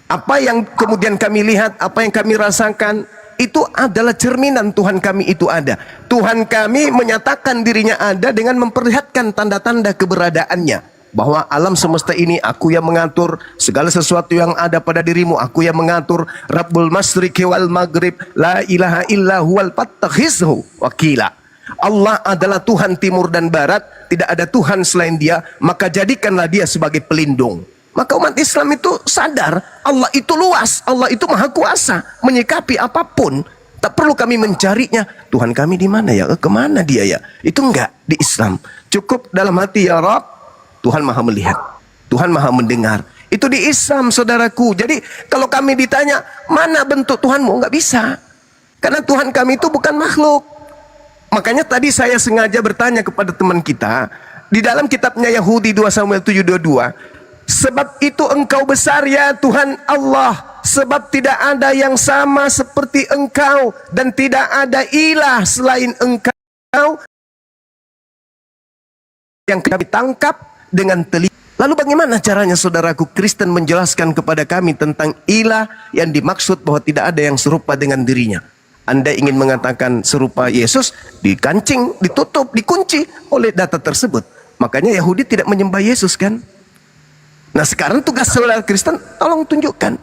Apa yang kemudian kami lihat, apa yang kami rasakan, itu adalah cerminan Tuhan kami itu ada. Tuhan kami menyatakan dirinya ada dengan memperlihatkan tanda-tanda keberadaannya. Bahwa alam semesta ini aku yang mengatur, segala sesuatu yang ada pada dirimu aku yang mengatur. Rabbul masyriqi wal maghrib, la ilaha illa huwal fattakhizhu wakila. Allah adalah Tuhan timur dan barat, tidak ada Tuhan selain dia, maka jadikanlah dia sebagai pelindung. Maka umat Islam itu sadar Allah itu luas, Allah itu maha kuasa, menyikapi apapun. Tak perlu kami mencarinya. Tuhan kami di mana ya? Kemana dia ya? Itu enggak di Islam. Cukup dalam hati, ya Rabb, Tuhan maha melihat, Tuhan maha mendengar. Itu di Islam, saudaraku. Jadi kalau kami ditanya mana bentuk Tuhanmu, enggak bisa. Karena Tuhan kami itu bukan makhluk. Makanya tadi saya sengaja bertanya kepada teman kita di dalam kitabnya Yahudi 2 Samuel 7:22. Sebab itu engkau besar ya Tuhan Allah, sebab tidak ada yang sama seperti engkau dan tidak ada ilah selain engkau yang kami tangkap dengan teliti. Lalu bagaimana caranya saudaraku Kristen menjelaskan kepada kami tentang ilah yang dimaksud bahwa tidak ada yang serupa dengan dirinya? Anda ingin mengatakan serupa Yesus, dikancing, ditutup, dikunci oleh data tersebut. Makanya Yahudi tidak menyembah Yesus kan? Nah sekarang tugas saudara Kristen, tolong tunjukkan.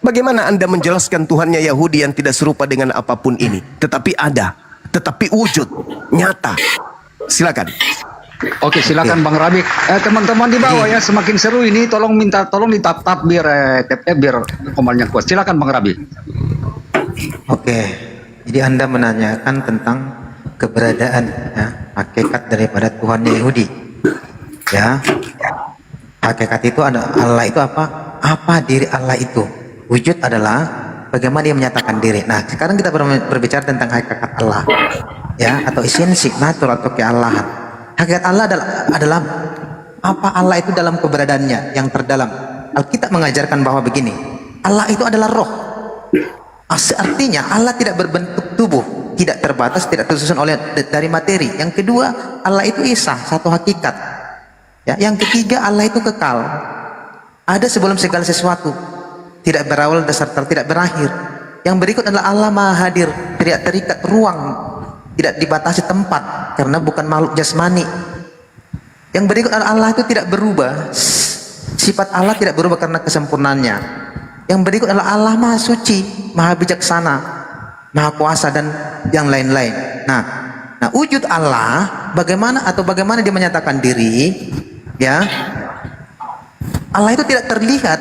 Bagaimana Anda menjelaskan Tuhannya Yahudi yang tidak serupa dengan apapun ini? Tetapi ada, tetapi wujud, nyata. Silakan. Oke, silakan Bang Rabi. Teman-teman di bawah ya, semakin seru ini, tolong ditap-tap biar komalnya kuat. Silakan Bang Rabi. Oke, jadi Anda menanyakan tentang keberadaan ya, hakikat daripada Tuhan Yahudi. Ya, hakikat itu ada, Allah itu apa? Apa diri Allah itu? Wujud adalah bagaimana dia menyatakan diri. Nah, sekarang kita berbicara tentang hakikat Allah, ya, atau esensi, natur atau keallahan. Hakikat Allah adalah apa Allah itu dalam keberadaannya yang terdalam. Alkitab mengajarkan bahwa begini, Allah itu adalah roh. Artinya Allah tidak berbentuk tubuh, tidak terbatas, tidak tersusun oleh dari materi. Yang kedua, Allah itu esa, satu hakikat. Ya, yang ketiga, Allah itu kekal. Ada sebelum segala sesuatu, tidak berawal dasar tidak berakhir. Yang berikut adalah Allah Maha Hadir, tidak terikat ruang, tidak dibatasi tempat karena bukan makhluk jasmani. Yang berikut adalah Allah itu tidak berubah, sifat Allah tidak berubah karena kesempurnaannya. Yang berikut adalah Allah Maha Suci, Maha Bijaksana, Maha Kuasa dan yang lain-lain. Nah, wujud Allah bagaimana dia menyatakan diri, ya. Allah itu tidak terlihat,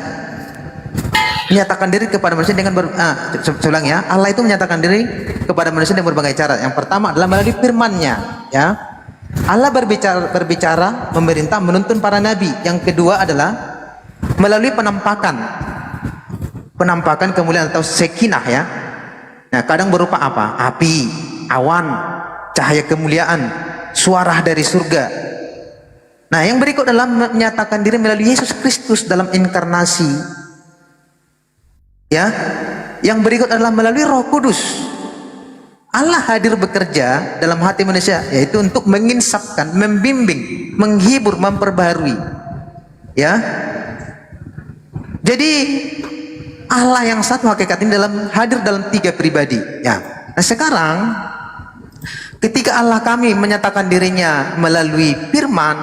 menyatakan diri kepada manusia dengan ulang ya. Allah itu menyatakan diri kepada manusia dengan berbagai cara. Yang pertama adalah melalui firman-Nya, ya. Allah berbicara, memerintah, menuntun para nabi. Yang kedua adalah melalui penampakan kemuliaan atau sekinah, ya. Nah, kadang berupa apa? Api, awan, cahaya kemuliaan, suara dari surga. Nah, yang berikut adalah menyatakan diri melalui Yesus Kristus dalam inkarnasi. Ya, yang berikut adalah melalui Roh Kudus. Allah hadir bekerja dalam hati manusia, yaitu untuk menginsafkan, membimbing, menghibur, memperbaharui. Ya, jadi Allah yang satu hakikat ini hadir dalam tiga pribadi. Ya, nah sekarang ketika Allah kami menyatakan dirinya melalui firman,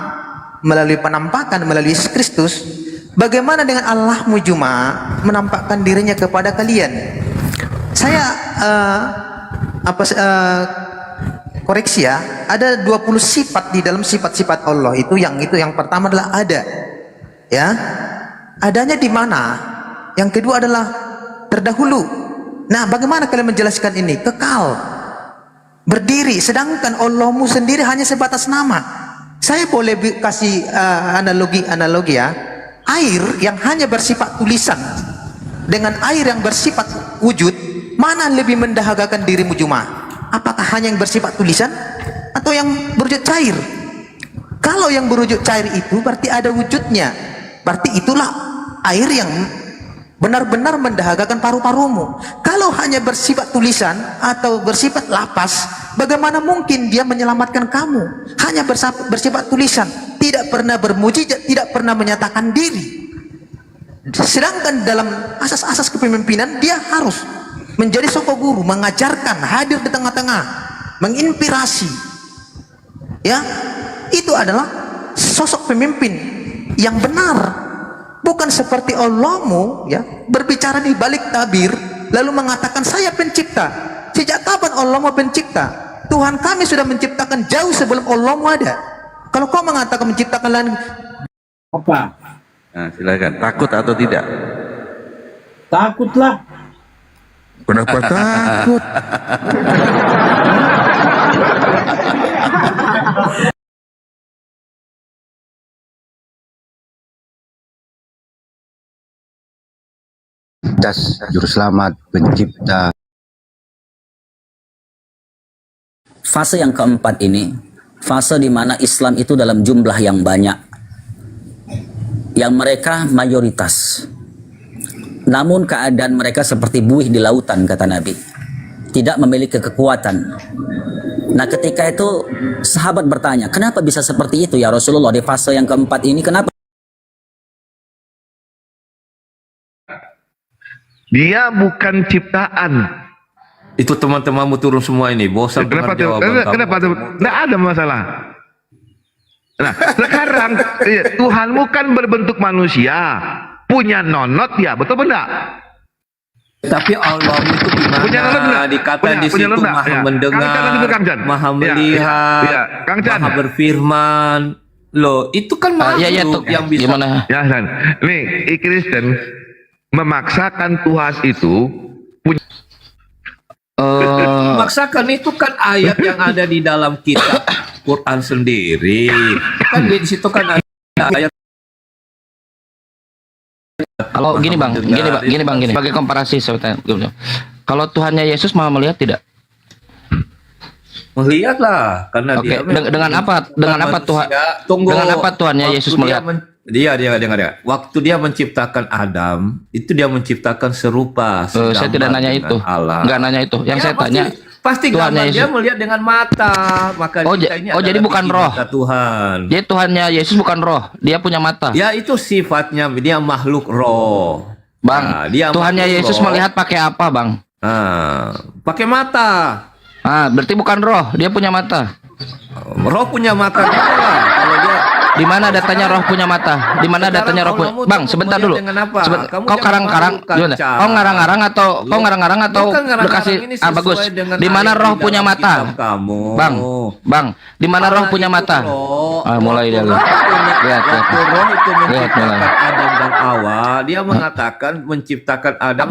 melalui penampakan, melalui Yesus Kristus, bagaimana dengan Allahmu Juma menampakkan dirinya kepada kalian? Saya koreksi ya, ada 20 sifat di dalam sifat-sifat Allah itu yang pertama adalah ada. Ya. Adanya di mana? Yang kedua adalah terdahulu. Nah, bagaimana kalian menjelaskan ini? Kekal, berdiri, sedangkan Allahmu sendiri hanya sebatas nama. Saya boleh kasih analogi ya. Air yang hanya bersifat tulisan dengan air yang bersifat wujud, mana lebih mendahagakan dirimu Juma? Apakah hanya yang bersifat tulisan atau yang berwujud cair? Kalau yang berwujud cair itu berarti ada wujudnya, berarti itulah air yang benar-benar mendahagakan paru-parumu. Kalau hanya bersifat tulisan atau bersifat lapas, bagaimana mungkin dia menyelamatkan kamu? Hanya bersifat tulisan, tidak pernah bermujizat, tidak pernah menyatakan diri. Sedangkan dalam asas-asas kepemimpinan dia harus menjadi sosok guru, mengajarkan, hadir di tengah-tengah, menginspirasi. Ya, itu adalah sosok pemimpin yang benar. Bukan seperti Allahmu, ya, berbicara di balik tabir lalu mengatakan saya pencipta. Sejak kapan Allah mau pencipta? Tuhan kami sudah menciptakan jauh sebelum Allahmu ada. Kalau kau mengatakan menciptakan lain apa? Nah, silakan. Takut atau tidak? Takutlah. Kenapa takut? Juru selamat, pencipta. Fase yang keempat ini, fase di mana Islam itu dalam jumlah yang banyak, yang mereka mayoritas. namun keadaan mereka seperti buih di lautan, kata Nabi. Tidak memiliki kekuatan. Nah, ketika itu sahabat bertanya, kenapa bisa seperti itu ya Rasulullah di fase yang keempat ini? Kenapa? Dia bukan ciptaan. Itu teman-temanmu turun semua ini, bosan Kenapa dengar tuh? jawaban kamu. Kenapa tuh? Nggak ada masalah. Nah, sekarang Tuhanmu kan berbentuk manusia, punya nonot ya, betul benar? Tapi Allah itu gimana? Punya nonot enggak? Dikata Punya di situ nonot enggak? maha Ya. mendengar, Kang Chan, Kang Chan. maha Ya, melihat, ya. Kang Chan. maha berfirman. Loh, itu kan makhluk yang bisa. Gimana? Ya, San. Nih, Kristen memaksakan Tuhan itu punya Memaksakan itu kan ayat yang ada di dalam kitab Quran sendiri. Kan di situ kan ada ayat. Kalau gini bang, gini. Sebagai komparasi sebetulnya, kalau Tuhannya Yesus maha melihat tidak? Melihatlah, karena Oke, dia dengan apa? Dengan apa Tuhan? Tunggu, Dengan apa Tuhannya waktu Yesus melihat? Dia. Waktu dia menciptakan Adam, itu dia menciptakan serupa. Saya tidak nanya itu. Allah. Enggak nanya itu. Yang saya tanya, Pasti Tuhannya gambar dia Yesus. melihat dengan mata. Maka kita ini jadi adalah bukan biji roh. mata Tuhan. Jadi Tuhannya Yesus bukan roh, dia punya mata. Ya itu sifatnya, dia makhluk roh. Bang, Nah, dia Tuhannya makhluk Yesus roh. melihat pakai apa, Bang? Pakai mata. Berarti bukan roh, dia punya mata. Roh punya mata juga lah. Kalau dia Di mana datanya roh punya mata? Di mana datanya roh punya? Bang, sebentar dulu. Kau karang-karang, gimana? Kau ngarang-ngarang atau Bukan ngarang-ngarang, dikasih? ini sesuai Bagus. dengan Di mana ayat roh di punya dalam mata? kitab kamu. Bang, di mana roh punya mata? Mulai dia. Lihat. Waktu roh itu Lihat, menciptakan mulai. Adam dan Hawa, dia mengatakan menciptakan Adam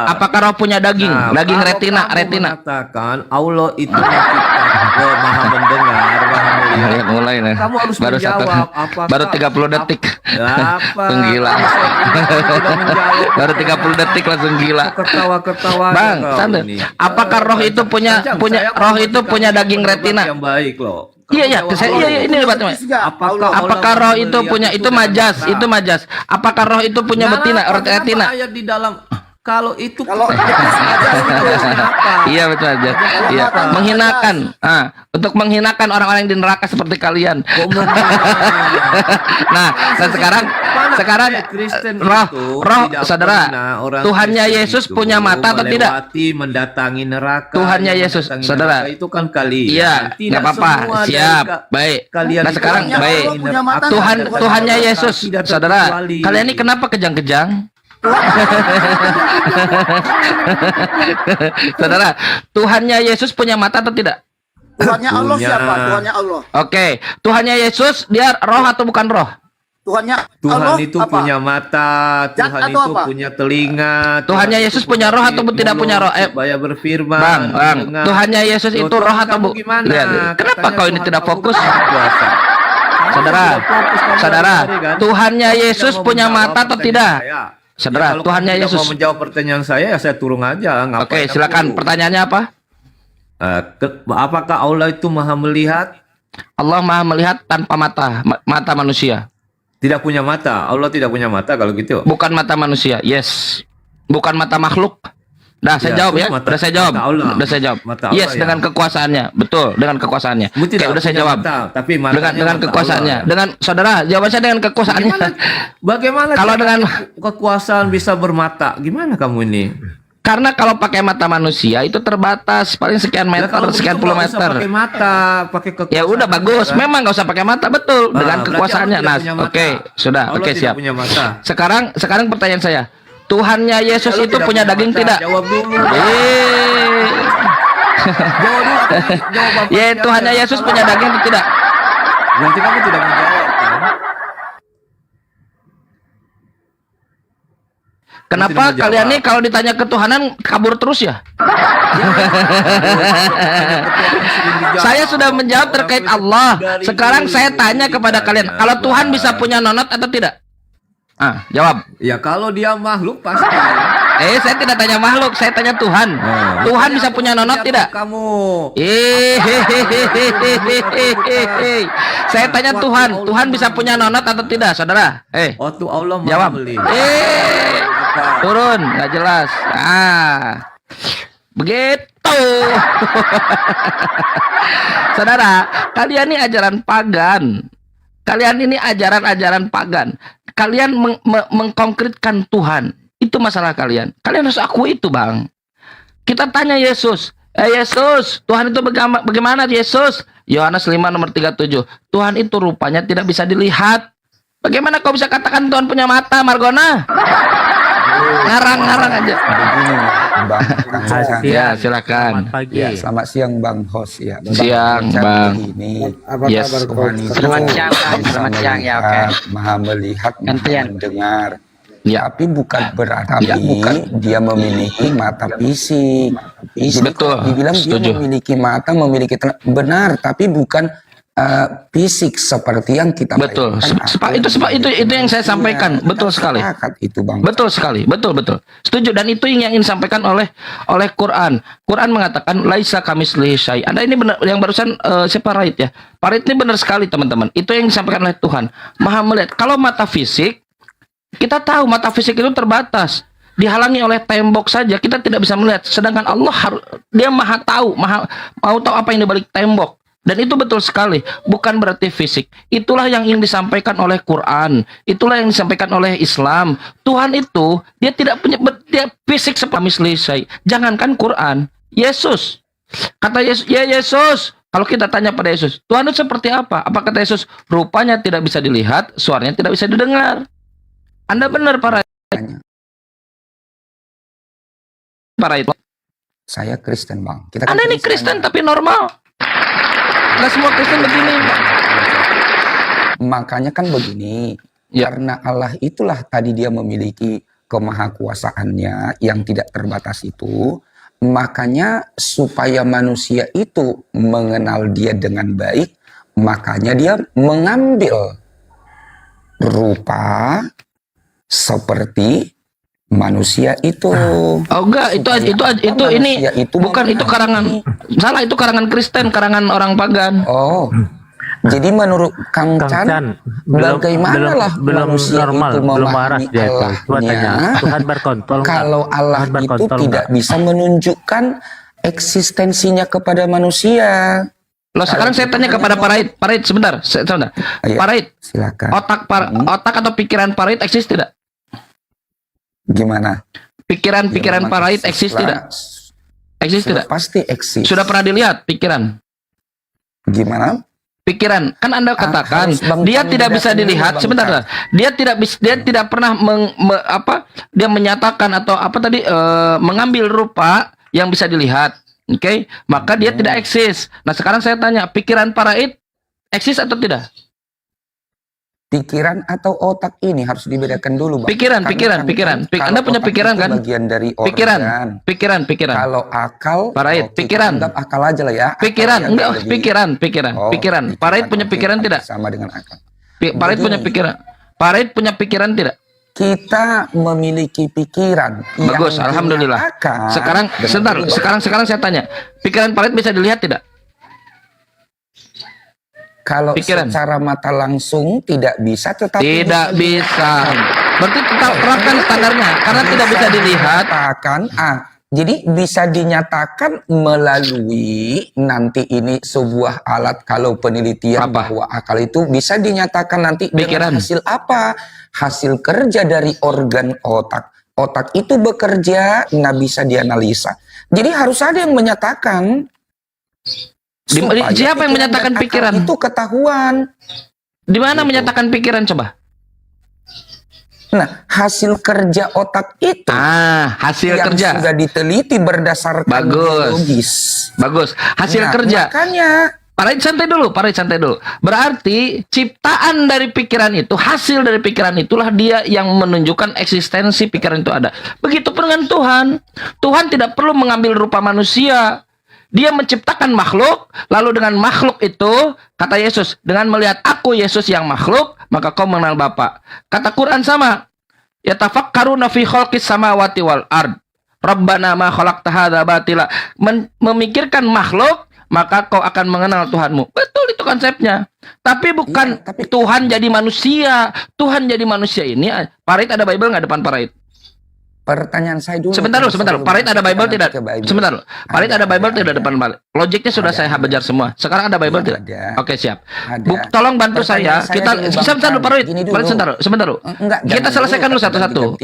Apakah roh punya daging? Daging retina. Mengatakan Allah itu menciptakan maha mendengar, maha melihat. Mulai nih. Kamu harus Baru menjawab apakah baru 30 detik. Apa? Gila. Baru 30 detik langsung gila. Ketawa-ketawa. Bang, santai. Apakah roh itu punya daging retina? Yang baik loh. Iya, ini debatnya. Apakah roh itu punya itu majas? Apakah roh itu punya betina, retina? Ayat di dalam kalau itu Iya betul aja. Iya, menghinakan. Untuk menghinakan orang-orang yang di neraka seperti kalian. Nah, sekarang roh saudara, Tuhannya Yesus punya mata atau tidak? Mendatangi neraka. Tuhannya Yesus, saudara. Itu kan kalian. Iya, nggak apa-apa. Siap, baik. Nah sekarang baik. Tuhannya Yesus, saudara. Kalian ini kenapa kejang-kejang? Saudara, Tuhannya Yesus punya mata atau tidak? Tuhannya Allah siapa? Tuhannya Allah. Oke, Tuhannya Yesus dia roh atau bukan roh? Tuhan Allah itu apa? Punya mata, Tuhan itu apa? Punya telinga. Tuhannya Yesus punya roh atau tidak punya roh? Supaya berfirman. Bang, Tuhannya Yesus itu roh atau bukan? Kenapa kau ini tidak fokus? Saudara, Tuhannya Yesus punya mata atau tidak? Saudara, Tuhannya Yesus. Mau menjawab pertanyaan saya, ya saya turun aja. Oke, silakan. Pertanyaannya apa? Apakah Allah itu maha melihat? Allah maha melihat tanpa mata manusia. Tidak punya mata. Allah tidak punya mata kalau gitu. Bukan mata manusia. Yes. Bukan mata makhluk. Saya jawab ya. Udah saya jawab. Yes, dengan kekuasaannya. Betul, dengan kekuasaannya. Oke, udah saya jawab. Tapi dengan kekuasaannya. Dengan saudara, jawab saya dengan kekuasaannya. Bagaimana kalau dengan kekuasaan bisa bermata? Gimana kamu ini? Karena kalau pakai mata manusia itu terbatas, paling sekian meter, sekian puluh meter. Pakai mata, pakai kekuasaan. Ya udah bagus, memang nggak usah pakai mata, betul, dengan kekuasaannya. Nah, oke, sudah, oke siap. Sekarang pertanyaan saya, Tuhannya Yesus itu punya daging tidak? Jawab dulu. Ya, Tuhannya Yesus punya daging atau tidak? Nanti kamu tidak menjawab kan? Kenapa kalian nih kalau ditanya ketuhanan kabur terus ya? Saya sudah menjawab terkait Allah. Sekarang saya tanya kepada kalian, kalau Tuhan bisa punya nonot atau tidak? Jawab. Ya kalau dia makhluk pasti. Saya tidak tanya makhluk, saya tanya Tuhan. Tuhan bisa punya nonot tidak? Kamu. Saya tanya Tuhan bisa punya nonot atau tidak, saudara? Waktu Allah jawab. Turun, nggak jelas. Begitu. Saudara, kalian ini ajaran pagan. Kalian ini ajaran-ajaran pagan. Kalian mengkonkretkan Tuhan. Itu masalah kalian. Kalian harus akui itu, Bang. Kita tanya Yesus. Yesus, Tuhan itu bagaimana Yesus? Yohanes 5 nomor 37. Tuhan itu rupanya tidak bisa dilihat. Bagaimana kau bisa katakan Tuhan punya mata, Margona? Ngarang-ngarang aja. Bang, Ya, silakan. Ya, selamat siang Bang Host ya. Siang, Bang. Ini Yes. Tuhan itu Selamat siang, Bang. bisa Selamat siang, ya, oke. melihat, Maha melihat, Maha mendengar. Ya. Tapi bukan berarti dia memiliki mata fisik. Betul. Dibilang Setuju. dia memiliki mata, memiliki benar, tapi bukan fisik seperti yang kita Betul. bayangkan. Itu yang saya sampaikan. Betul sekali. Itu Bang. Betul sekali. Betul. Setuju, dan itu yang ingin disampaikan oleh Quran. Quran mengatakan laisa kamislihi syai'. Ada ini benar yang barusan siapa Raid ya? Pak Raid ini benar sekali, teman-teman. Itu yang disampaikan oleh Tuhan. Maha melihat. Kalau mata fisik, kita tahu mata fisik itu terbatas. Dihalangi oleh tembok saja kita tidak bisa melihat. Sedangkan Allah dia maha tahu, mau tahu apa yang di balik tembok. Dan itu betul sekali, bukan berarti fisik. Itulah yang ingin disampaikan oleh Quran. Itulah yang disampaikan oleh Islam. Tuhan itu, dia tidak punya dia fisik seperti misli. Jangankan Quran, Yesus. Kata Yesus, ya Yesus. Kalau kita tanya pada Yesus, Tuhan itu seperti apa? Apa kata Yesus? Rupanya tidak bisa dilihat, suaranya tidak bisa didengar. Anda benar, para itu. Saya Kristen Bang. Anda ini Kristen tapi normal. Nggak semua Kristen begini. Makanya kan begini, karena Allah itulah tadi dia memiliki kemahakuasaannya yang tidak terbatas itu, makanya supaya manusia itu mengenal dia dengan baik, makanya dia mengambil rupa seperti manusia itu. Oh enggak, itu ini bukan, itu karangan salah, itu karangan Kristen, karangan orang pagan. Oh. Jadi menurut Kang Chan, bagaimanalah manusia itu memahami Allahnya kalau Allah itu tidak bisa menunjukkan eksistensinya kepada manusia? Loh, sekarang saya tanya kepada Pak Raid sebentar. Pak Raid, silakan. Otak atau pikiran Pak Raid eksis tidak? Gimana? Pikiran Pak Raid eksis tidak? Eksis tidak? Pasti eksis. Sudah pernah dilihat pikiran? Gimana? Pikiran, kan Anda katakan dia tidak bisa dilihat. Sebentar, dia tidak pernah dia menyatakan atau apa tadi mengambil rupa yang bisa dilihat. Oke, maka dia tidak eksis. Nah, sekarang saya tanya, pikiran Pak Raid eksis atau tidak? Pikiran atau otak ini harus dibedakan dulu, Bang. Pikiran. Anda punya pikiran kan? Bagian dari organ. Pikiran. Kalau akal, Pak Raid, pikiran. Anggap akal aja lah ya. Pikiran, enggak, pikiran. Pak Raid punya pikiran tidak? Sama dengan akal. Pak Raid punya pikiran. Pak Raid punya pikiran tidak? Kita memiliki pikiran. Bagus, alhamdulillah. Sekarang saya tanya, pikiran Pak Raid bisa dilihat tidak? Kalau secara mata langsung tidak bisa, tetapi tidak bisa. Berarti terapkan standarnya karena tidak bisa dilihat. Jadi bisa dinyatakan melalui nanti ini sebuah alat, kalau penelitian bahwa akal itu bisa dinyatakan nanti dengan hasil apa? Hasil kerja dari organ otak. Otak itu bekerja, nggak bisa dianalisa. Jadi harus ada yang menyatakan. Siapa yang menyatakan pikiran? Itu ketahuan. Di mana menyatakan pikiran coba? Nah, hasil kerja otak itu. Hasil yang kerja sudah diteliti berdasarkan biologis. Bagus. Hasil kerja. Makanya Pak Raid santai dulu. Berarti ciptaan dari pikiran itu, hasil dari pikiran itulah dia yang menunjukkan eksistensi pikiran itu ada. Begitupun dengan Tuhan. Tuhan tidak perlu mengambil rupa manusia. Dia menciptakan makhluk, lalu dengan makhluk itu, kata Yesus, dengan melihat aku Yesus yang makhluk, maka kau mengenal Bapa. Kata Quran sama. Yatafakkaruna fi khalqis samawati wal ard. Rabbana ma khalaqta hadza batila. Memikirkan makhluk, maka kau akan mengenal Tuhanmu. Betul itu konsepnya. Tapi bukan Tuhan jadi manusia. Tuhan jadi manusia ini, Pak Raid ada Bible nggak depan Pak Raid? Pertanyaan saya dulu. Sebentar, Farid ada Bible tidak? Sebentar, Farid ada Bible tidak depan balik? Logiknya sudah saya hajar semua. Sekarang ada Bible tidak? Oke, siap. Tolong bantu saya. Kita sebentar dulu, Farid. Sebentar dulu. Kita selesaikan dulu satu-satu.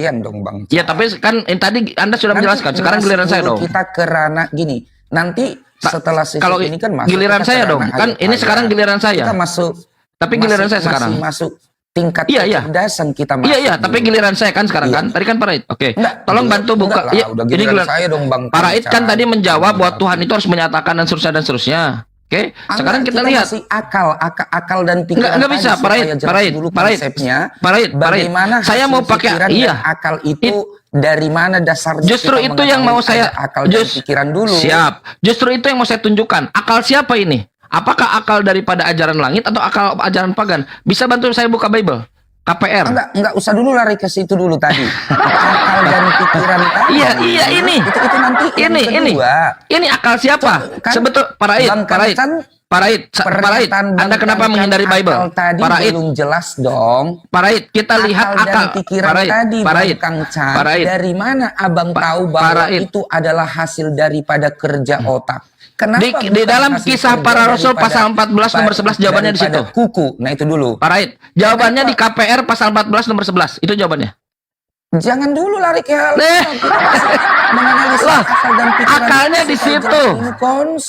Ya, tapi kan tadi Anda sudah menjelaskan. Sekarang giliran saya dong. Kita kerana gini. Nanti setelah sesi kalau ini kan masuk. Giliran saya dong. Kan ini sekarang giliran saya. Kita masuk. Tapi giliran saya sekarang. Masuk tingkat kecerdasan kita masuk. Iya, tapi giliran saya kan sekarang kan. Tadi kan Parait. Oke. Tolong bantu buka. Iya, udah ini giliran saya dong, Bang. Parait kan tadi menjawab bahwa Tuhan itu harus menyatakan dan seterusnya. Oke. Sekarang kita lihat masih akal dan pikiran. Enggak bisa, Parait. Bagaimana saya mau pakai akal itu dari mana dasarnya? Justru itu yang mau saya akal dan pikiran dulu. Siap. Justru itu yang mau saya tunjukkan. Akal siapa ini? Apakah akal daripada ajaran langit atau akal ajaran pagan? Bisa bantu saya buka Bible? KPR. Enggak usah dulu lari ke situ dulu tadi. Akal dan pikiran tadi. Iya, ini. Itu nanti ini akal siapa? Sebetul Parait. Anda kenapa menghindari Bible? Tadi belum jelas dong. Parait, kita lihat akal dan pikiran tadi, Kang Chan. Dari mana Abang tahu bahwa itu adalah hasil daripada kerja otak? Kenapa di dalam kisah para rasul pasal 14 nomor 11 jawabannya di situ. Kuku. Nah itu dulu. Parait. Jawabannya di KPR pasal 14 nomor 11. Itu jawabannya. Jangan dulu lari ke hal menganalisa akal dan pikiran. Akalnya di situ.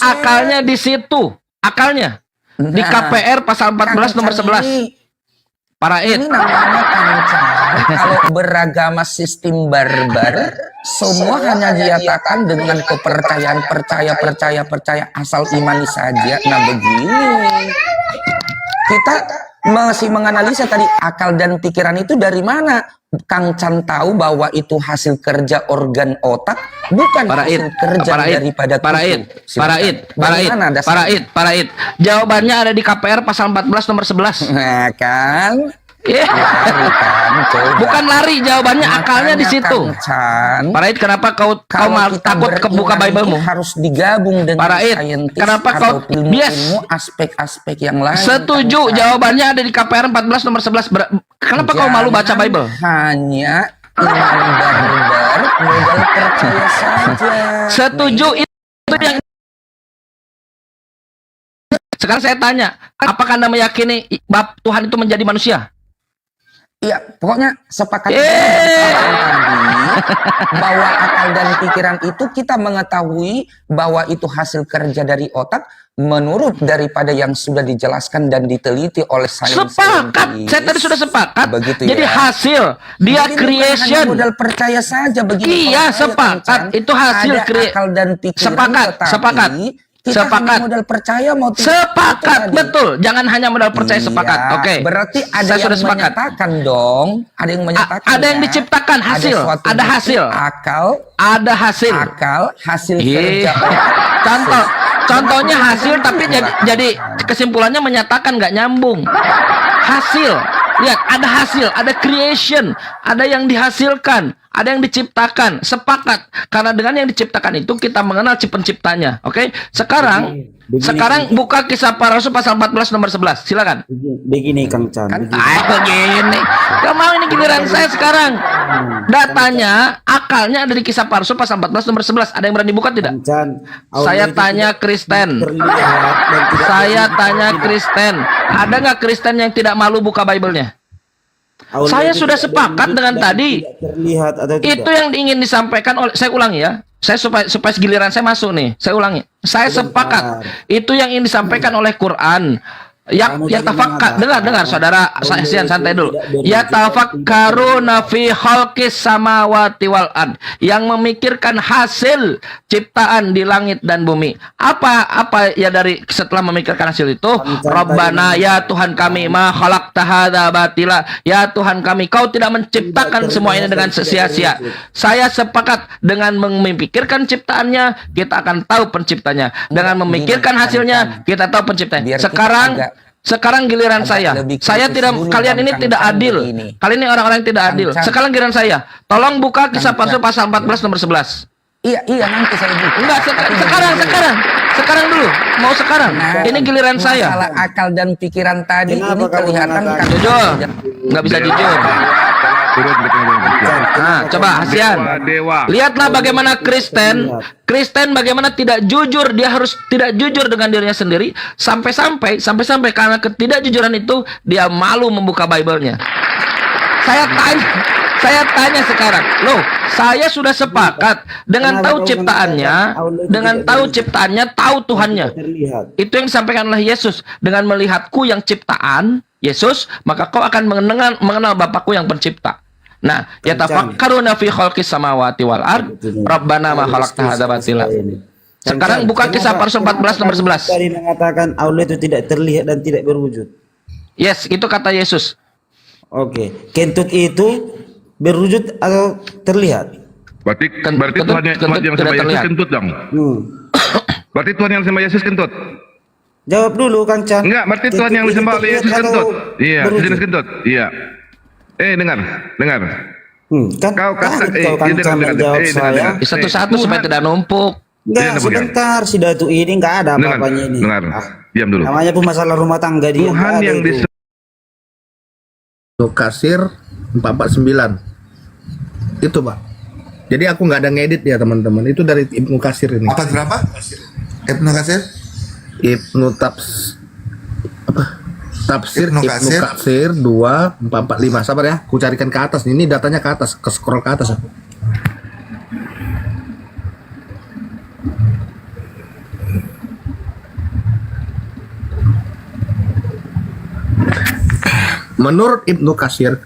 Akalnya di situ. Akalnya di KPR pasal 14 nomor 11. Parait. Ini namanya Kang Chan. Kalau beragama sistem barbar, semua hanya dinyatakan dengan kepercayaan percaya asal imani saja. Nah begini, kita masih menganalisa tadi akal dan pikiran itu dari mana? Kang Chan tahu bahwa itu hasil kerja organ otak, bukan hasil kerja daripada Parait. Jawabannya ada di KPR pasal 14 nomor 11. Nah kan? Bukan lari, jawabannya akalnya di situ. Parait, kenapa kau takut kebuka Bible-mu? Harus digabung dengan saintis. Kenapa kau ilmu aspek-aspek yang lain? Setuju, jawabannya ada di KPR 14 nomor 11. Kenapa kau malu baca Bible? Hanya iman barbar, modal percaya saja. Setuju, itu yang. Sekarang saya tanya, apakah Anda meyakini Tuhan itu menjadi manusia? Iya, pokoknya sepakat bahwa akal dan pikiran itu kita mengetahui bahwa itu hasil kerja dari otak menurut daripada yang sudah dijelaskan dan diteliti oleh sains. Sepakat, saya tadi sudah sepakat. Begitu. Jadi hasil, dia jadi creation. Hanya modal percaya saja begitu. Iya, sepakat. Itu hasil akal dan pikiran. Sepakat. Kita hanya modal percaya mau sepakat, betul. Jangan hanya modal percaya, sepakat. Oke. Berarti ada yang menyatakan dong, ada yang menyatakan. Ada yang diciptakan hasil, ada hasil. Ada hasil. Hasil kerja. Contohnya hasil, tapi jadi kesimpulannya menyatakan nggak nyambung. Hasil. Lihat, ada hasil, ada creation, ada yang dihasilkan, ada yang diciptakan. Sepakat. Karena dengan yang diciptakan itu kita mengenal penciptanya. Oke? Sekarang buka kisah para rasul pasal 14 nomor 11. Silakan. Begini Kang Chan. Begini. Gak mau, ini giliran saya sekarang. Datanya, akalnya ada di kisah para rasul pasal 14 nomor 11. Ada yang berani buka tidak? Saya tanya Kristen. Ada nggak Kristen yang tidak malu buka Bible-nya? Saya sudah sepakat dengan tadi. Itu yang ingin disampaikan oleh, saya ulangi ya. Saya supaya giliran saya masuk nih. Saya ulangi. Saya sepakat. Itu yang ingin disampaikan oleh Quran. Ya tafakkur, dengar saudara, saya santai dulu. Ya tafakkaruna fi khalqis samawati wal ard, yang memikirkan hasil ciptaan di langit dan bumi. Apa ya dari setelah memikirkan hasil itu? Rabbana, ya Tuhan kami, ma khalaqta hadza batila, ya Tuhan kami, kau tidak menciptakan semua ini dengan sia-sia. Saya sepakat dengan memikirkan ciptaannya, kita akan tahu penciptanya. Dengan memikirkan hasilnya, kita tahu penciptanya. Sekarang giliran saya. Saya tidak, kalian ini tidak adil. Kalian ini orang-orang yang tidak adil. Sekarang giliran saya. Tolong buka kisah pasal 14 nomor 11. Iya nanti saya buka. Enggak, sekarang dulu. Mau sekarang. Ini giliran saya. Masalah akal dan pikiran tadi ini kelihatan jujur. Enggak bisa jujur. Nah, coba Hasian. Lihatlah bagaimana Kristen bagaimana tidak jujur, dia harus tidak jujur dengan dirinya sendiri sampai-sampai karena ketidakjujuran itu dia malu membuka Bible-nya. Saya tanya sekarang, loh, saya sudah sepakat dengan tahu ciptaannya, tahu Tuhannya. Itu yang disampaikan oleh Yesus. Dengan melihatku yang ciptaan, Yesus, maka kau akan mengenal Bapakku yang pencipta. Nah, yatafakkaruna fi khalqis samawati wal ard, Rabbana ma khalaqta hadza batila. Sekarang buka Kisah Para Rasul 14 nomor 11. Tadi mengatakan Allah itu tidak terlihat dan tidak berwujud. Yes, itu kata Yesus. Oke, kentut itu berwujud atau terlihat? Berarti Tuhan yang sembah Yesus kentut dong. Berarti Tuhan yang sembah Yesus kentut. Jawab dulu Kang Chan. Enggak, berarti Tuhan yang disembah oleh Yesus kentut. Iya, jenis kentut. Iya. Dengar. Kan kau kata Kang Chan menjawab saya. Satu-satu supaya tidak numpuk. Enggak, sebentar, si Datu ini enggak ada apa-apanya ini. Dengar. Diam dulu. Namanya pun masalah rumah tangga dia. Tuhan yang disembah Kasir 449 itu Pak. Jadi aku nggak ada ngedit ya teman-teman, itu dari Ibnu Kasir ini. Apa berapa? Ibnu Kasir? Tafsir Ibnu Kasir 2445. Sabar ya, aku carikan ke atas. Ini datanya ke atas, ke scroll ke atas aku. Menurut Ibnu Katsir,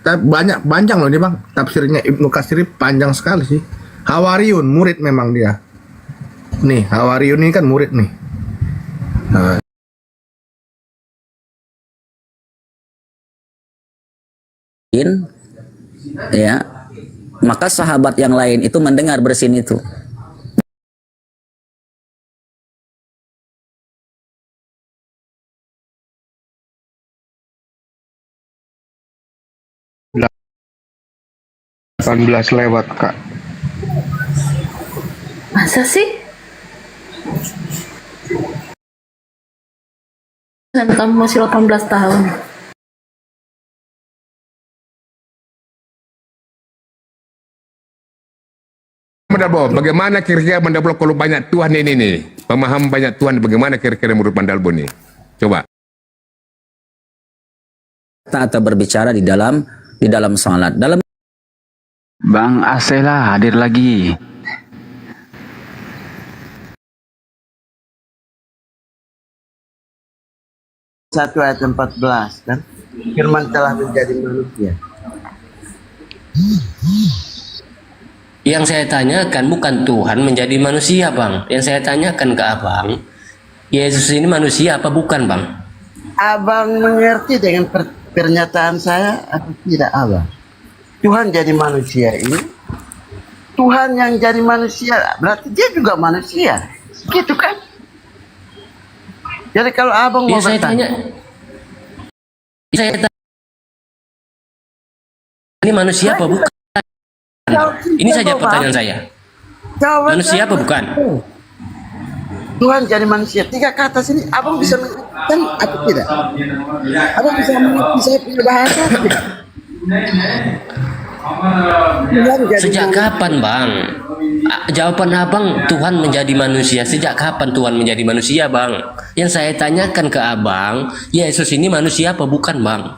panjang loh ini bang, tafsirnya Ibnu Katsir panjang sekali sih. Hawariyun, murid memang dia. Nih, Hawariyun ini kan murid nih. Nah. Ya, maka sahabat yang lain itu mendengar bersin itu. lewat Kak. Masa sih? Dan kamu masih 18 tahun. Mandalbo, bagaimana kira-kira Mandalbo kalau banyak Tuhan ini nih? Pemahaman banyak Tuhan bagaimana kira-kira menurut Mandalbo nih? Coba. Atau berbicara di dalam salat. Dalam Bang Asela hadir lagi. Satu ayat 14 kan, firman telah menjadi manusia. Yang saya tanyakan bukan Tuhan menjadi manusia bang. Yang saya tanyakan ke abang, Yesus ini manusia apa bukan bang? Abang mengerti dengan pernyataan saya atau tidak abang? Tuhan jadi manusia ini, Tuhan yang jadi manusia berarti dia juga manusia, gitu kan? Jadi kalau abang mau bertanya, saya tanya, ini manusia apa bukan? Ini saja pertanyaan saya. Manusia apa bukan? Tuhan jadi manusia, 3 kata sini, abang bisa mengerti atau tidak? Abang bisa mengerti saya punya bahasa tidak? Sejak kapan bang? Jawaban abang, Tuhan menjadi manusia. Sejak kapan Tuhan menjadi manusia bang? Yang saya tanyakan ke abang, Yesus ini manusia apa bukan bang?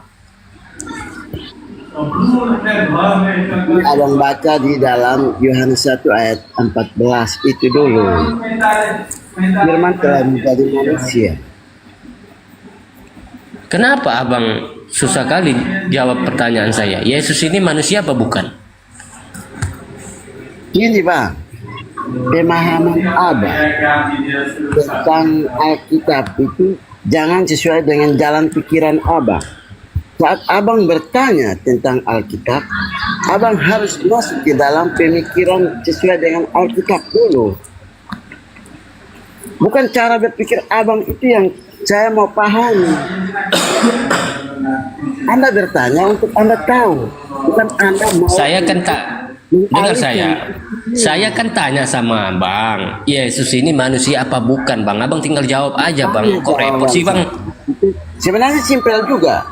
Abang baca di dalam Yohanes 1 ayat 14 itu dulu. Firman telah menjadi manusia. Kenapa abang susah kali jawab pertanyaan saya? Yesus ini manusia apa bukan? Ini bang, pemahaman abang tentang Alkitab itu jangan sesuai dengan jalan pikiran abang. Saat abang bertanya tentang Alkitab, abang harus masuk ke dalam pemikiran sesuai dengan Alkitab dulu. Bukan cara berpikir abang itu yang saya mau pahami. Anda bertanya untuk Anda tahu, bukan Anda mau. Saya kan tak dengar saya kan tanya sama abang, Yesus ini manusia apa bukan bang? Abang tinggal jawab aja bang. Kok repot sih bang? Sebenarnya simpel juga.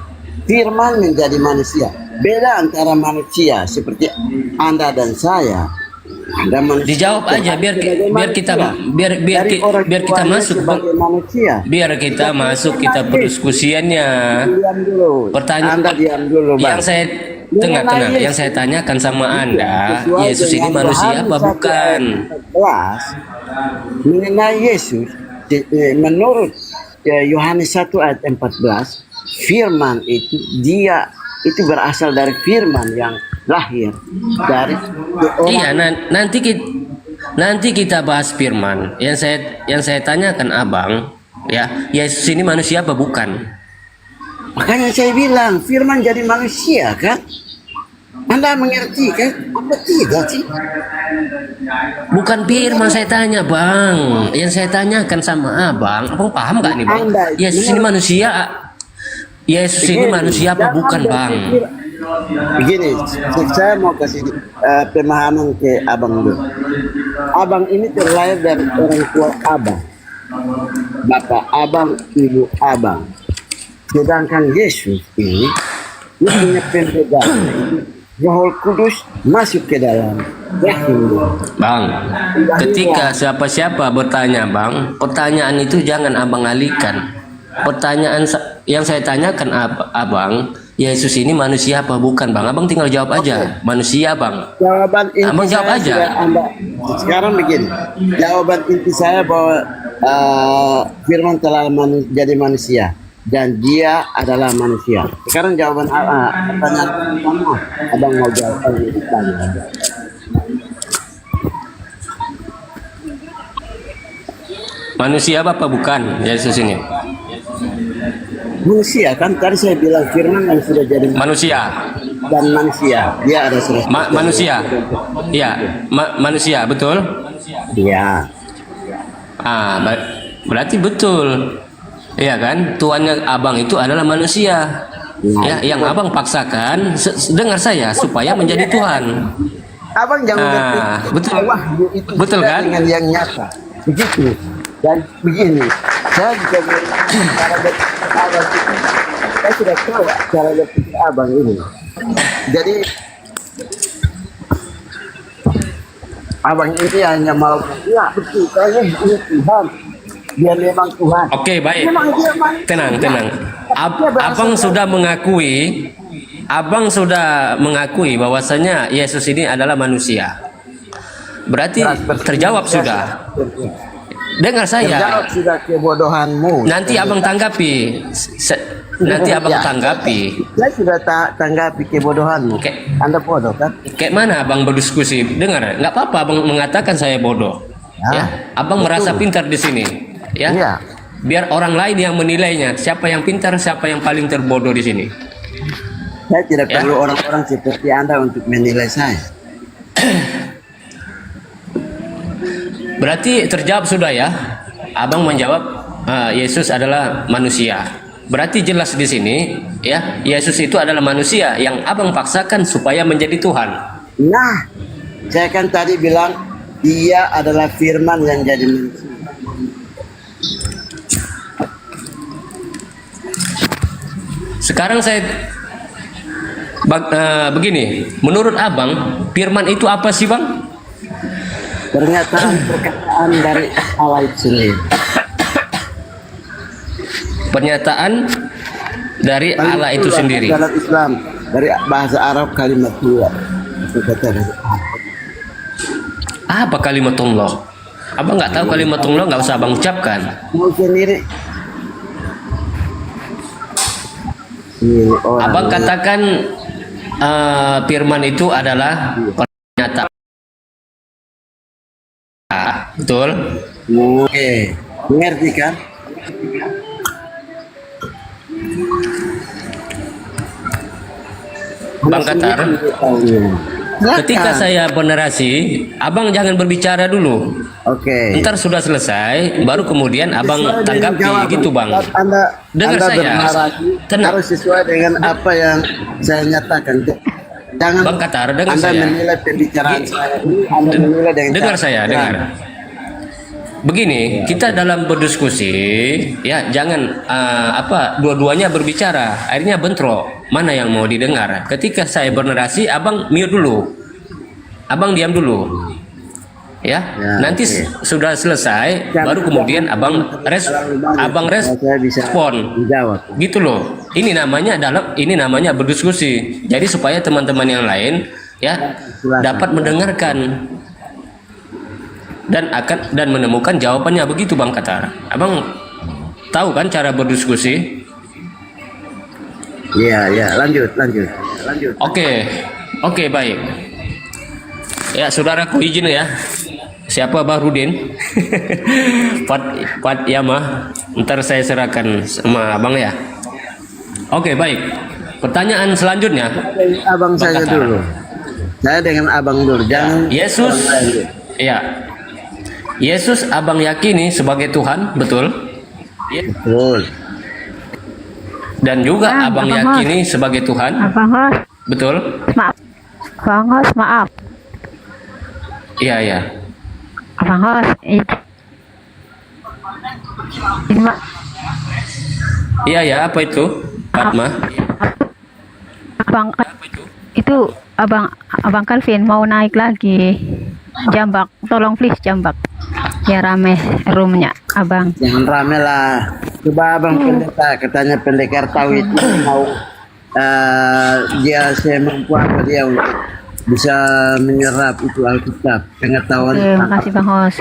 Firman menjadi manusia. beda antara manusia seperti Anda dan saya. Anda manusia. Dijawab aja biar kita masuk manusia. Biar kita masuk kita perdiskusiannya. Pertanyaan Anda diam dulu, Bang. yang saya tenang, yang saya tanyakan sama Anda, Yesus ini manusia apa bukan? Mengenai Yesus, menurut Yohanes 1 ayat 14, firman itu dia itu berasal dari firman yang lahir dari orang. Iya, nanti kita bahas firman. Yang saya tanyakan Abang, ya, Yesus ini manusia apa bukan? Makanya saya bilang firman jadi manusia kan? Anda mengerti kan? Apa tidak sih? Bukan firman saya tanya, Bang. Yang saya tanyakan sama Abang paham gak nih, Bang? Yesus ini manusia. Yesus ini manusia apa bukan, Bang? Begini, saya mau kasih pemahaman ke Abang dulu. Abang ini terlahir dari orang tua Abang, bapak Abang, ibu Abang. Sedangkan Yesus ini punya pembedaan. Roh Kudus masuk ke dalam rahim. Bang, ketika siapa-siapa bertanya, Bang, pertanyaan itu jangan Abang alihkan. Pertanyaan yang saya tanyakan Abang, Yesus ini manusia apa bukan, Bang? Abang tinggal jawab aja. Manusia, Bang. Jawaban inti Abang jawab aja. Sekarang begini, jawaban inti saya bahwa firman telah jadi manusia dan dia adalah manusia. Sekarang jawaban pertanyaan pertama, Abang mau jawab tanya. Manusia apa bukan Yesus ini? Manusia kan tadi saya bilang firman yang sudah jadi manusia dan manusia. Dia ada manusia. Iya, manusia, betul? Iya. Berarti betul. Iya kan? Tuannya Abang itu adalah manusia. Ya, yang Abang paksakan dengar saya supaya menjadi Tuhan. Abang jangan betul. Betul kan? Dengan yang nyata. Begitu. Dan begini, saya juga cara berpikir Abang itu, saya sudah tahu cara berpikir Abang ini. Jadi Abang ini hanya mau, ya betul, kayaknya ini Tuhan. Dia memang Tuhan. Oke, baik. Tenang. Abang sudah mengakui bahwasanya Yesus ini adalah manusia. Berarti terjawab sudah. Dengar saya. Terjawab sudah kebodohanmu. Nanti Abang tanggapi. Abang tanggapi. Saya sudah tanggapi kebodohanmu. Anda bodoh kan? Kayak mana Abang berdiskusi? Dengar, nggak apa-apa Abang mengatakan saya bodoh. Ya, Abang merasa pintar di sini. Ya. Biar orang lain yang menilainya. Siapa yang pintar, siapa yang paling terbodoh di sini. Saya tidak perlu orang-orang seperti Anda untuk menilai saya. Berarti terjawab sudah ya. Abang menjawab Yesus adalah manusia. Berarti jelas di sini ya, Yesus itu adalah manusia yang Abang paksakan supaya menjadi Tuhan. Nah, saya kan tadi bilang dia adalah firman yang jadi manusia. Sekarang saya begini, menurut Abang firman itu apa sih, Bang? Pernyataan dari Allah itu sendiri. Pernyataan dari Allah itu sendiri. Dalam Islam, dari bahasa Arab kalimatullah. Apa kalimatullah? Abang nggak tahu kalimatullah, nggak usah Abang ucapkan. Mau sendiri. Abang katakan firman itu adalah pernyataan. Betul? Oke, mengerti kan? Bang Katar, ketika saya bernerasi, Abang jangan berbicara dulu. Oke. Ntar sudah selesai, baru kemudian Abang tanggapi gitu, Bang. Dengar Anda saya. harus sesuai dengan apa yang saya nyatakan. Jangan Bang Katar, dengar Anda saya. menilai pembicaraan saya. Anda menilai dengan Dengar cara saya, dengar. begini, kita dalam berdiskusi ya jangan dua-duanya berbicara, akhirnya bentrok. Mana yang mau didengar? Ketika saya bernarasi, abang mute dulu, abang diam dulu, ya. Nanti sudah selesai, baru kemudian abang respon, gitu loh. Ini namanya berdiskusi. Jadi supaya teman-teman yang lain ya dapat mendengarkan dan menemukan jawabannya, begitu Bang Katar. Abang tahu kan cara berdiskusi? Iya, lanjut. Oke, baik. Ya, saudaraku izin ya. Siapa Bahrudin? Pat Yama. Ntar saya serahkan sama abang ya. Oke, baik. Pertanyaan selanjutnya. Abang saya dulu. Saya dengan abang dulu. Jangan. Yesus. Ya. Yesus abang yakini sebagai Tuhan, betul? Betul. Dan juga abang yakini sebagai Tuhan, betul? Maaf, Bang Hos, maaf. Iya. Bang Hos, Iya, apa itu, Fatma? Abang itu abang Calvin mau naik lagi. Jambak, tolong please jambak. Ya rame roomnya abang. Jangan rame lah. Coba abang pendeta, katanya pendekar tahu itu mau dia mampu apa dia untuk bisa menyerap itu Alkitab, pengetahuan. Terima kasih Bang Hos.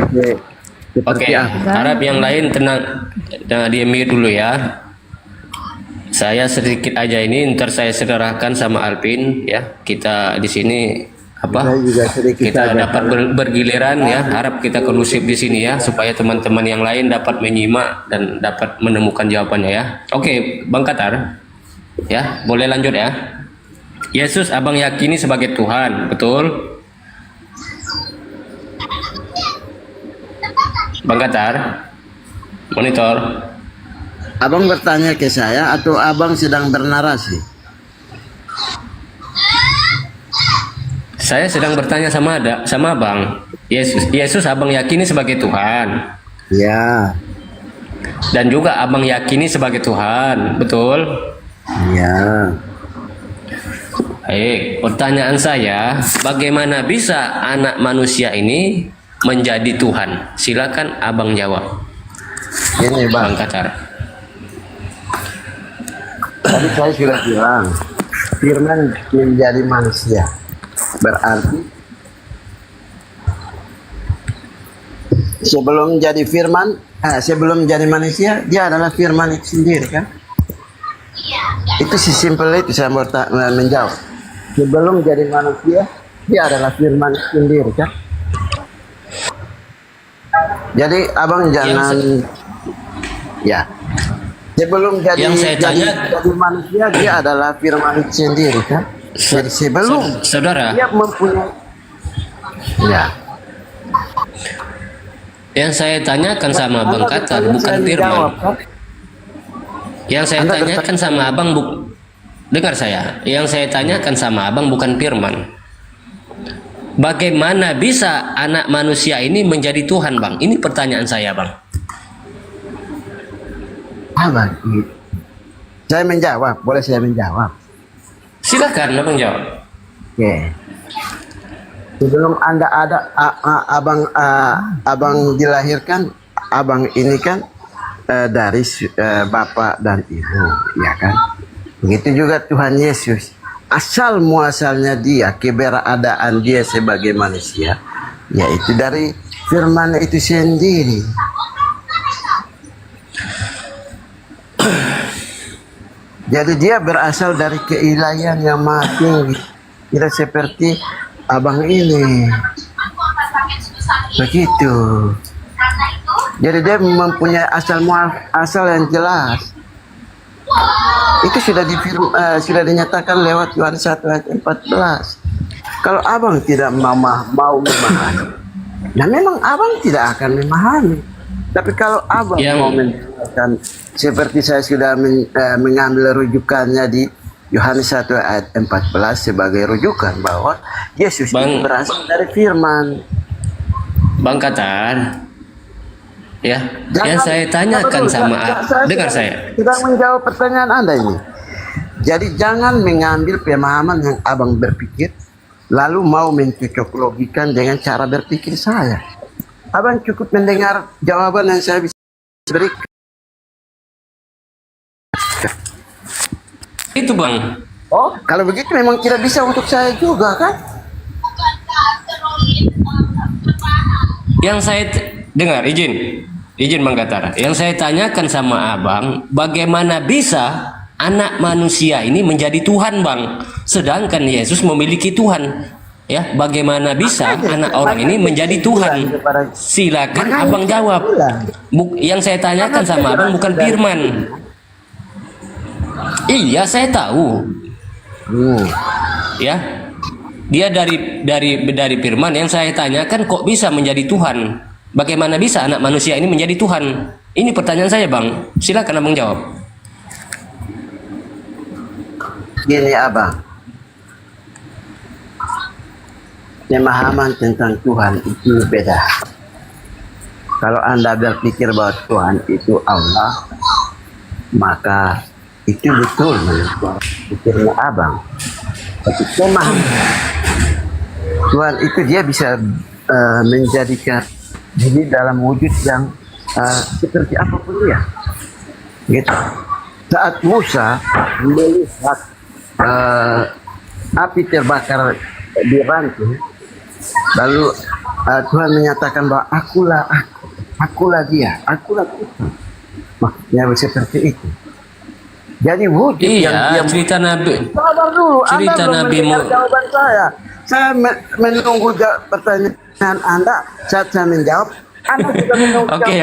Oke, harap yang lain tenang, diam dulu ya. Saya sedikit aja ini, ntar saya serahkan sama Alvin ya. Kita di sini kita dapat bergiliran ya. Harap kita kondusif di sini ya, supaya teman-teman yang lain dapat menyimak dan dapat menemukan jawabannya ya. Oke, Bang Katar, ya boleh lanjut ya. Yesus abang yakini sebagai Tuhan, betul? Bang Katar, monitor. Abang bertanya ke saya atau abang sedang bernarasi? Saya sedang bertanya sama abang. Yesus abang yakini sebagai Tuhan. Ya. Dan juga abang yakini sebagai Tuhan, betul? Ya. Baik, pertanyaan saya, bagaimana bisa anak manusia ini menjadi Tuhan? Silakan abang jawab. Ini Bang Katar. Tadi saya sudah bilang, firman menjadi manusia. Berarti sebelum jadi firman, sebelum jadi manusia, dia adalah firman itu sendiri kan? Itu simpel itu saya mau menjawab. Sebelum jadi manusia, dia adalah firman itu sendiri kan? Jadi abang jangan ya. Sebelum jadi manusia, dia adalah firman itu sendiri kan? Jadi sebelum saudara dia mempunyai yang saya tanyakan sama Bang Katar bukan firman. Yang saya tanyakan sama abang dengar saya. Yang saya tanyakan sama abang bukan firman. Bagaimana bisa anak manusia ini menjadi Tuhan, Bang? Ini pertanyaan saya, Bang. Abang, saya menjawab. Boleh saya menjawab? Silakan abang jawab. Oke. Sebelum Anda ada abang dilahirkan, abang ini kan dari bapak dan ibu, ya kan? Begitu juga Tuhan Yesus. Asal muasalnya dia, keberadaan dia sebagai manusia, yaitu dari firman itu sendiri. Jadi dia berasal dari keilahian yang maha tinggi. Tidak seperti abang ini. Begitu. Jadi dia mempunyai asal yang jelas. Itu sudah dinyatakan lewat Yohanes 1 ayat 14. Kalau abang tidak mau memahami, nah memang abang tidak akan memahami. Tapi kalau abang mau menjelaskan, seperti saya sudah mengambil rujukannya di Yohanes 1 ayat 14 sebagai rujukan bahwa Yesus itu berasal dari firman. Bang Katar, Ya, yang saya tanyakan sama dengar saya. Sedang menjawab pertanyaan Anda ini. Jadi jangan mengambil pemahaman yang abang berpikir, lalu mau mencocoklogikan dengan cara berpikir saya. Abang cukup mendengar jawaban yang saya bisa berikan. Itu bang. Oh, kalau begitu memang tidak bisa untuk saya juga kan? Yang saya dengar, izin Bang Gatara. Yang saya tanyakan sama abang, bagaimana bisa anak manusia ini menjadi Tuhan, Bang? Sedangkan Yesus memiliki Tuhan. Ya, bagaimana bisa anak orang ini menjadi Tuhan? Silakan abang jawab. Yang saya tanyakan sama abang bukan firman. Iya, saya tahu. Ya, dia dari firman. Yang saya tanyakan kok bisa menjadi Tuhan? Bagaimana bisa anak manusia ini menjadi Tuhan? Ini pertanyaan saya, Bang. Silakan abang jawab. Gini abang, pemahaman tentang Tuhan itu beda. Kalau Anda berpikir bahwa Tuhan itu Allah, maka itu betul menurut pikirnya abang. Tapi pemahaman Tuhan itu dia bisa menjadikan diri dalam wujud yang seperti apapun dia. Gitu. Saat Musa melihat api terbakar di ranting, lalu Tuhan menyatakan bahwa akulah dia, akulah Tuhan. Maksudnya seperti itu. Jadi wujud yang dia cerita Nabi. Sabar dulu, Cerita Anda Nabi belum mendengar jawaban saya. Saya menunggu pertanyaan Anda. Saat saya menjawab, Anda juga menunggu. Oke,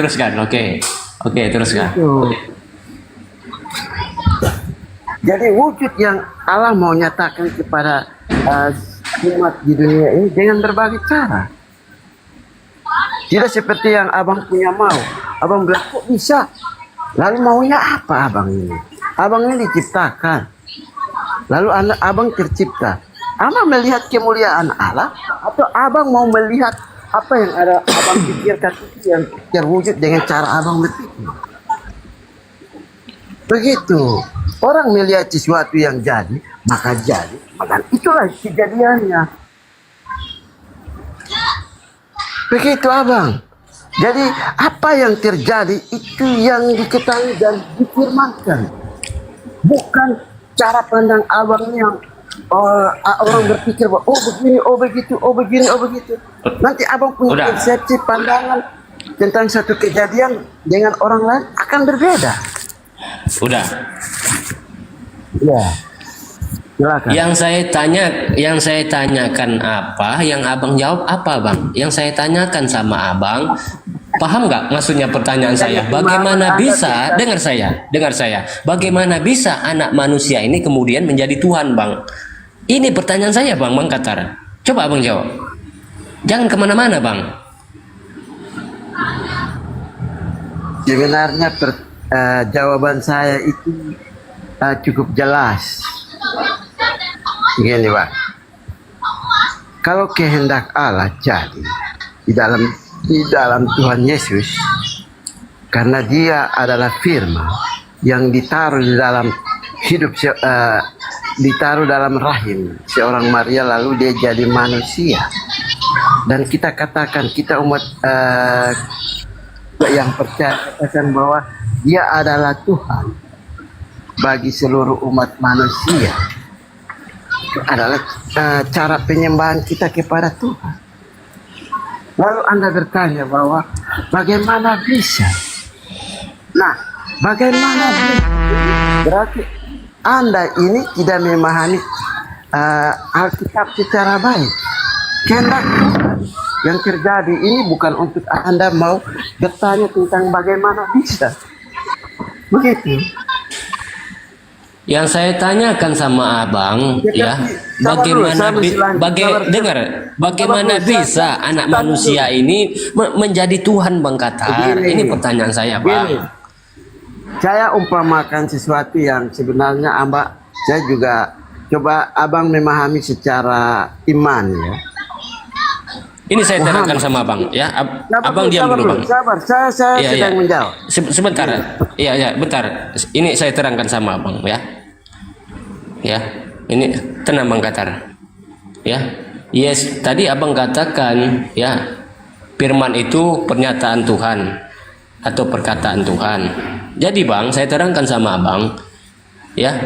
teruskan. Oke, teruskan. Jadi wujud yang Allah mau nyatakan kepada umat di dunia ini dengan berbagai cara. Tidak seperti yang abang punya mau. Abang bilang kok bisa? Lalu maunya apa abang ini? Abang ini diciptakan. Lalu abang tercipta. Abang melihat kemuliaan Allah atau abang mau melihat apa yang ada abang pikirkan itu yang terwujud dengan cara abang berpikir? Begitu. Orang melihat sesuatu yang jadi, maka jadi. Maka itulah kejadiannya. Begitu abang. Jadi apa yang terjadi itu yang diketahui dan difirmankan. Bukan cara pandang abang yang orang berpikir bahwa oh begini, oh begitu, oh begini, oh begitu. Nanti abang punya persepsi pandangan tentang satu kejadian dengan orang lain akan berbeda. Udah. Ya. Silakan. Yang saya tanyakan apa, yang abang jawab apa, Bang? Yang saya tanyakan sama abang, paham nggak maksudnya pertanyaan saya? Bagaimana bisa, dengar saya, bagaimana bisa anak manusia ini kemudian menjadi Tuhan, Bang? Ini pertanyaan saya, Bang Gatara. Coba abang jawab. Jangan kemana-mana, Bang. Sebenarnya jawaban saya itu cukup jelas. Begini Pak, kalau kehendak Allah jadi di dalam Tuhan Yesus, karena Dia adalah firman yang ditaruh di dalam hidup, ditaruh dalam rahim seorang Maria, lalu dia jadi manusia, dan kita katakan kita umat yang percaya katakan bahwa Dia adalah Tuhan bagi seluruh umat manusia. Adalah cara penyembahan kita kepada Tuhan. Lalu Anda bertanya bahwa bagaimana bisa? Nah, bagaimana bisa? Berarti Anda ini tidak memahami Alkitab secara baik. Kehendak yang terjadi ini bukan untuk Anda mau bertanya tentang bagaimana bisa. Begitu. Yang saya tanyakan sama abang, ya, bagaimana bisa anak manusia ini menjadi Tuhan, Bang Gatara? Ini pertanyaan saya, Bang. Saya umpamakan sesuatu yang sebenarnya saya juga coba abang memahami secara iman, ya. Ini saya terangkan Muhammad. sama abang, ya. Abang Sabar diam dulu, bang. Sabar, saya Iya, sedang iya. menjawab. Sebentar, iya, bentar. Ini saya terangkan sama abang, ya. Ya, ini tenang bang Katar. Ya, yes. Tadi abang katakan, ya, firman itu pernyataan Tuhan atau perkataan Tuhan. Jadi bang, saya terangkan sama abang, ya,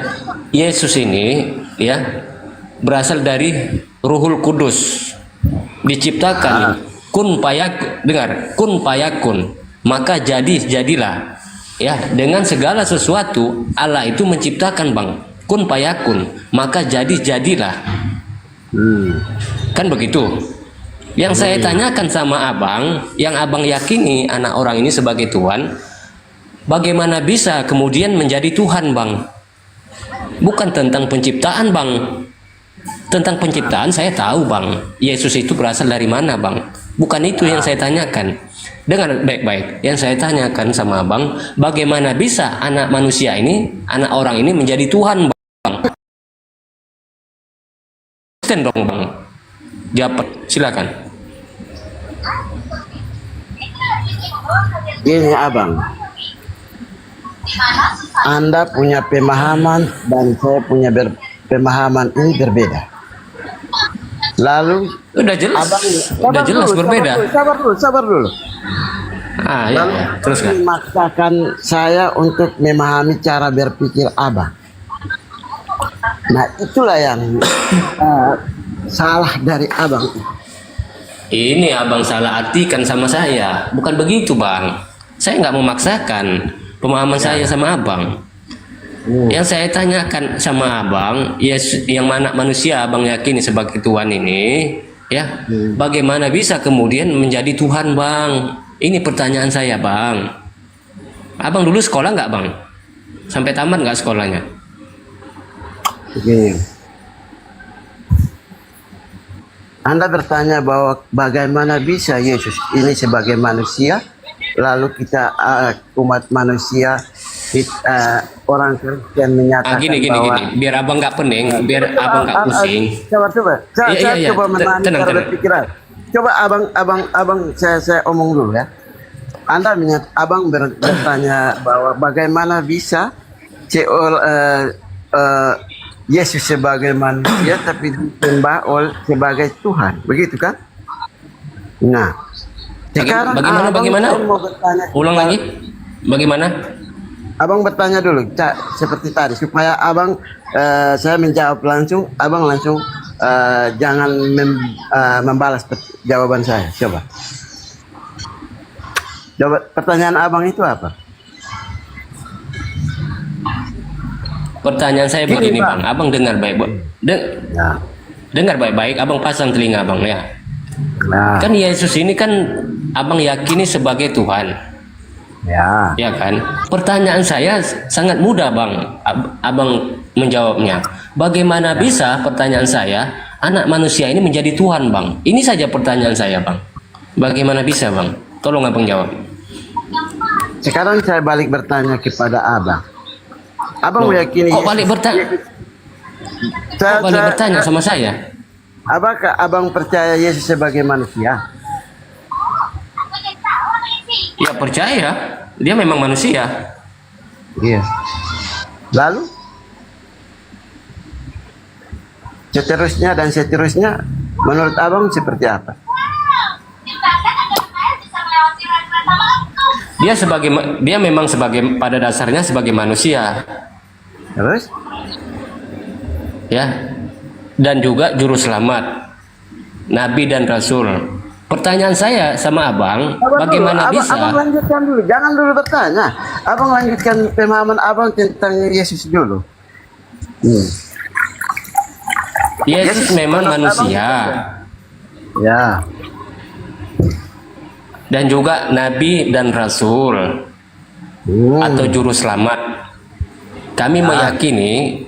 Yesus ini, ya, berasal dari Ruhul Kudus, diciptakan kun payak, dengar, kun payakun, maka jadilah, ya, dengan segala sesuatu Allah itu menciptakan bang, kun payakun, maka jadilah, kan begitu. Yang saya tanyakan sama abang, yang abang yakini anak orang ini sebagai Tuhan, bagaimana bisa kemudian menjadi Tuhan bang? Bukan tentang penciptaan bang. Tentang penciptaan saya tahu bang, Yesus itu berasal dari mana bang? Bukan itu yang saya tanyakan. Dengar baik-baik, yang saya tanyakan sama abang, bagaimana bisa anak manusia ini, anak orang ini menjadi Tuhan bang? Kristen dong bang. Jawab, silakan. Gini abang, Anda punya pemahaman dan saya punya pemahaman ini berbeda. Lalu udah jelas, abang, udah jelas berbeda. Sabar dulu. Ya, Lalu terus kan? memaksakan saya untuk memahami cara berpikir abang. Nah itulah yang salah dari abang. Ini abang salah artikan sama saya, bukan begitu bang. Saya nggak memaksakan pemahaman saya sama abang. Yang saya tanyakan sama abang, Yesus yang mana manusia abang yakini sebagai Tuhan ini, ya, bagaimana bisa kemudian menjadi Tuhan bang? Ini pertanyaan saya bang. Abang dulu sekolah nggak bang? Sampai tamat nggak sekolahnya? Begini. Anda bertanya bahwa bagaimana bisa Yesus ini sebagai manusia, lalu kita umat manusia, orang Kristen menyatakan Gini, biar abang nggak pening, biar abang nggak pusing. Coba. Saya coba menahan cara berpikiran. Coba abang saya omong dulu ya. Abang bertanya bahwa bagaimana bisa Yesus sebagai manusia tapi disembah sebagai Tuhan, begitu kan? Nah, sekarang bagaimana? Mau bertanya, ulang lagi, bagaimana? Abang bertanya dulu, seperti tadi, supaya abang saya menjawab langsung, abang langsung jangan membalas jawaban saya. Coba, pertanyaan abang itu apa? Pertanyaan saya begini bang, abang dengar baik-baik, dengar baik-baik, abang pasang telinga abang ya. Kan Yesus ini kan abang yakini sebagai Tuhan, ya kan? Pertanyaan saya sangat mudah bang, abang menjawabnya. Bagaimana bisa pertanyaan saya, anak manusia ini menjadi Tuhan bang? Ini saja pertanyaan saya bang. Bagaimana bisa bang? Tolong abang jawab. Sekarang saya balik bertanya kepada abang. Abang meyakini kok balik bertanya? Kok balik bertanya sama saya? Apakah abang percaya Yesus sebagai manusia? Ya percaya, dia memang manusia. Iya. Lalu seterusnya menurut abang seperti apa? Dia memang pada dasarnya sebagai manusia. Terus? Ya. Dan juga juru selamat, nabi dan rasul. Pertanyaan saya sama abang, bagaimana bisa? Abang lanjutkan dulu, jangan dulu bertanya. Abang lanjutkan pemahaman abang tentang Yesus dulu. Yesus memang manusia. Ya. Dan juga nabi dan rasul atau juru selamat. Kami meyakini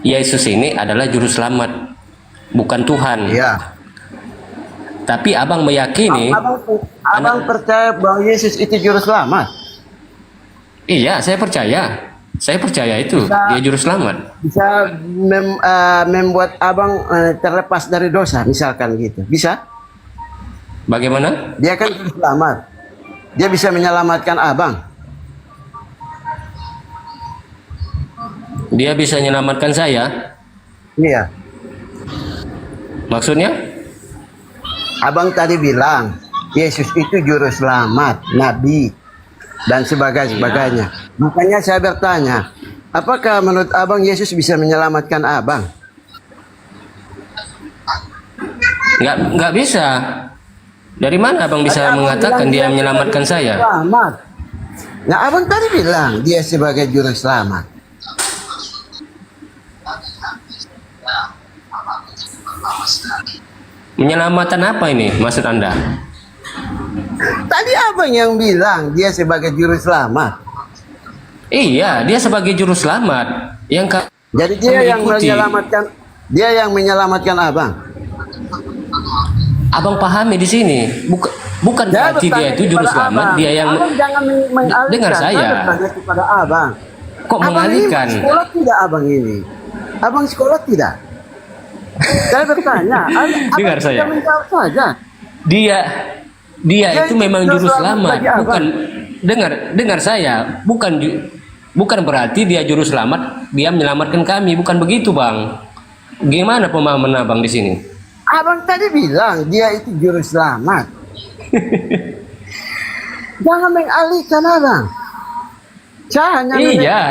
Yesus ini adalah juru selamat, bukan Tuhan. Iya. Tapi abang meyakini. Abang percaya bahwa Yesus itu juru selamat? Iya, saya percaya. Saya percaya itu dia juru selamat. Bisa membuat abang terlepas dari dosa, misalkan gitu. Bisa? Bagaimana? Dia kan juru selamat. Dia bisa menyelamatkan abang. Dia bisa menyelamatkan saya? Iya. Maksudnya? Abang tadi bilang Yesus itu juru selamat, nabi, dan sebagainya. Makanya saya bertanya, apakah menurut abang Yesus bisa menyelamatkan abang? Nggak bisa. Dari mana abang bisa mengatakan dia menyelamatkan saya? Selamat. Nah, abang tadi bilang dia sebagai juru selamat. Menyelamatan apa ini maksud Anda? Tadi abang yang bilang dia sebagai juru selamat. Iya, dia sebagai juru selamat. Jadi dia yang menyelamatkan, dia yang menyelamatkan abang. Abang pahami di sini, bukan berarti dia itu juru selamat, dia yang abang jangan mengalihkan. dengar saya. Bertanya kepada abang. Kok abang mengalihkan? Ini sekolah tidak abang ini? Abang sekolah tidak? Saya bertanya. Dengar saya. Menjawab saja. Dia itu memang juru selamat, bukan. Dengar saya, bukan berarti dia juru selamat, dia menyelamatkan kami, bukan begitu, Bang. Gimana pemahaman abang di sini? Abang tadi bilang dia itu juru selamat. Jangan mengalihkan abang. Saya hanya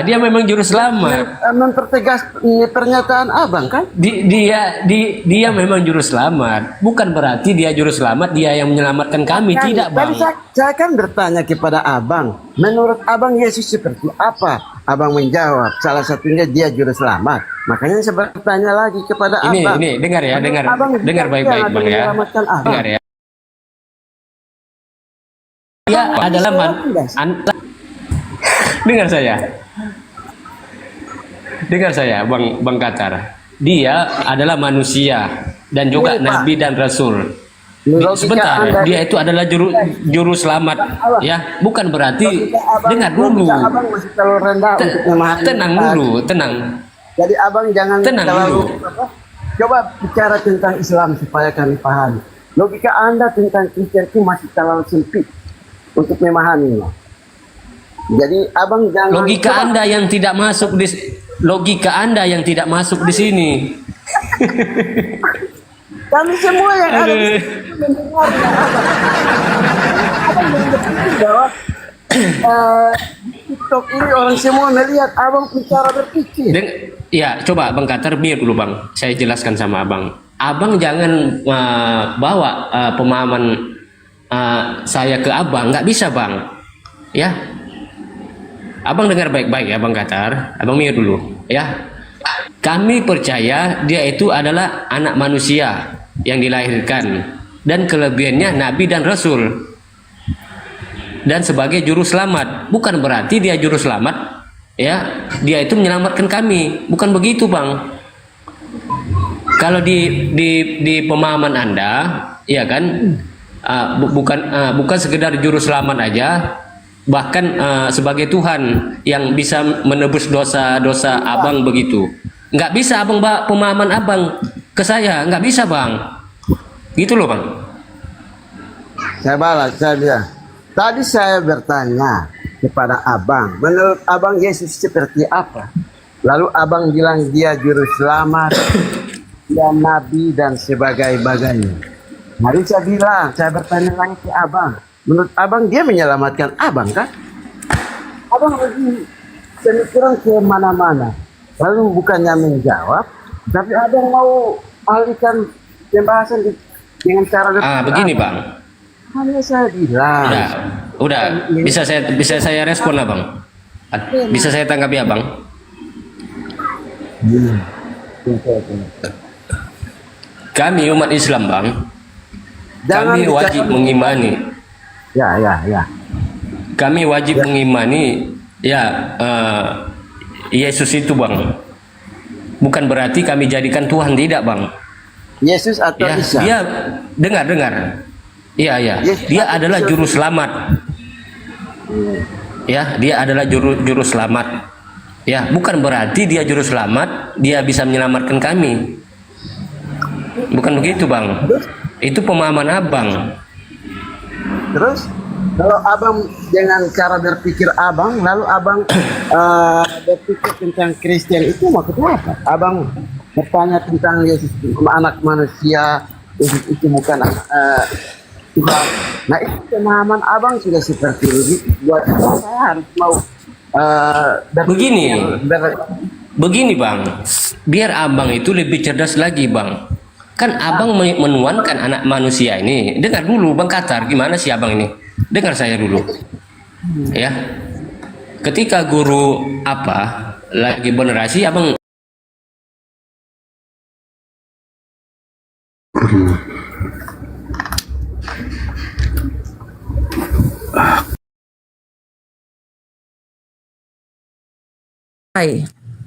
dia memang juru selamat. Mempertegas pernyataan abang kan? Dia memang juru selamat. Bukan berarti dia juru selamat, dia yang menyelamatkan kami. Tidak, Bang. Saya kan bertanya kepada abang. Menurut abang Yesus seperti apa? Abang menjawab, salah satunya dia juru selamat. Makanya saya bertanya lagi kepada abang. Ini dengar ya, dengar baik-baik, Bang ya. Dengar ya. Dia adalah dengar saya, Bang Katar. Dia adalah manusia dan juga nabi dan rasul. Sebentar, dia itu adalah juru selamat, ya. Bukan berarti, dengar dulu. Tenang dulu, tenang. Jadi abang jangan tenang dulu. Coba bicara tentang Islam supaya kami paham. Logika Anda tentang Kristen itu masih terlalu sempit untuk memahaminya. Jadi abang jangan. Logika Anda yang tidak masuk di sini. Kami semua yang ada di sini mendengarnya abang berpikir bahwa TikTok ini orang semua melihat abang bicara berpikir. Ya, coba Bang Katar mute dulu, Bang. Saya jelaskan sama abang. Abang jangan bawa pemahaman saya ke abang, nggak bisa, Bang. Ya, abang dengar baik-baik ya, Bang Katar. Abang mute dulu, ya. Kami percaya dia itu adalah anak manusia yang dilahirkan dan kelebihannya nabi dan rasul dan sebagai juru selamat. Bukan berarti dia juru selamat, ya. Dia itu menyelamatkan kami, bukan begitu, Bang. Kalau di pemahaman Anda, ya kan, bukan sekedar juru selamat aja, bahkan sebagai Tuhan yang bisa menebus dosa-dosa abang begitu. Nggak bisa abang bawa pemahaman abang ke saya, nggak bisa, Bang. Gitu loh, Bang. Saya balas, saya bilang. Tadi saya bertanya kepada abang, menurut abang Yesus seperti apa? Lalu abang bilang dia juru selamat, dia nabi dan sebagainya. Mari saya bilang, saya bertanya lagi ke abang. Menurut abang dia menyelamatkan abang kan? Abang lagi pemikiran ke mana-mana. Lalu bukannya menjawab, tapi abang mau alihkan pembahasan dengan cara begini, Bang. Hanya saya bilang. Udah. Bisa saya respon, Abang. Bisa saya tanggapi, Abang. Kami umat Islam, Bang. Kami wajib mengimani. Ya. Kami wajib mengimani, Yesus itu, Bang. Bukan berarti kami jadikan Tuhan, tidak, Bang. Yesus atau Isa? Dia dengar. Iya. Dia adalah juru selamat. Ya, dia adalah juru selamat. Ya, bukan berarti dia juru selamat, dia bisa menyelamatkan kami. Bukan begitu, Bang. Itu pemahaman abang. Terus kalau abang dengan cara berpikir abang, lalu abang berpikir tentang Kristen itu maksudnya apa? Abang bertanya tentang Yesus anak manusia, Yesus itu bukan Tuhan. Nah itu pemahaman abang sudah seperti ini. Buat saya harus mau Begini bang, biar abang itu lebih cerdas lagi bang. Kan abang menuankan anak manusia ini. Dengar dulu bang Katar, gimana sih abang ini? Dengar saya dulu, ya. Ketika guru lagi generasi abang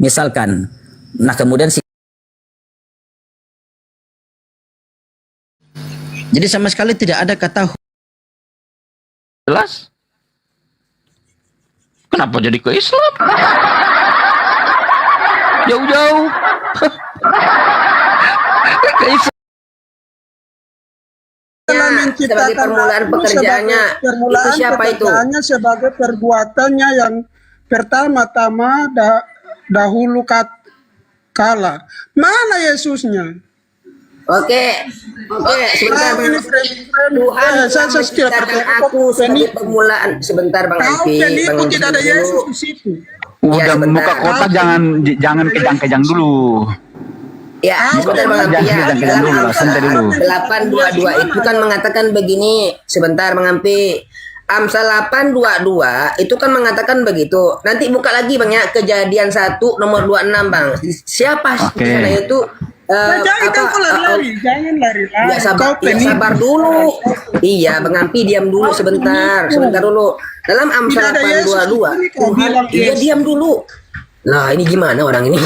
misalkan, nah kemudian jadi sama sekali tidak ada kata jelas. Kenapa jadi ke Islam? Jauh-jauh. Ke Islam. Sebagai permulaan pekerjaannya itu siapa itu? Sebagai perbuatannya yang pertama-tama dahulu kala. Mana Yesusnya? Oke, sebentar bang. Tuhan telah menciptakan aku sebagai permulaan. Sebentar bang Alfi. Penipu tidak ada Yesus di situ. Udah muka kotak jangan kejang-kejang dulu. Ya, sebentar bang Alfi ya. Dalam 822 itu kan mengatakan begini. Sebentar bang Alfi. Amsal 822 itu kan mengatakan begitu. Nanti buka lagi bang ya, Kejadian 1 nomor 26 bang. Siapa di sana itu? Jangan lari-lari. Ya, sabar dulu. Iya, Bang Ampi diam dulu sebentar dulu. Dalam Amsal 822, Tuhan, diam dulu. Nah, ini gimana orang ini?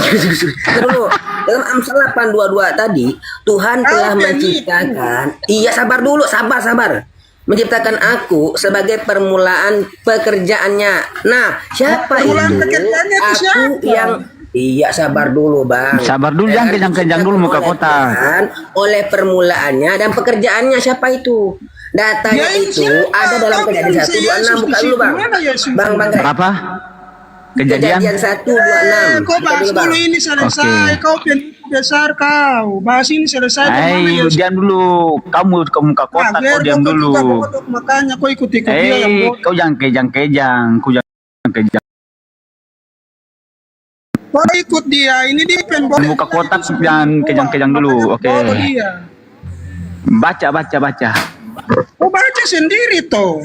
Dulu. Dalam Amsal 822 tadi, Tuhan telah menciptakan. Iya, sabar dulu, sabar. Menciptakan aku sebagai permulaan pekerjaannya. Nah, siapa itu? Aku yang Iya, sabar dulu bang. Sabar dulu, jangan kejang-kejang dulu muka kotak. Oleh permulaannya dan pekerjaannya siapa itu? Datanya itu ada dalam Kejadian 126. Buka dulu bang. Bang. Apa? Kejadian 126. Kau bahas dulu ini selesai. Kau penipu besar kau. Bahas ini selesai. Ayo, diam dulu. Kamu ke muka kotak, kau diam dulu. Makanya kau ikut-ikut dia yang bodoh. Kau jangan kejang-kejang. Kau ikut dia, ini dia penbodoh. Muka kotak jangan kejang-kejang dulu, oke. Baca. Kau baca sendiri toh.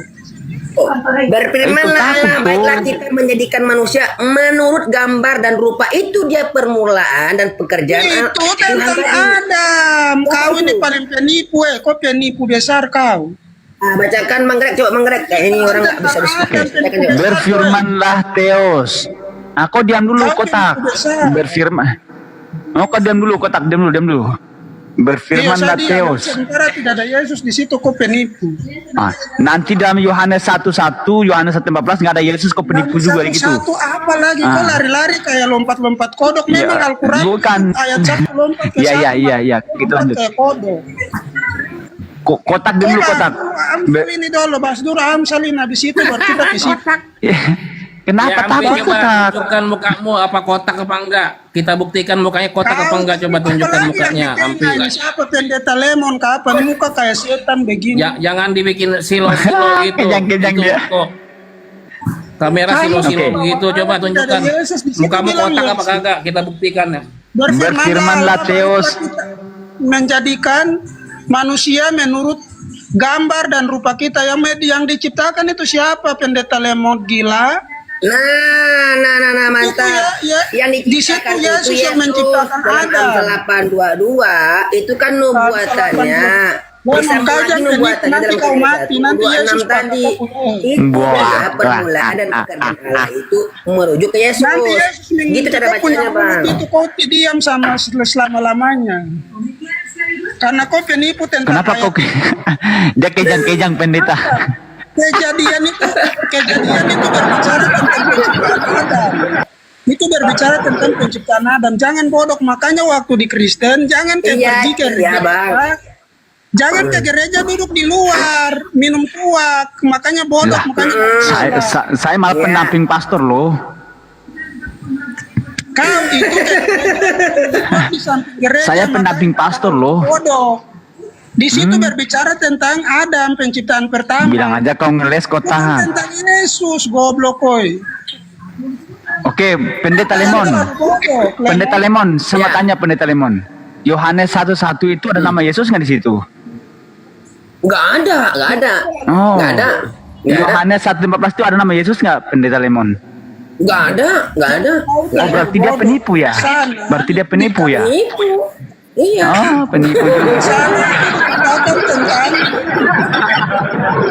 Berfirmanlah Allah, baiklah kita menjadikan manusia menurut gambar dan rupa. Itu dia permulaan dan pekerjaan. Itu tentang Adam. Kau ini paling penipu, kau penipu besar kau. Bacakan coba menggerek. Kayak ini orang nggak bisa diskusi. Berfirmanlah Theos. Aku diam dulu kotak. Berfirman. Kau diam dulu kotak, diam dulu. Berfirmanlah Theos. Sementara tidak ada Yesus di situ, kau penipu. Nanti dalam Yohanes 1:1, Yohanes 1:14 nggak ada Yesus, kau penipu juga gitu. Satu apa lagi? Kau lari-lari kayak lompat-lompat kodok. Memang Al-Quran bukan. Ayat 1 lompat ke satu. Iya. Kita lanjut. Kotak dulu kotak. Ini dulu bahas dulu Amsal ini, habis itu baru kita ke situ. Kenapa takut kotak? Tunjukkan mukamu apa kotak apa enggak. Kita buktikan mukanya kotak apa enggak. Coba tunjukkan mukanya. Ini siapa pendeta Lemon kapan muka kayak setan begini. Jangan dibikin silo-silo gitu. Kejang-kejang dia. Kamera silo-silo begitu. Coba tunjukkan mukamu kotak apa kagak. Kita buktikan ya. Berfirmanlah Theos. Menjadikan manusia menurut gambar dan rupa kita. Yang diciptakan itu siapa? Pendeta Lemon gila. Nah, mantap. Yang diciptakan itu Yesus menciptakan Adam. 822 itu kan nubuatannya. Bisa lagi nubuatannya dalam Kejadian 126 tadi. Itu adalah permulaan dan pekerjaan Allah itu merujuk ke Yesus. Gitu cara bacanya bang. Itu kau diam sama selama-lamanya. Karena kau penipu tentang. Kenapa kau dia kejang-kejang pendeta? Kejadian itu berbicara tentang penciptaan Adam. Itu berbicara tentang penciptaan Adam. Jangan bodoh. Makanya waktu di Kristen jangan pergi ke Jangan ke gereja duduk di luar, minum tuak, makanya bodoh, makanya Saya malah pendamping pastor loh. kau itu di samping gereja. Saya pendamping pastor loh. Bodoh. Di situ berbicara tentang Adam penciptaan pertama. Bilang aja kau ngeles kau tahan. Tentang Yesus, goblok koi. Oke, Pendeta Lemon. Pendeta Lemon, saya tanya Pendeta Lemon. Yohanes 1:1 itu ada nama Yesus nggak di situ? Nggak ada. Oh. Nggak ada. Yohanes 1:15 itu ada nama Yesus nggak, Pendeta Lemon? Nggak ada. Oh, berarti dia penipu ya? Berarti dia penipu ya? Penipu. Iya. Oh, penipu juga.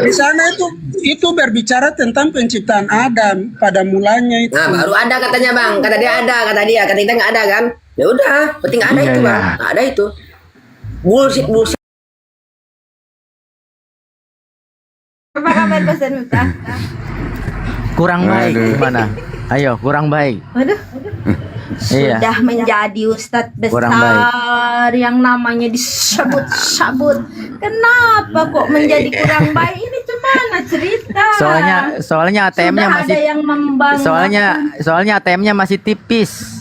Di sana itu berbicara tentang penciptaan Adam pada mulanya itu. Nah, baru ada katanya bang. Kata dia. Kata kita nggak ada kan? Ya udah, penting nggak ada itu bang. Nggak ada itu. Bullshit. Apa kabar Pastor Miftah? Kurang baik gimana? Ayo, kurang baik. Waduh. Sudah menjadi ustadz besar yang namanya disebut-sebut. Kenapa kok menjadi kurang baik? Ini gimana cerita? Soalnya ATM-nya Sudah masih ada yang membanggakan. soalnya ATM-nya masih tipis.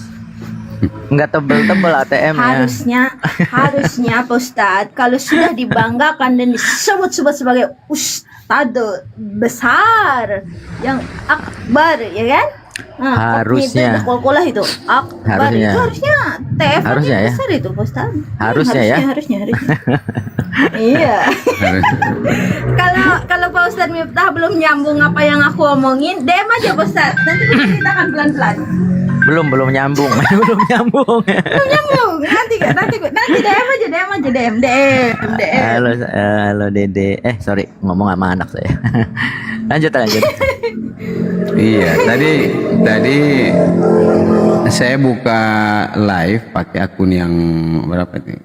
Enggak tebel-tebel ATM-nya. Harusnya Pak Ustadz kalau sudah dibanggakan dan disebut-sebut sebagai ustadz besar yang akbar, ya kan? Nah, harusnya itu akbar itu harusnya TF harusnya ya besar itu Pak Ustadz. Harusnya Iya. Kalau Pak Ustadz Miftah belum nyambung apa yang aku omongin, DM aja Pak Ustadz. Nanti kita akan pelan-pelan. Belum nyambung. Nanti DM aja. Halo Dede. Sorry, ngomong sama anak saya. lanjut. Iya, tadi saya buka live pakai akun yang berapa nih?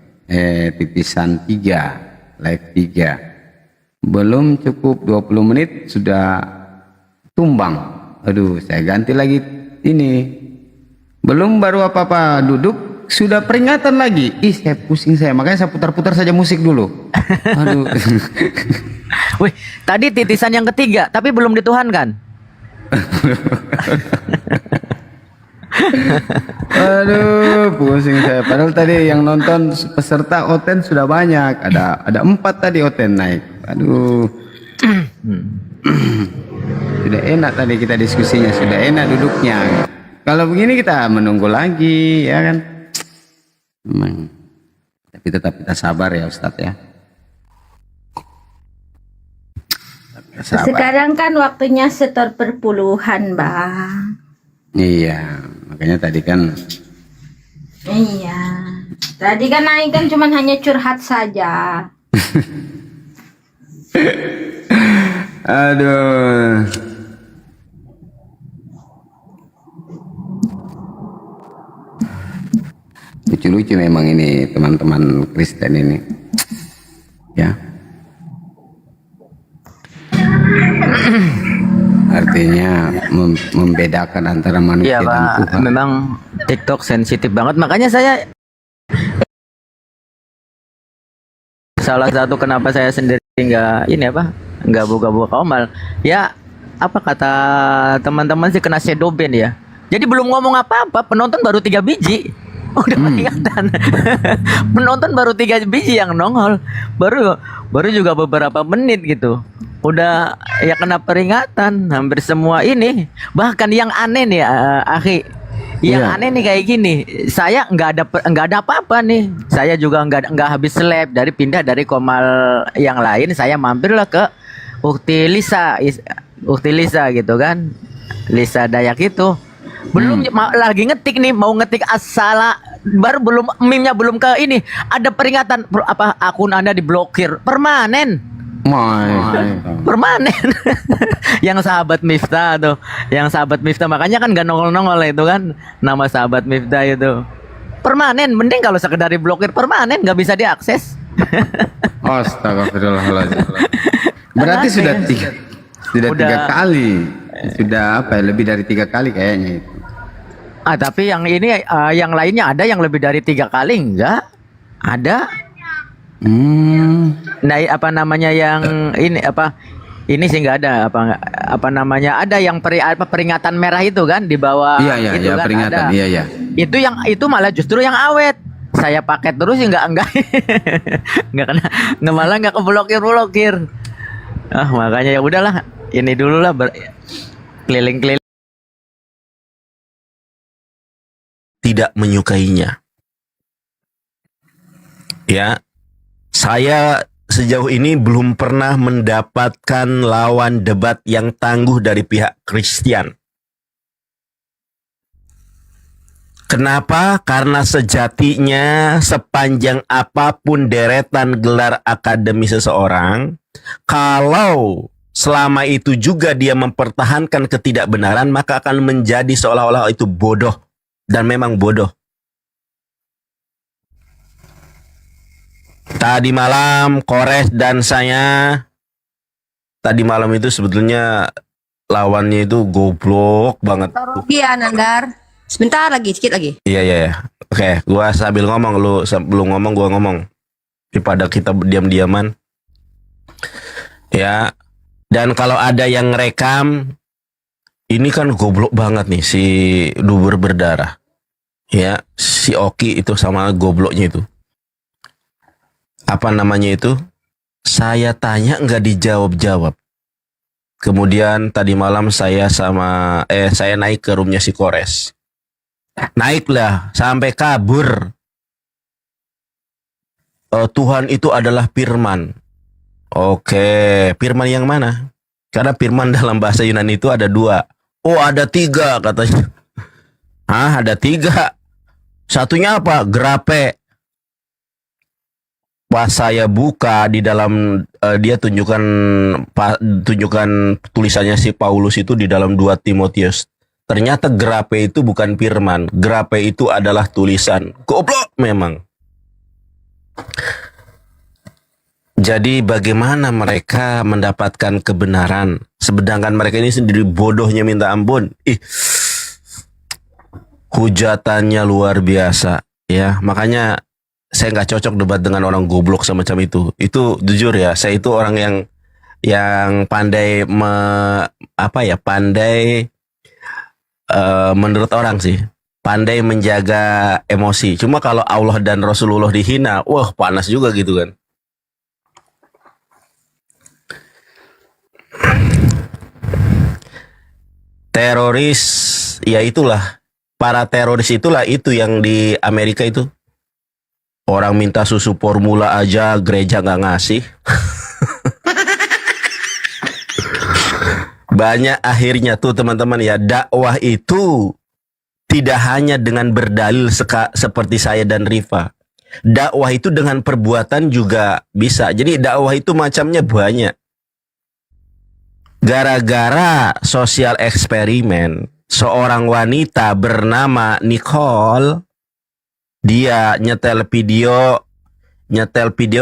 Titisan 3, live 3. Belum cukup 20 menit sudah tumbang. Aduh, saya ganti lagi ini. Belum baru apa-apa duduk sudah peringatan lagi. Saya pusing makanya saya putar-putar saja musik dulu. Aduh. Wih, tadi titisan yang ketiga tapi belum dituhankan. Aduh, pusing saya. Padahal tadi yang nonton peserta Oten sudah banyak. Ada 4 tadi Oten naik. Aduh. Sudah enak tadi kita diskusinya, sudah enak duduknya. Kalau begini kita menunggu lagi, ya kan? Memang. Tapi tetap kita sabar ya Ustadz ya. Sabar. Sekarang kan waktunya setor perpuluhan, Bang. Iya, makanya tadi kan. Iya. Tadi kan Aing kan cuma hanya curhat saja. Aduh. Lucu-lucu memang ini teman-teman Kristen ini. Ya. Artinya membedakan antara manusia dan Tuhan. Memang TikTok sensitif banget, makanya saya salah satu kenapa saya sendiri nggak buka-buka omal. Ya, apa kata teman-teman sih kena shadow ban ya. Jadi belum ngomong apa-apa, penonton baru 3 biji. Udah peringatan. Penonton baru 3 biji yang nongol. Baru juga beberapa menit gitu. Udah ya kena peringatan hampir semua ini. Bahkan yang aneh nih Akhi. Yang aneh nih kayak gini. Saya nggak ada apa-apa nih. Saya juga nggak habis seleb pindah dari komal yang lain. Saya mampirlah ke Ukti Lisa gitu kan. Lisa Dayak itu. Belum lagi ngetik nih, mau ngetik asala baru meme-nya belum ke ini. Ada peringatan akun Anda diblokir permanen. Permanen. Yang sahabat Miftah tuh, makanya kan gak nongol itu kan nama sahabat Miftah itu. Permanen, mending kalau sekedar diblokir permanen nggak bisa diakses. Astagfirullahaladzim. Berarti sudah 3 kali. Sudah lebih dari 3 kali kayaknya itu. Tapi yang ini yang lainnya ada yang lebih dari 3 kali enggak? Ada. Nah, apa namanya yang ini apa? Ini sih nggak ada apa namanya? Ada yang peringatan merah itu kan di bawah Iya, itu kan peringatan. ada. Iya. Itu malah justru yang awet. Saya pakai terus ya enggak nggak kena, malah nggak keblokir. Ah, makanya ya udahlah, ini dulu lah keliling-keliling. Tidak menyukainya. Ya, saya sejauh ini belum pernah mendapatkan lawan debat yang tangguh dari pihak Kristen. Kenapa? Karena sejatinya sepanjang apapun deretan gelar akademi seseorang, kalau selama itu juga dia mempertahankan ketidakbenaran, maka akan menjadi seolah-olah itu bodoh. Dan memang bodoh. Tadi malam Kores dan saya, tadi malam itu sebetulnya lawannya itu goblok banget. Iya, Nandar. Sebentar lagi, sedikit lagi. Iya. Oke, gua sambil ngomong, lu sebelum ngomong gua ngomong. Daripada kita diam-diaman. Ya. Dan kalau ada yang rekam, ini kan goblok banget nih si Dubur berdarah. Ya, si Oki itu sama gobloknya itu. Apa namanya itu? Saya tanya nggak dijawab-jawab. Kemudian tadi malam saya naik ke roomnya si Kores. Naiklah sampai kabur. Tuhan itu adalah firman. Oke, firman yang mana? Karena firman dalam bahasa Yunani itu ada 2. Oh, ada 3 katanya. Hah, ada 3. Satunya apa? Grape. Pas saya buka di dalam dia tunjukkan tulisannya si Paulus itu di dalam 2 Timotius. Ternyata grape itu bukan firman. Grape itu adalah tulisan. Goblok memang. Jadi bagaimana mereka mendapatkan kebenaran? Sedangkan mereka ini sendiri bodohnya minta ampun. Hujatannya luar biasa. Ya, makanya saya nggak cocok debat dengan orang goblok semacam itu. Itu jujur ya, saya itu orang yang pandai menurut orang sih, pandai menjaga emosi. Cuma kalau Allah dan Rasulullah dihina, wah panas juga gitu kan. Teroris, ya itulah. Para teroris itulah itu yang di Amerika itu. Orang minta susu formula aja gereja nggak ngasih. Banyak akhirnya tuh teman-teman ya, dakwah itu tidak hanya dengan berdalil seperti saya dan Rifa. Dakwah itu dengan perbuatan juga bisa. Jadi dakwah itu macamnya banyak. Gara-gara sosial eksperimen, seorang wanita bernama Nicole, dia nyetel video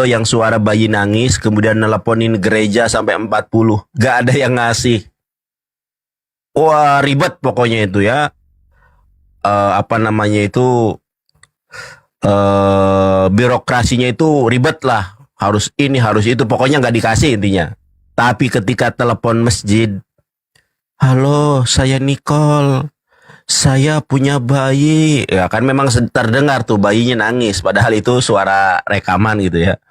yang suara bayi nangis, kemudian nelponin gereja sampai 40. Gak ada yang ngasih. Wah, ribet pokoknya itu ya. Birokrasinya itu ribet lah. Harus ini, harus itu. Pokoknya nggak dikasih intinya. Tapi ketika telepon masjid, halo, saya Nicole. Saya punya bayi. Ya kan memang terdengar tuh bayinya nangis. Padahal itu suara rekaman gitu ya.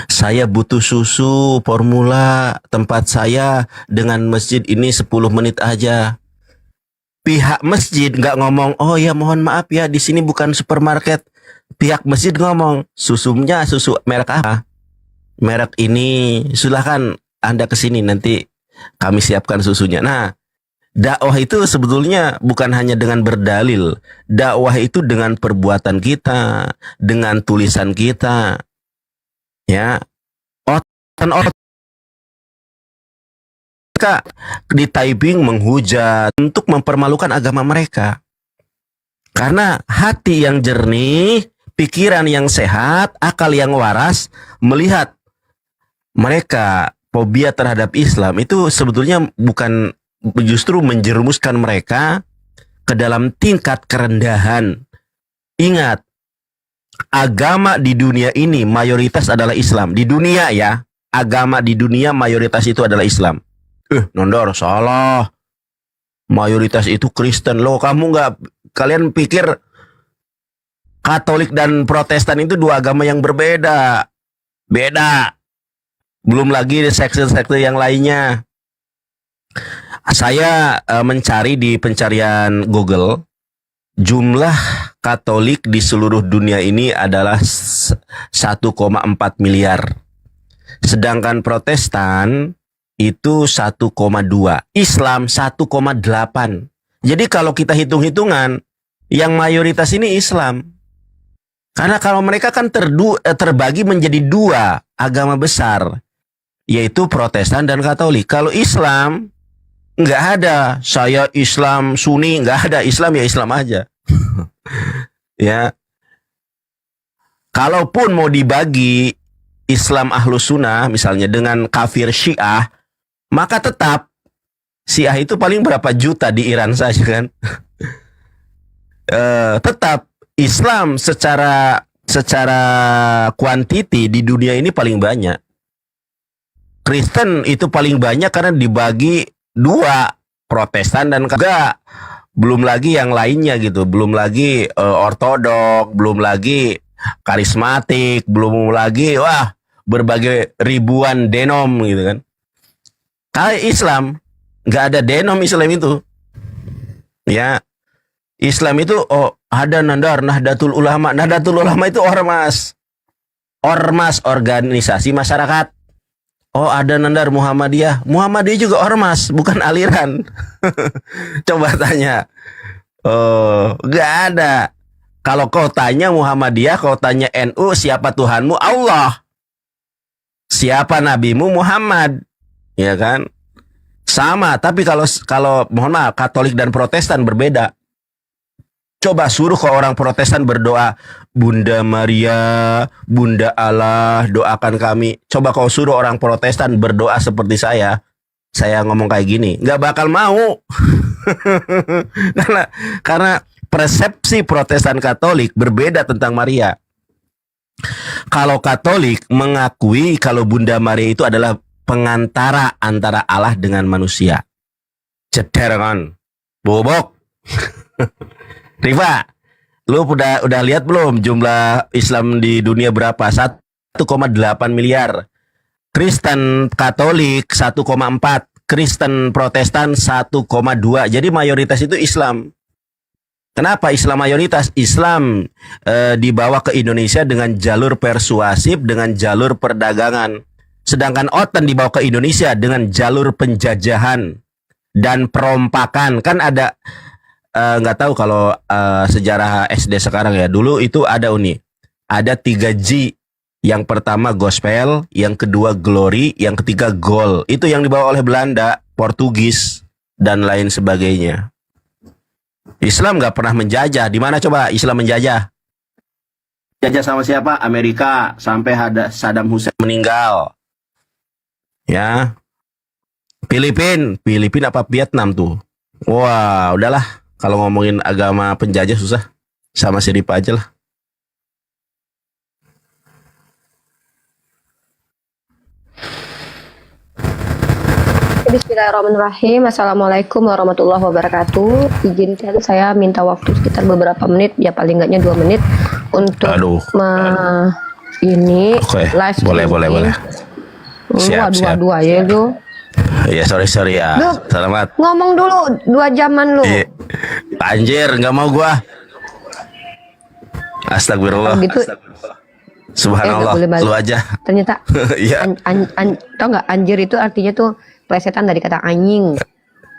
Saya butuh susu formula, tempat saya dengan masjid ini 10 menit aja. Pihak masjid nggak ngomong, oh ya mohon maaf ya di sini bukan supermarket. Pihak masjid ngomong, susunya susu merek apa? Merek ini, silahkan Anda kesini nanti kami siapkan susunya. Nah, dakwah itu sebetulnya bukan hanya dengan berdalil. Dakwah itu dengan perbuatan kita, dengan tulisan kita. Ya, mereka di typing menghujat untuk mempermalukan agama mereka. Karena hati yang jernih, pikiran yang sehat, akal yang waras melihat mereka fobia terhadap Islam itu sebetulnya bukan, justru menjerumuskan mereka ke dalam tingkat kerendahan. Ingat, agama di dunia ini mayoritas adalah Islam. Di dunia ya, agama di dunia mayoritas itu adalah Islam. Nondor, salah. Mayoritas itu Kristen. Loh, kalian pikir Katolik dan Protestan itu dua agama yang berbeda? Beda. Belum lagi sekte-sekte yang lainnya. Saya mencari di pencarian Google, jumlah Katolik di seluruh dunia ini adalah 1,4 miliar. Sedangkan Protestan itu 1,2. Islam 1,8. Jadi kalau kita hitung-hitungan, yang mayoritas ini Islam. Karena kalau mereka kan terbagi menjadi dua agama besar, yaitu Protestan dan Katolik. Kalau Islam, nggak ada saya Islam Sunni, nggak ada. Islam ya Islam aja. Ya, kalaupun mau dibagi Islam Ahlus Sunnah misalnya dengan kafir Syiah, maka tetap Syiah itu paling berapa juta di Iran saja kan. Tetap Islam secara kuantiti di dunia ini paling banyak. Kristen itu paling banyak karena dibagi dua, Protestan dan Katolik. Belum lagi yang lainnya gitu, belum lagi ortodok, belum lagi karismatik, belum lagi berbagai ribuan denom gitu kan. Kalau Islam nggak ada denom Islam itu, ya. Islam itu ada Nahdlatul Ulama. Nahdlatul Ulama itu ormas organisasi masyarakat. Ada Muhammadiyah. Muhammadiyah juga ormas, bukan aliran. Coba tanya. Gak ada. Kalau kau tanya Muhammadiyah, kau tanya NU, siapa Tuhanmu? Allah. Siapa nabimu? Muhammad. Ya kan? Sama, tapi kalau mohon maaf, Katolik dan Protestan berbeda. Coba suruh ke orang Protestan berdoa, Bunda Maria, Bunda Allah, doakan kami. Coba kau suruh orang Protestan berdoa seperti saya ngomong kayak gini, nggak bakal mau. karena persepsi Protestan Katolik berbeda tentang Maria. Kalau Katolik mengakui kalau Bunda Maria itu adalah pengantara antara Allah dengan manusia. Ceder kan, bobok. Riva, lu udah lihat belum jumlah Islam di dunia berapa? 1,8 miliar. Kristen Katolik 1,4, Kristen Protestan 1,2. Jadi mayoritas itu Islam. Kenapa Islam mayoritas? Islam dibawa ke Indonesia dengan jalur persuasif, dengan jalur perdagangan. Sedangkan OTAN dibawa ke Indonesia dengan jalur penjajahan dan perompakan. Kan ada nggak tahu kalau sejarah SD sekarang ya. Dulu itu ada ada 3G. Yang pertama gospel, yang kedua glory, yang ketiga goal. Itu yang dibawa oleh Belanda, Portugis, dan lain sebagainya. Islam nggak pernah menjajah. Di mana coba Islam menjajah? Jajah sama siapa? Amerika, sampai ada Saddam Hussein meninggal. Ya. Filipina apa Vietnam tuh? Wah, udahlah. Kalau ngomongin agama penjajah susah. Sama si Ripa aja lah. Bismillahirrahmanirrahim. Assalamualaikum warahmatullahi wabarakatuh. Izinkan saya minta waktu sekitar beberapa menit, ya paling enggaknya 2 menit untuk live. Boleh. Siap. Dua ya lu. Ya sorry ya. Duh, selamat. Ngomong dulu 2 jaman lu. Anjir, nggak mau gua. Astagfirullah. Gitu. Subhanallah. Lu aja. Ternyata. Iya. Tau nggak, anjir itu artinya tuh plesetan dari kata anjing.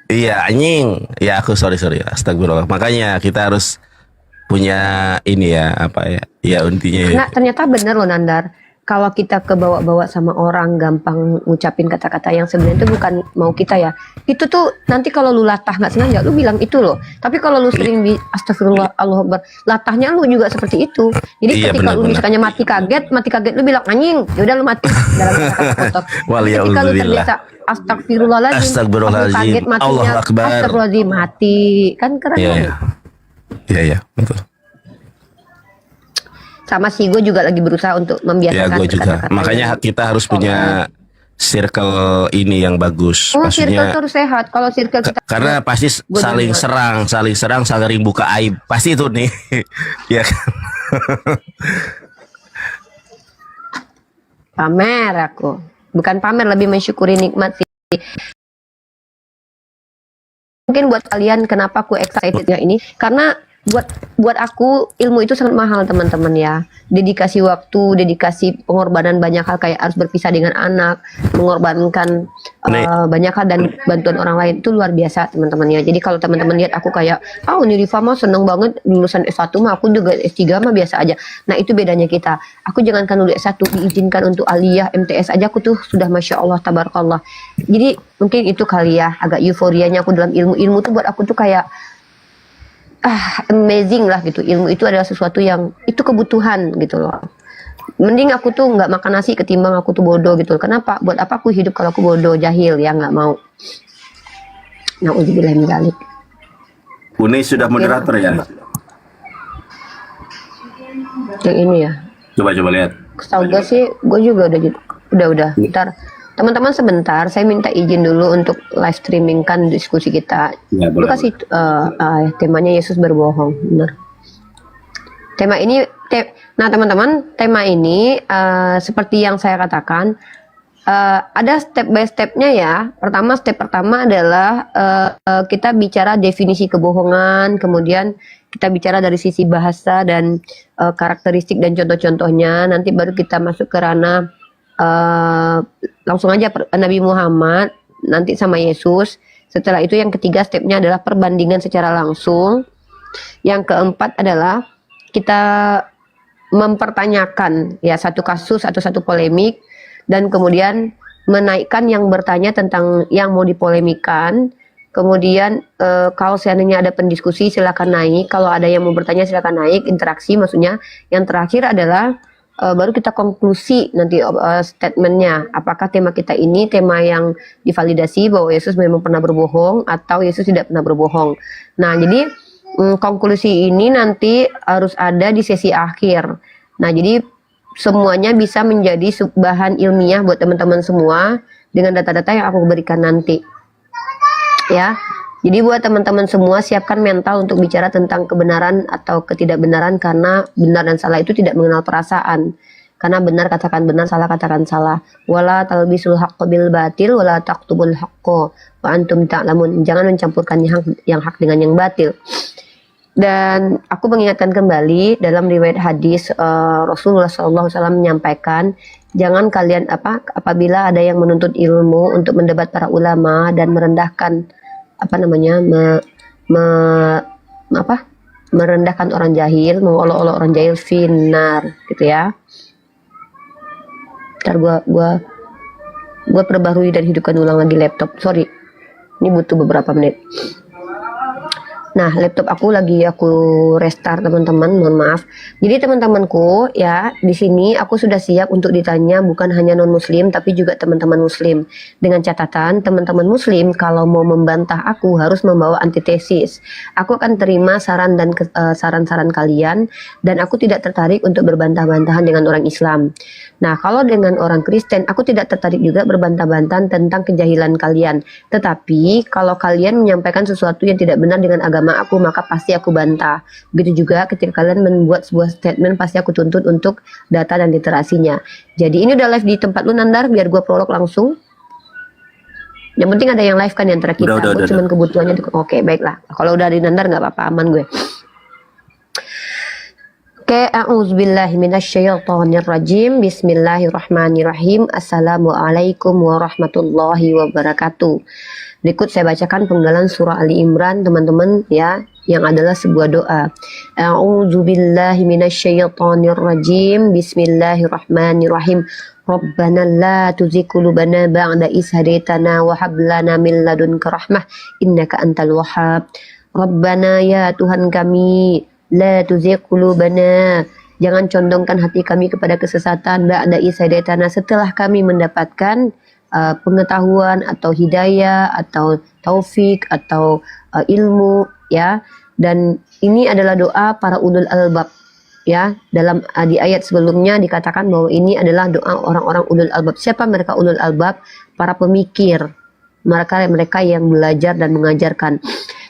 Iya, anjing. Ya aku sorry. Astagfirullah. Makanya kita harus punya ini ya, apa ya? Ya intinya. Nah, ternyata bener loh Nandar. Kalau kita kebawa-bawa sama orang gampang ngucapin kata-kata yang sebenarnya itu bukan mau kita ya. Itu tuh nanti kalau lu latah nggak sengaja lu bilang itu loh. Tapi kalau lu sering astagfirullah Allah Akbar, latahnya lu juga seperti itu. Jadi ketika lu misalnya mati kaget lu bilang anjing, ya udah lu mati dalam kata-kata kotor. Ketika lu terbiasa astagfirullahaladzim, kaget matinya astagfirullahaladzim, mati. Kan keren. Iya, betul. sama si gue juga lagi berusaha untuk Ya, membiasakan gue juga. kata-kata Makanya yang kita harus punya circle ini yang bagus. circle Maksudnya terus sehat. Kalau circle kita karena pasti Gua saling juga. serang, saling buka aib. Pasti itu nih. Ya kan? pamer aku, bukan pamer, lebih mensyukuri nikmat sih. Mungkin buat kalian kenapa aku excitednya ini karena buat aku ilmu itu sangat mahal teman-teman ya. Dedikasi waktu, dedikasi pengorbanan banyak hal, kayak harus berpisah dengan anak, mengorbankan banyak hal dan bantuan orang lain itu luar biasa teman-teman ya. Jadi kalau teman-teman lihat aku kayak ini Rifa mah seneng banget lulusan S1 mah, aku juga S3 mah biasa aja. Nah itu bedanya kita. Aku jangankan lulus S1, diizinkan untuk aliyah MTS aja aku tuh sudah Masya Allah tabarakallah. Jadi mungkin itu kali ya agak euforianya aku dalam ilmu tuh buat aku tuh kayak amazing lah gitu. Ilmu itu adalah sesuatu yang itu kebutuhan gitu loh. Mending aku tuh nggak makan nasi ketimbang aku tuh bodoh gitu. Kenapa? Buat apa aku hidup kalau aku bodoh, jahil ya, nggak mau. Nauzubillah min dzalik. Uni sudah moderator ya? Yang ini ya. Coba lihat. Setahu gue sih, gue juga udah. Ntar teman-teman sebentar, saya minta izin dulu untuk live streaming kan diskusi kita. Ya, Lu kasih temanya Yesus berbohong, benar. Tema ini, nah teman-teman, tema ini seperti yang saya katakan, ada step by stepnya ya. Step pertama adalah kita bicara definisi kebohongan, kemudian kita bicara dari sisi bahasa dan karakteristik dan contoh-contohnya. Nanti baru kita masuk ke ranah langsung aja Nabi Muhammad, nanti sama Yesus. Setelah itu yang ketiga stepnya adalah perbandingan secara langsung. Yang keempat adalah kita mempertanyakan ya satu kasus atau satu polemik, dan kemudian menaikkan yang bertanya tentang yang mau dipolemikan. Kemudian kalau seandainya ada pendiskusi silakan naik, kalau ada yang mau bertanya silakan naik, interaksi maksudnya. Yang terakhir adalah baru kita konklusi nanti statementnya, apakah tema kita ini tema yang divalidasi bahwa Yesus memang pernah berbohong atau Yesus tidak pernah berbohong. Nah jadi konklusi ini nanti harus ada di sesi akhir. Nah jadi semuanya bisa menjadi bahan ilmiah buat teman-teman semua dengan data-data yang aku berikan nanti ya. Jadi buat teman-teman semua siapkan mental untuk bicara tentang kebenaran atau ketidakbenaran, karena benar dan salah itu tidak mengenal perasaan. Karena benar katakan benar, salah katakan salah. Wala talbisul haqqo bil batil wala taqtubul haqqo wa antum ta'lamun. Jangan mencampurkan yang hak dengan yang batil. Dan aku mengingatkan kembali dalam riwayat hadis Rasulullah SAW menyampaikan, jangan kalian apabila ada yang menuntut ilmu untuk mendebat para ulama dan merendahkan merendahkan orang jahil, mengolok-olok orang jahil, finar gitu ya. Ntar gua perbarui dan hidupkan ulang lagi laptop. Sorry, ini butuh beberapa menit. Nah, laptop aku restart teman-teman, mohon maaf. Jadi teman-temanku ya, di sini aku sudah siap untuk ditanya bukan hanya non muslim tapi juga teman-teman muslim. Dengan catatan teman-teman muslim kalau mau membantah aku harus membawa antitesis. Aku akan terima saran dan saran-saran kalian, dan aku tidak tertarik untuk berbantah-bantahan dengan orang Islam. Nah, kalau dengan orang Kristen aku tidak tertarik juga berbantah-bantahan tentang kejahilan kalian. Tetapi kalau kalian menyampaikan sesuatu yang tidak benar dengan agama aku, maka pasti aku bantah. Begitu juga ketika kalian membuat sebuah statement, pasti aku tuntut untuk data dan literasinya. Jadi ini udah live di tempat lu Nandar, biar gua prolog langsung. Yang penting ada yang live kan di antara kita. Gue cuman kebutuhannya tuh. Oke, baiklah. Kalau udah di Nandar nggak apa-apa, aman gue. Oke, a'udzubillahi minasyaitonirrajim. Bismillahirrahmanirrahim. Assalamualaikum warahmatullahi wabarakatuh. Berikut saya bacakan penggalan surah Ali Imran teman-teman ya, yang adalah sebuah doa. A'udzubillahi minasyaitonirrajim. Bismillahirrahmanirrahim. Rabbana la tuzigh qulubana ba'da idh hadaitana wa hab lana min ladunka rahmah innaka antal wahhab. Rabbana ya Tuhan kami, la tuzigh qulubana, jangan condongkan hati kami kepada kesesatan, ba'da idh hadaitana, setelah kami mendapatkan pengetahuan atau hidayah atau taufik atau ilmu ya. Dan ini adalah doa para ulul albab ya. Dalam di ayat sebelumnya dikatakan bahwa ini adalah doa orang-orang ulul albab. Siapa mereka ulul albab? Para pemikir, mereka yang belajar dan mengajarkan.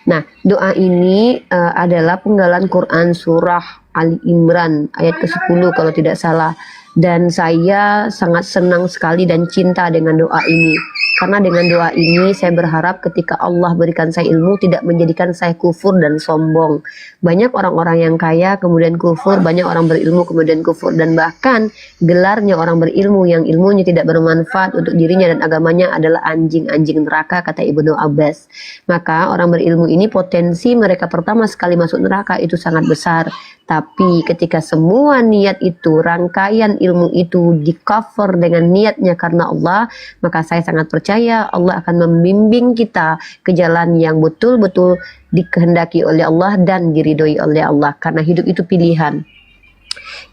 Nah, doa ini adalah penggalan Quran surah Ali Imran ayat ke-10 kalau tidak salah. Dan saya sangat senang sekali dan cinta dengan doa ini. Karena dengan doa ini saya berharap ketika Allah berikan saya ilmu tidak menjadikan saya kufur dan sombong. Banyak orang-orang yang kaya kemudian kufur, banyak orang berilmu kemudian kufur, dan bahkan gelarnya orang berilmu yang ilmunya tidak bermanfaat untuk dirinya dan agamanya adalah anjing-anjing neraka, kata Ibnu Abbas. Maka orang berilmu ini potensi mereka pertama sekali masuk neraka itu sangat besar. Tapi ketika semua niat itu, rangkaian ilmu itu di cover dengan niatnya karena Allah, maka saya sangat percaya Allah akan membimbing kita ke jalan yang betul-betul dikehendaki oleh Allah dan diridhoi oleh Allah. Karena hidup itu pilihan.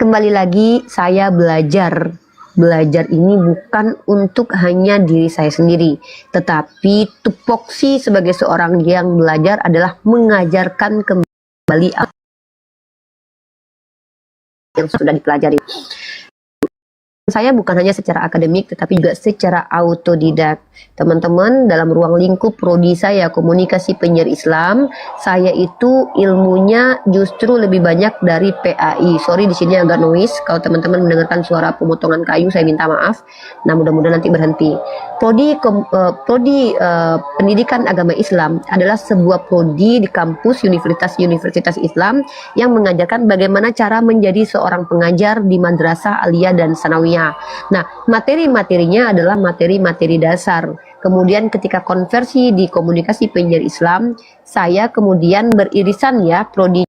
Kembali lagi, saya belajar ini bukan untuk hanya diri saya sendiri, tetapi tupoksi sebagai seorang yang belajar adalah mengajarkan kembali yang sudah dipelajari. Saya bukan hanya secara akademik tetapi juga secara autodidak. Teman-teman, dalam ruang lingkup prodi saya komunikasi penyiar Islam, saya itu ilmunya justru lebih banyak dari PAI. Sorry di sini agak noise. Kalau teman-teman mendengarkan suara pemotongan kayu, saya minta maaf. Nah, mudah-mudahan nanti berhenti. Prodi pendidikan agama Islam adalah sebuah prodi di kampus universitas Islam yang mengajarkan bagaimana cara menjadi seorang pengajar di madrasah aliyah dan sanawiyah. Nah, materi-materinya adalah materi-materi dasar. Kemudian ketika konversi di komunikasi penyiar Islam, saya kemudian beririsan ya prodi.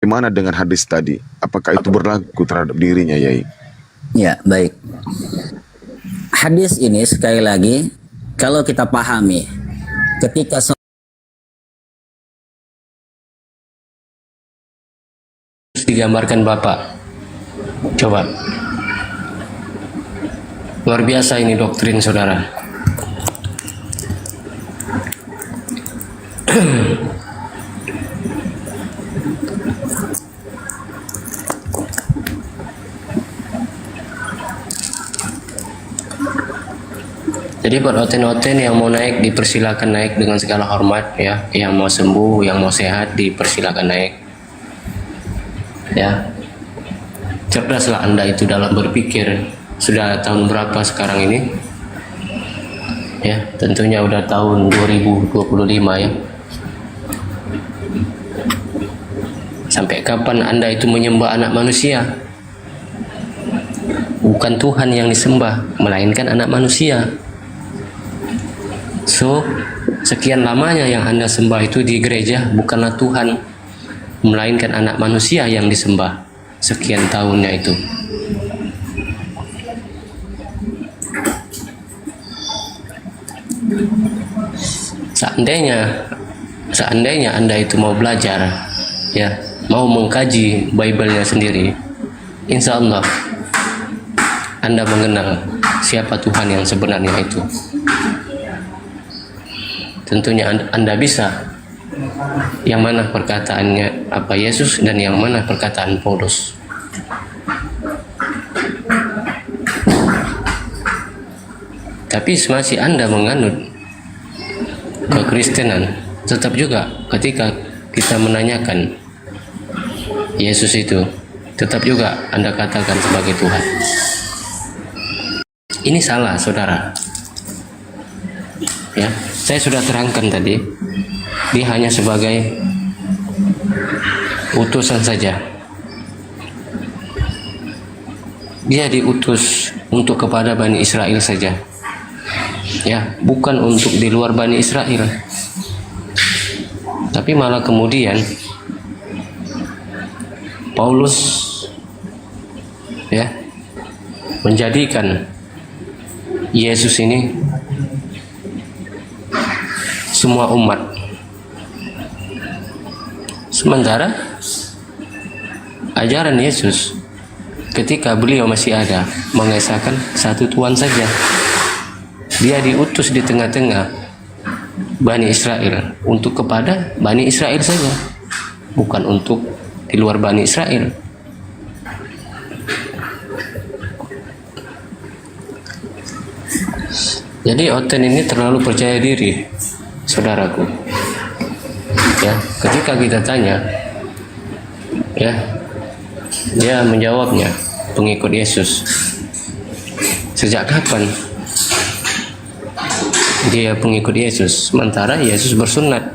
Bagaimana dengan hadis tadi? Apakah itu berlaku terhadap dirinya, Yai? Ya, baik. Hadis ini sekali lagi, kalau kita pahami, ketika digambarkan Bapak, coba. Luar biasa ini doktrin, saudara. Jadi buat oten-oten yang mau naik dipersilakan naik dengan segala hormat ya. Yang mau sembuh, yang mau sehat dipersilakan naik. Ya. Cerdaslah Anda itu dalam berpikir. Sudah tahun berapa sekarang ini? Ya, tentunya udah tahun 2025 ya. Sampai kapan Anda itu menyembah anak manusia? Bukan Tuhan yang disembah, melainkan anak manusia. So, sekian lamanya yang Anda sembah itu di gereja bukanlah Tuhan, melainkan anak manusia yang disembah. Sekian tahunnya itu. Seandainya Anda itu mau belajar, ya, mau mengkaji Bible-nya sendiri, insya Allah Anda mengenal siapa Tuhan yang sebenarnya itu. Tentunya Anda bisa yang mana perkataannya apa Yesus dan yang mana perkataan Paulus. Tapi masih Anda menganut kekristenan, tetap juga ketika kita menanyakan Yesus itu, tetap juga Anda katakan sebagai Tuhan. Ini salah, saudara. Ya, saya sudah terangkan tadi, dia hanya sebagai utusan saja. Dia diutus untuk kepada Bani Israel saja. Ya, bukan untuk di luar Bani Israel. Tapi malah kemudian Paulus ya menjadikan Yesus ini semua umat. Sementara ajaran Yesus ketika beliau masih ada mengesahkan satu Tuhan saja. Dia diutus di tengah-tengah Bani Israel untuk kepada Bani Israel saja. bukan untuk di luar Bani Israel. Jadi Oten ini terlalu percaya diri, saudaraku. Ya, ketika kita tanya, ya, dia menjawabnya, pengikut Yesus. Sejak kapan dia pengikut Yesus? Sementara Yesus bersunat.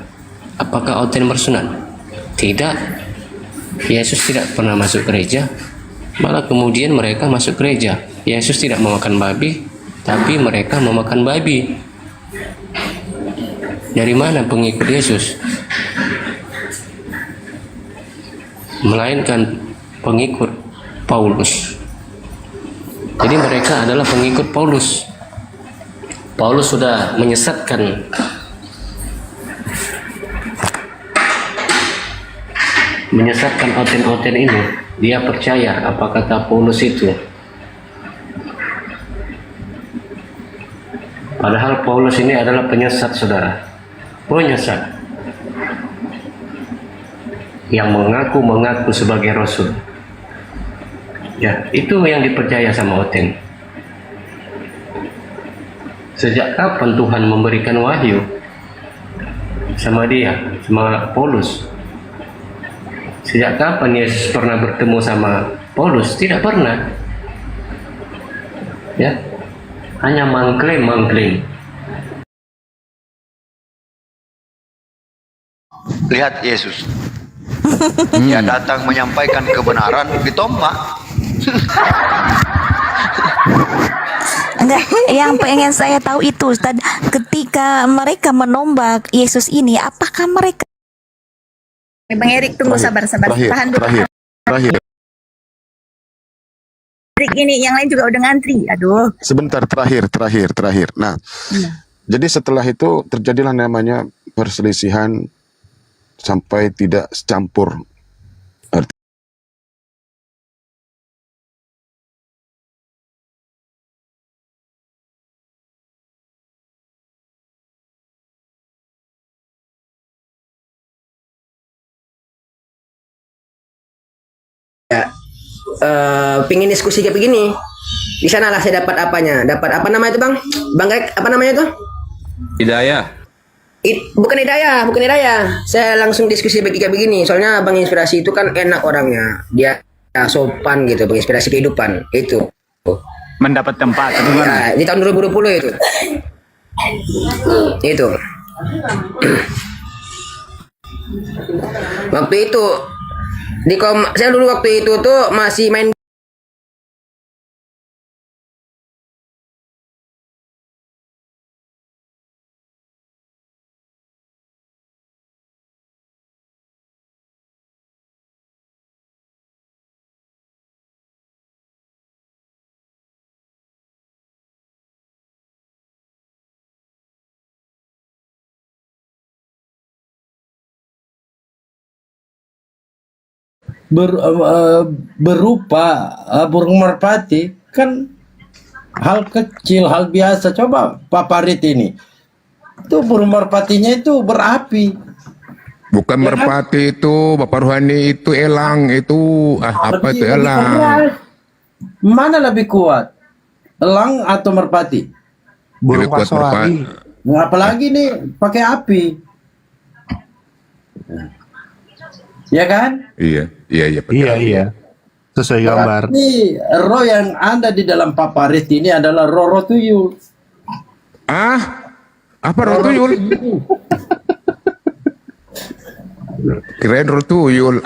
Apakah Oten bersunat? Tidak. Yesus tidak pernah masuk gereja. Malah kemudian mereka masuk gereja. Yesus tidak memakan babi, tapi mereka memakan babi. Dari mana pengikut Yesus? Melainkan pengikut Paulus. Jadi mereka adalah pengikut Paulus. Paulus sudah menyesatkan Oten-Oten ini. Dia percaya apa kata Paulus itu. Padahal Paulus ini adalah penyesat, saudara. Penyesat yang mengaku sebagai rasul. Ya, itu yang dipercaya sama Oten. Sejak kapan Tuhan memberikan wahyu sama dia, sama Paulus? Sejak kapan Yesus pernah bertemu sama Paulus? Tidak pernah. Ya, hanya mengklaim. Lihat Yesus. Dia datang menyampaikan kebenaran, ditombak. Enggak, yang pengen saya tahu itu Ustaz, ketika mereka menombak Yesus ini, apakah mereka Bang Erik, tunggu sabar. Tahan dulu. Terakhir. Erik ini yang lain juga udah ngantri. Aduh. Sebentar, terakhir. Nah, jadi setelah itu terjadilah namanya perselisihan sampai tidak campur. Pingin diskusi kayak begini. Di sana lah saya dapat apanya. Dapat apa namanya itu, Bang? Bang Greg, apa namanya itu? Hidayah. Bukan hidayah. Saya langsung diskusi kayak begini. Soalnya Bang Inspirasi itu kan enak orangnya. Dia sopan gitu, menginspirasi kehidupan. Itu. Mendapat tempat. Ya, di tahun 2020 itu. Itu. Waktu itu saya dulu waktu itu tuh masih main berupa burung merpati kan hal kecil, hal biasa. Coba Pak Farid ini, itu burung merpatinya itu berapi. Bukan merpati itu, Bapak Rohani, itu elang, itu apa itu elang? Mana lebih kuat, elang atau merpati? Burung merpati. Apalagi nih pakai api. Ya kan? Iya. Iya. Sesuai gambar. Berarti roh yang ada di dalam Pak Farid ini adalah roh tuyul. Apa roh tuyul? Kirain roh tuyul.